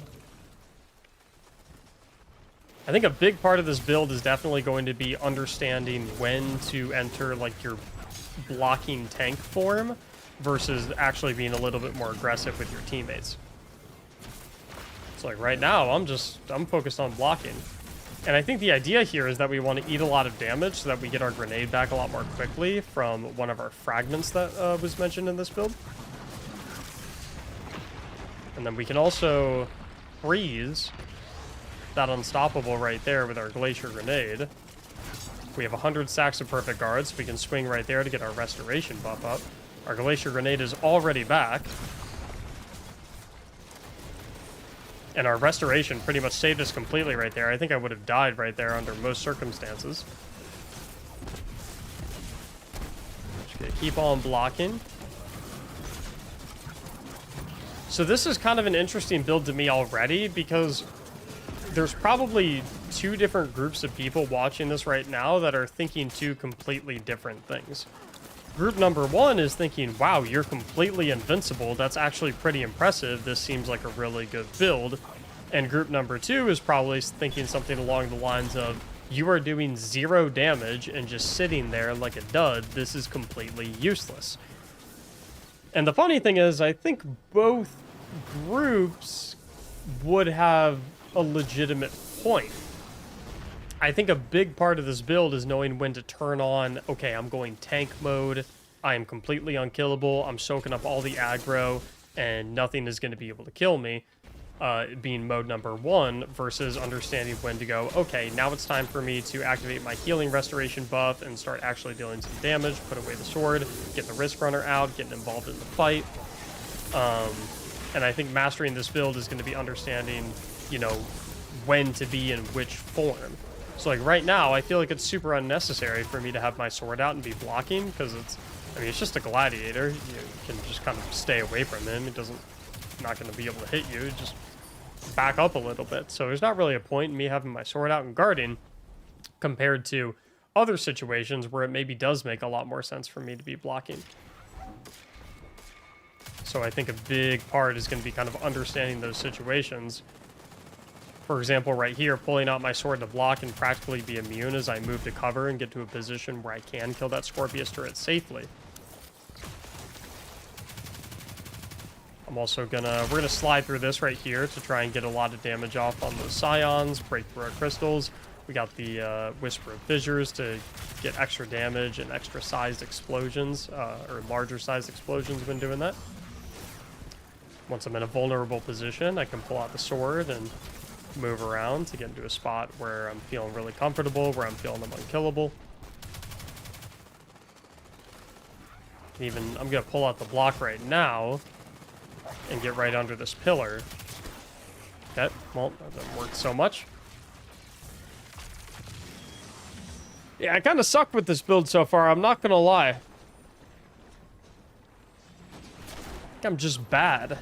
I think a big part of this build is definitely going to be understanding when to enter like your blocking tank form versus actually being a little bit more aggressive with your teammates. So like right now, I'm focused on blocking. And I think the idea here is that we want to eat a lot of damage so that we get our grenade back a lot more quickly from one of our fragments that was mentioned in this build. And then we can also freeze that unstoppable right there with our glacier grenade. We have 100 stacks of perfect guards, so we can swing right there to get our restoration buff up. Our glacier grenade is already back. And our restoration pretty much saved us completely right there. I think I would have died right there under most circumstances. Just gonna keep on blocking. So this is kind of an interesting build to me already because there's probably two different groups of people watching this right now that are thinking two completely different things. Group number one is thinking, wow, you're completely invincible. That's actually pretty impressive. This seems like a really good build. And group number two is probably thinking something along the lines of, you are doing 0 damage and just sitting there like a dud. This is completely useless. And the funny thing is, I think both groups would have a legitimate point. I think a big part of this build is knowing when to turn on, okay, I'm going tank mode, I am completely unkillable, I'm soaking up all the aggro, and nothing is going to be able to kill me. being mode number 1 versus understanding when to go, okay, now it's time for me to activate my healing restoration buff and start actually dealing some damage, put away the sword, get the Risk Runner out, getting involved in the fight. And I think mastering this build is going to be understanding, you know, when to be in which form. So like right now, I feel like it's super unnecessary for me to have my sword out and be blocking, because it's just a gladiator. You can just kind of stay away from him. It doesn't, not going to be able to hit you. Just back up a little bit. So there's not really a point in me having my sword out and guarding compared to other situations where it maybe does make a lot more sense for me to be blocking. So I think a big part is going to be kind of understanding those situations. For example, right here, pulling out my sword to block and practically be immune as I move to cover and get to a position where I can kill that Scorpius turret safely. I'm also we're gonna slide through this right here to try and get a lot of damage off on those Scions, break through our crystals. We got the Whisper of Fissures to get extra damage and extra sized explosions, or larger sized explosions when doing that. Once I'm in a vulnerable position, I can pull out the sword and move around to get into a spot where I'm feeling really comfortable, where I'm feeling I'm unkillable. I'm gonna pull out the block right now and get right under this pillar. Okay, well, that doesn't work so much. Yeah, I kind of suck with this build so far, I'm not gonna lie. I think I'm just bad.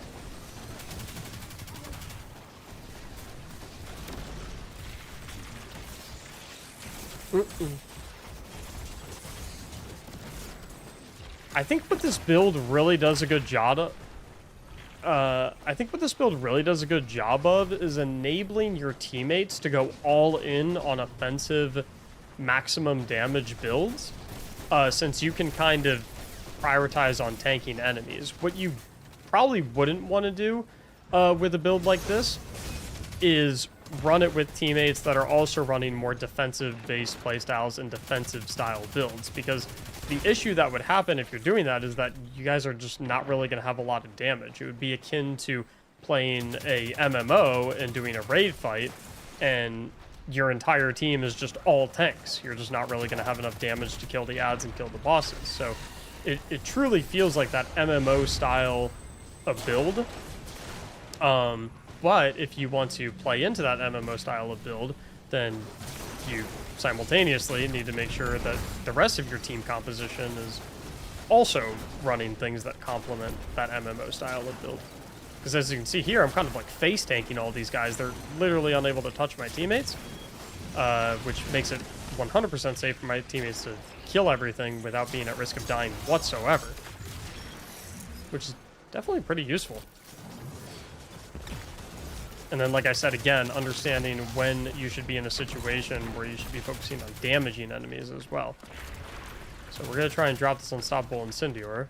I think what this build really does a good job of, is enabling your teammates to go all in on offensive maximum damage builds, since you can kind of prioritize on tanking enemies. What you probably wouldn't want to do with a build like this is run it with teammates that are also running more defensive-based playstyles and defensive-style builds, because the issue that would happen if you're doing that is that you guys are just not really going to have a lot of damage. It would be akin to playing a MMO and doing a raid fight, and your entire team is just all tanks. You're just not really going to have enough damage to kill the adds and kill the bosses. So it truly feels like that MMO style of build. But if you want to play into that MMO style of build, then you simultaneously need to make sure that the rest of your team composition is also running things that complement that MMO style of build. Because as you can see here, I'm kind of like face tanking all these guys. They're literally unable to touch my teammates, which makes it 100% safe for my teammates to kill everything without being at risk of dying whatsoever, which is definitely pretty useful. And then, like I said, again, understanding when you should be in a situation where you should be focusing on damaging enemies as well. So we're going to try and drop this Unstoppable Incendior.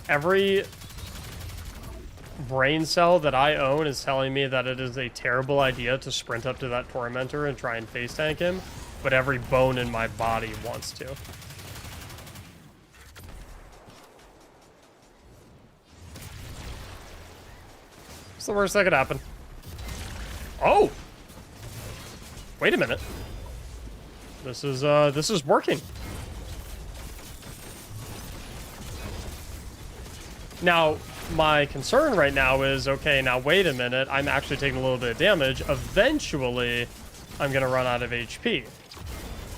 Every brain cell that I own is telling me that it is a terrible idea to sprint up to that Tormentor and try and face tank him, but every bone in my body wants to. What's the worst that could happen? Oh! Wait a minute. This is working. Now, my concern right now is, okay, now wait a minute, I'm actually taking a little bit of damage. Eventually, I'm gonna run out of HP.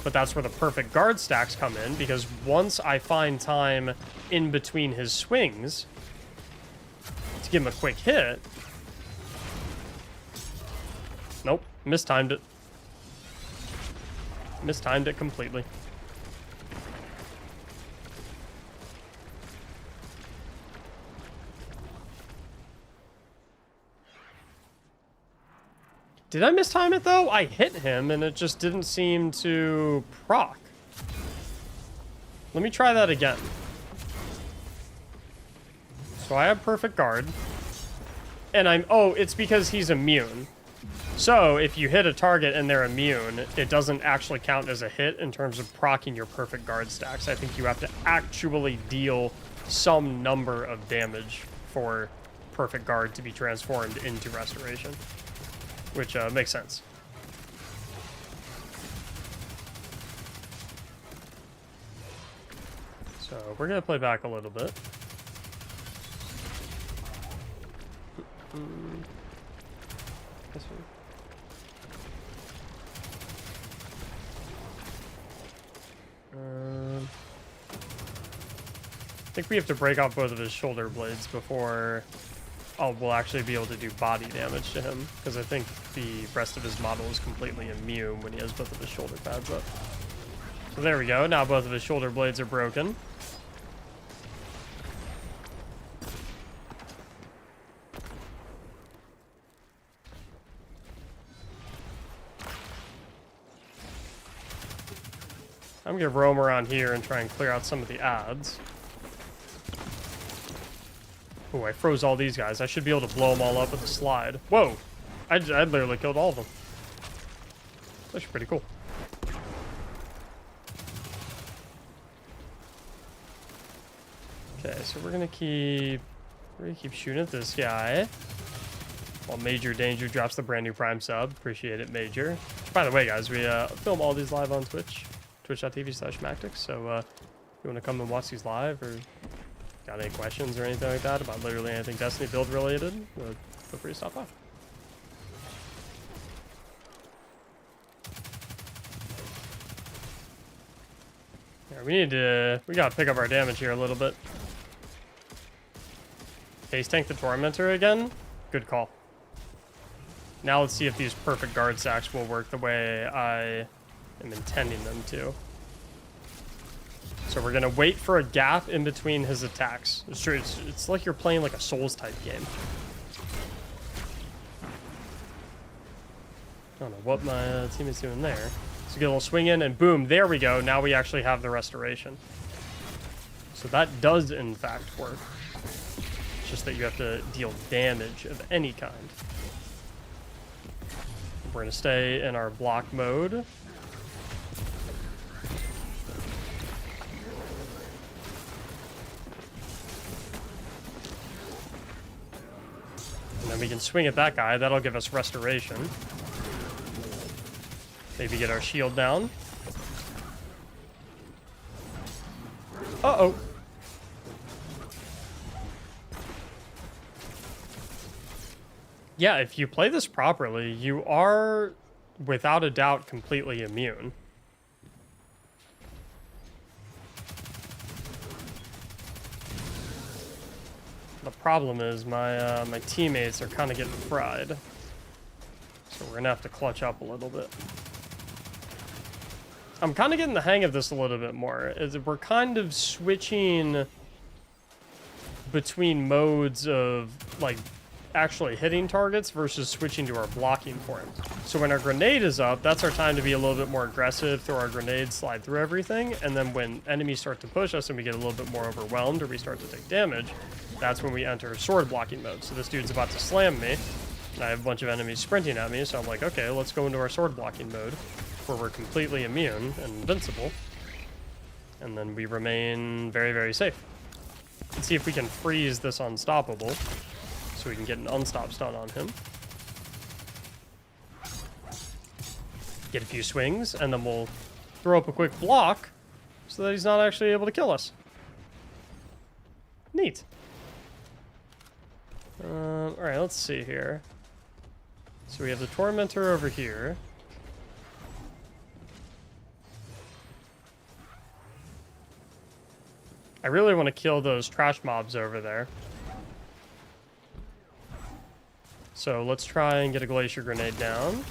But that's where the perfect guard stacks come in, because once I find time in between his swings to give him a quick hit... Nope, mistimed it. Mistimed it completely. Did I mistime it, though? I hit him, and it just didn't seem to proc. Let me try that again. So I have perfect guard. And I'm... Oh, it's because he's immune. So if you hit a target and they're immune, it doesn't actually count as a hit in terms of proccing your perfect guard stacks. I think you have to actually deal some number of damage for perfect guard to be transformed into restoration, which makes sense. So we're gonna play back a little bit. I think we have to break off both of his shoulder blades before we'll actually be able to do body damage to him, because I think the rest of his model is completely immune when he has both of his shoulder pads up. So there we go. Now both of his shoulder blades are broken. I'm going to roam around here and try and clear out some of the adds. Oh, I froze all these guys. I should be able to blow them all up with a slide. Whoa! I literally killed all of them. That's actually pretty cool. Okay, so we're gonna keep shooting at this guy. While Major Danger drops the brand new Prime sub. Appreciate it, Major. By the way, guys, we film all these live on Twitch. Twitch.tv/Mactics. So if you want to come and watch these live, or got any questions or anything like that about literally anything Destiny build related, feel free to stop by. Yeah, we gotta pick up our damage here a little bit. Face tank the Tormentor again. Good call. Now let's see if these perfect guard stacks will work the way I am intending them to. So we're gonna wait for a gap in between his attacks. It's like you're playing like a Souls type game. I don't know what my teammate's doing there. So get a little swing in and boom, there we go. Now we actually have the restoration. So that does in fact work. It's just that you have to deal damage of any kind. We're gonna stay in our block mode. And then we can swing at that guy. That'll give us restoration. Maybe get our shield down. Uh-oh. Yeah, if you play this properly, you are, without a doubt, completely immune. The problem is my teammates are kind of getting fried. So we're going to have to clutch up a little bit. I'm kind of getting the hang of this a little bit more. We're kind of switching between modes of, like, actually hitting targets versus switching to our blocking form. So when our grenade is up, that's our time to be a little bit more aggressive, throw our grenades, slide through everything, and then when enemies start to push us and we get a little bit more overwhelmed or we start to take damage, that's when we enter sword blocking mode. So this dude's about to slam me, and I have a bunch of enemies sprinting at me, so I'm like, okay, let's go into our sword blocking mode, where we're completely immune and invincible, and then we remain very, very safe. Let's see if we can freeze this unstoppable, so we can get an unstop stun on him. Get a few swings, and then we'll throw up a quick block so that he's not actually able to kill us. Neat. Alright, let's see here. So we have the Tormentor over here. I really want to kill those trash mobs over there. So let's try and get a Glacier Grenade down.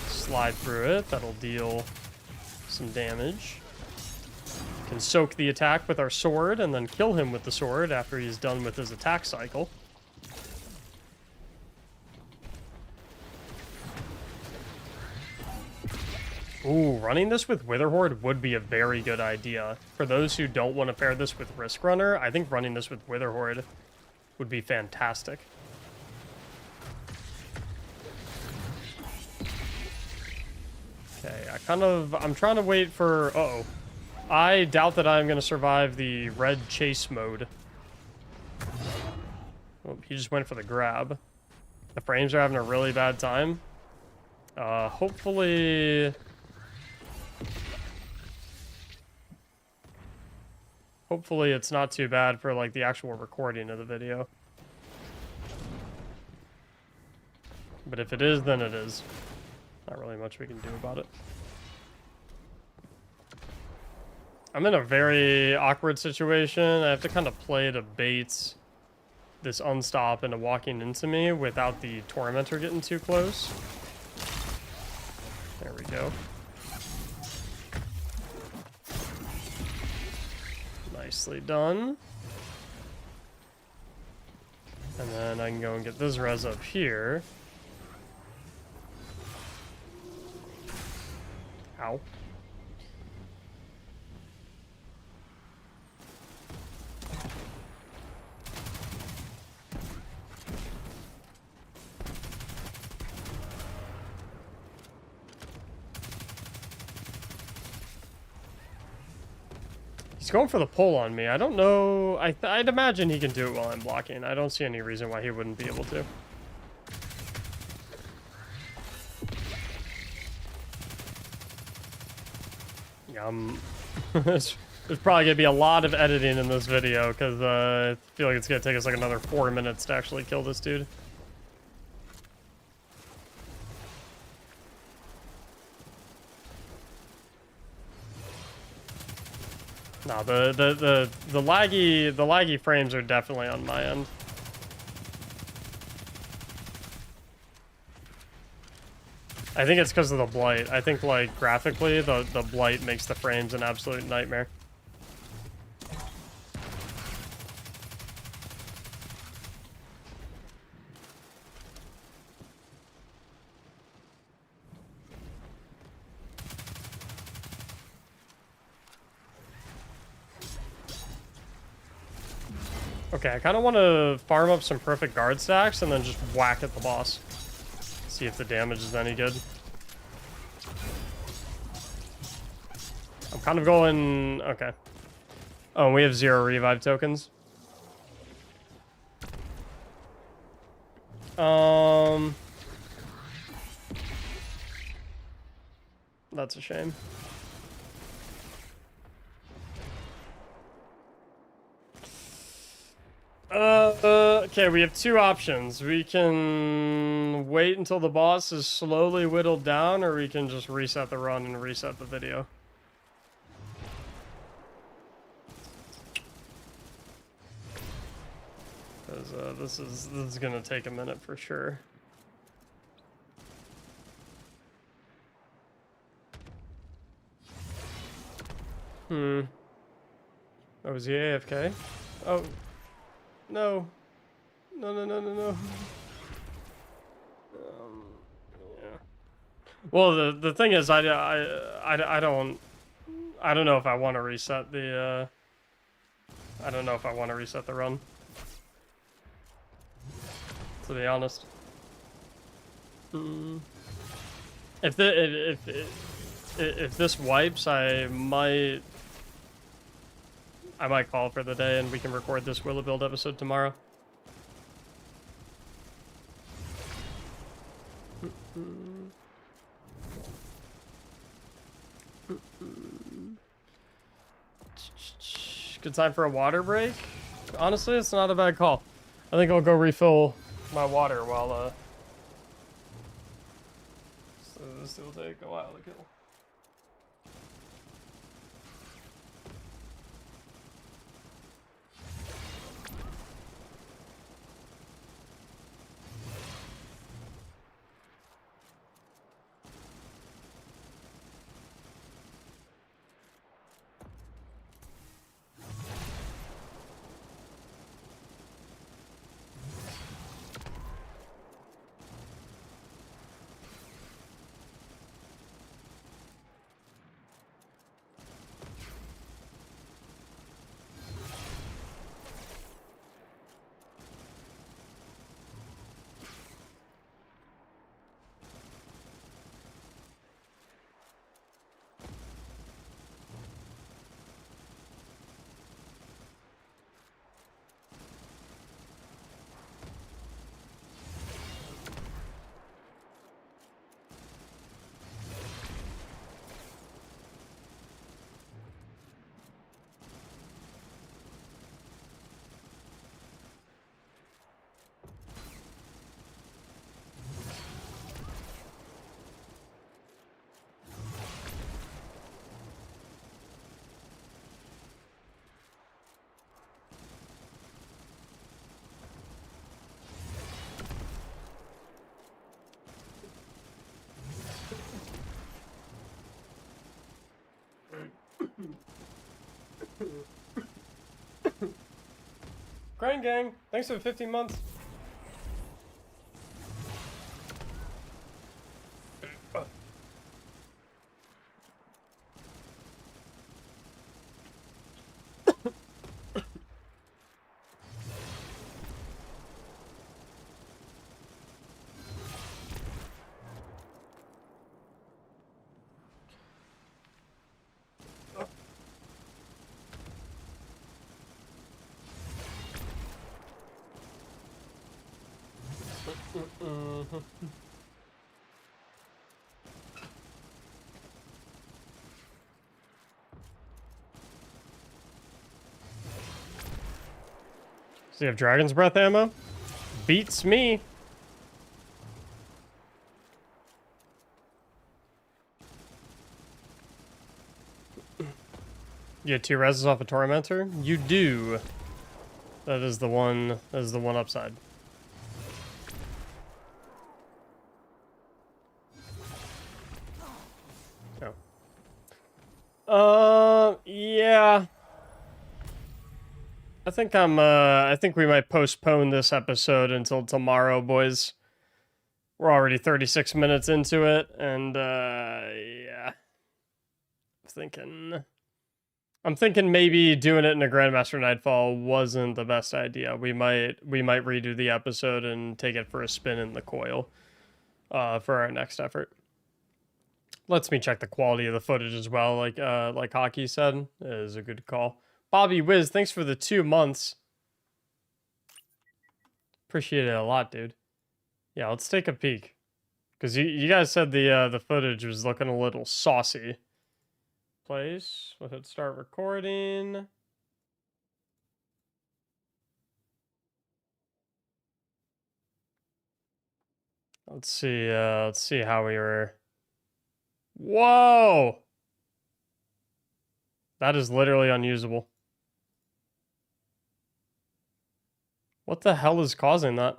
Slide through it. That'll deal some damage. Can soak the attack with our sword and then kill him with the sword after he's done with his attack cycle. Ooh, running this with Witherhoard would be a very good idea. For those who don't want to pair this with Risk Runner, I think running this with Witherhoard would be fantastic. Okay, I'm trying to wait for, uh-oh. I doubt that I'm gonna survive the red chase mode. Oh, he just went for the grab. The frames are having a really bad time. Hopefully it's not too bad for, like, the actual recording of the video. But if it is, then it is. Not really much we can do about it. I'm in a very awkward situation. I have to kind of play to bait this unstop into walking into me without the tormentor getting too close. There we go. Nicely done. And then I can go and get this res up here. Ow. He's going for the pull on me. I don't know. I'd imagine he can do it while I'm blocking. I don't see any reason why he wouldn't be able to. Yeah, there's probably gonna be a lot of editing in this video because I feel like it's gonna take us like another 4 minutes to actually kill this dude. No, the laggy frames are definitely on my end. I think it's because of the blight. I think, like, graphically, the blight makes the frames an absolute nightmare. Okay, I kind of want to farm up some perfect guard stacks and then just whack at the boss. See if the damage is any good. I'm kind of going... Okay. Oh, and we have 0 revive tokens. That's a shame. Okay, we have 2 options. We can wait until the boss is slowly whittled down, or we can just reset the run and reset the video. Because this is gonna take a minute for sure. Oh, is he AFK? Oh. No. No. Yeah. Well, the thing is, I don't know if I want to reset the, I don't know if I want to reset the run. To be honest. If this wipes, I might call for the day and we can record this Willow Build episode tomorrow. Good time for a water break? Honestly, it's not a bad call. I think I'll go refill my water while, so this will take a while to kill. Grind gang, thanks for the 15 months. So you have Dragon's Breath ammo? Beats me. You get 2 reses off a Tormentor? You do. That is the one upside. Oh. Yeah. I think we might postpone this episode until tomorrow, boys. We're already 36 minutes into it, and yeah. I'm thinking maybe doing it in a Grandmaster Nightfall wasn't the best idea. We might redo the episode and take it for a spin in the coil for our next effort. Lets me check the quality of the footage as well, like Hockey said. It is a good call. Bobby Wiz, thanks for the 2 months. Appreciate it a lot, dude. Yeah, let's take a peek. Because you guys said the footage was looking a little saucy. Place. We'll hit start recording. Let's see how we were. Whoa! That is literally unusable. What the hell is causing that?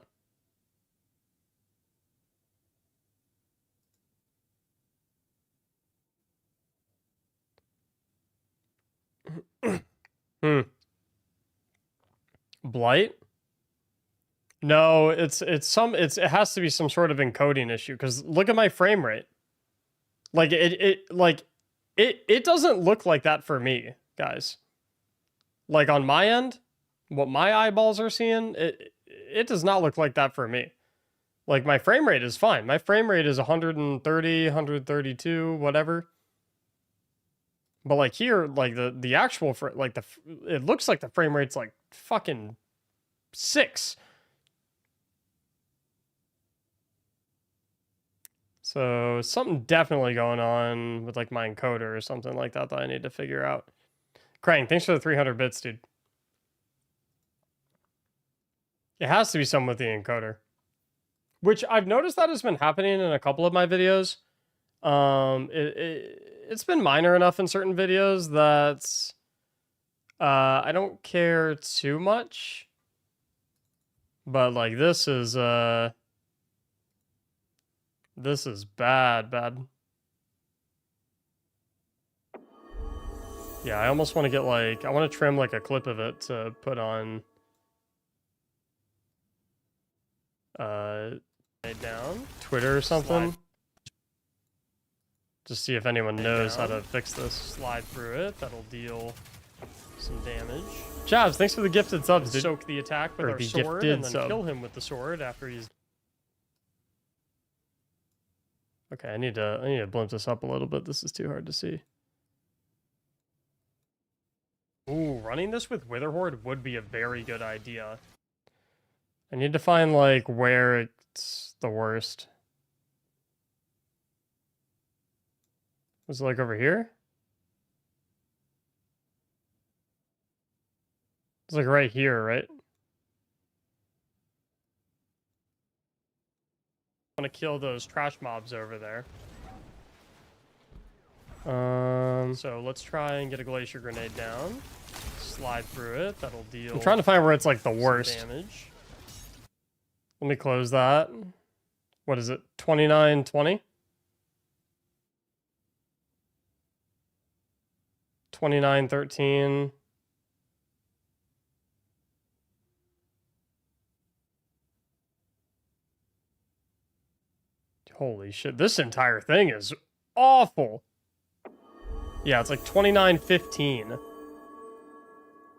Blight? No, it has to be some sort of encoding issue, because look at my frame rate. Like it doesn't look like that for me, guys. Like on my end, what my eyeballs are seeing, it does not look like that for me. Like my frame rate is fine. My frame rate is 130, 132, whatever. But like here, like the actual it looks like the frame rate's like fucking 6. So something definitely going on with like my encoder or something like that I need to figure out. Krang, thanks for the 300 bits, dude. It has to be something with the encoder. Which I've noticed that has been happening in a couple of my videos. It's been minor enough in certain videos that I don't care too much. But like this is bad. Yeah, I almost want to get like, I want to trim like a clip of it to put on down Twitter or something. Just see if anyone knows how to fix this. Slide through it. That'll deal some damage. Jabs, thanks for the gifted subs, dude. Soak the attack with our sword and then kill him with the sword after he's... Okay, I need to blimp this up a little bit. This is too hard to see. Ooh, running this with Witherhoard would be a very good idea. I need to find like where it's the worst. Was it like over here? It's like right here, right? I want to kill those trash mobs over there. So let's try and get a glacier grenade down. Slide through it. That'll deal. I'm trying to find where it's like the worst damage. Let me close that. What is it? 2920? 2913. Holy shit, this entire thing is awful. Yeah, it's like 29.15.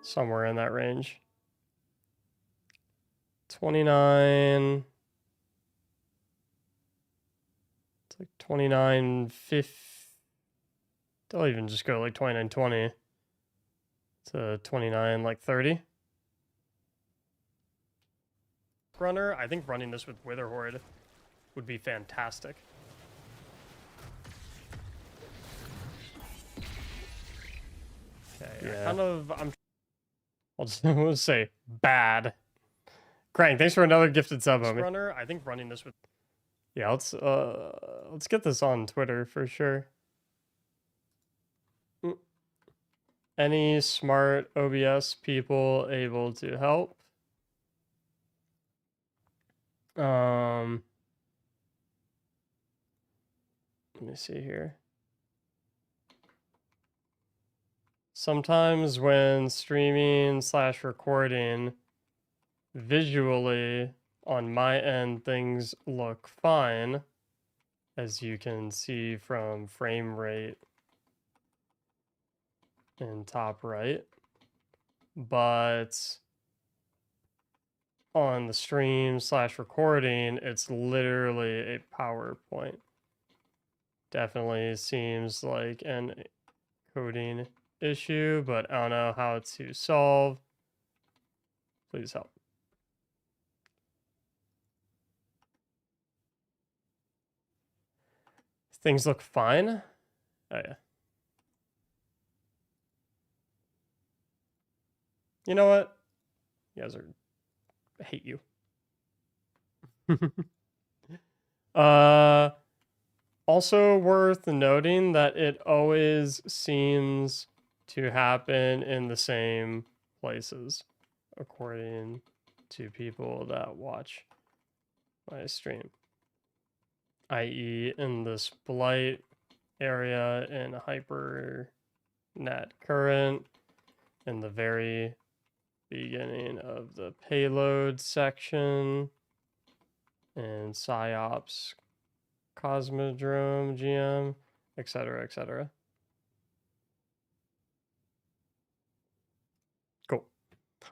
Somewhere in that range. 29. It's like 29.50. They'll even just go like 29.20 to 29 like 30. Runner, I think running this with Wither Horde would be fantastic. Okay, yeah. I'll just say bad. Krang, thanks for another gifted sub, homie. Runner, I think running this with... Yeah, let's get this on Twitter for sure. Any smart OBS people able to help? Let me see here. Sometimes when streaming / recording, visually on my end things look fine, as you can see from frame rate in top right, but on the stream / recording, it's literally a PowerPoint. Definitely seems like an coding issue, but I don't know how to solve. Please help. Things look fine. Oh yeah. You know what? You guys are... I hate you. Also worth noting that it always seems to happen in the same places, according to people that watch my stream, i.e. in this blight area, in hyper net current, in the very beginning of the payload section, and PsyOps Cosmodrome GM, etc., etc. Cool.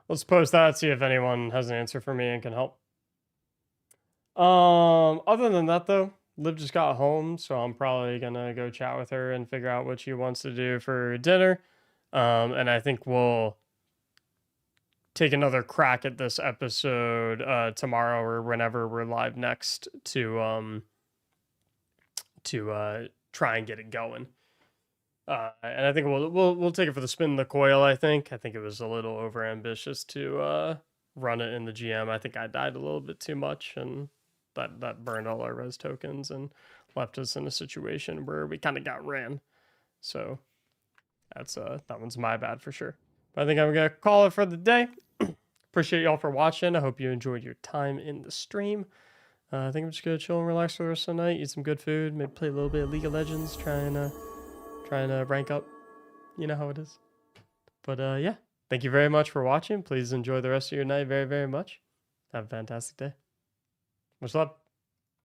Let's post that, see if anyone has an answer for me and can help. Other than that, though, Liv just got home, so I'm probably gonna go chat with her and figure out what she wants to do for dinner. And I think we'll take another crack at this episode tomorrow or whenever we're live next to try and get it going. And I think we'll take it for the spin in the coil. I think it was a little over ambitious to run it in the GM. I think I died a little bit too much, and that burned all our res tokens and left us in a situation where we kind of got ran. So that's that one's my bad for sure. But I think I'm gonna call it for the day. Appreciate y'all for watching. I hope you enjoyed your time in the stream. I think I'm just gonna chill and relax for the rest of the night, eat some good food, maybe play a little bit of League of Legends, trying to rank up. You know how it is. But yeah, thank you very much for watching. Please enjoy the rest of your night very, very much. Have a fantastic day. Much love.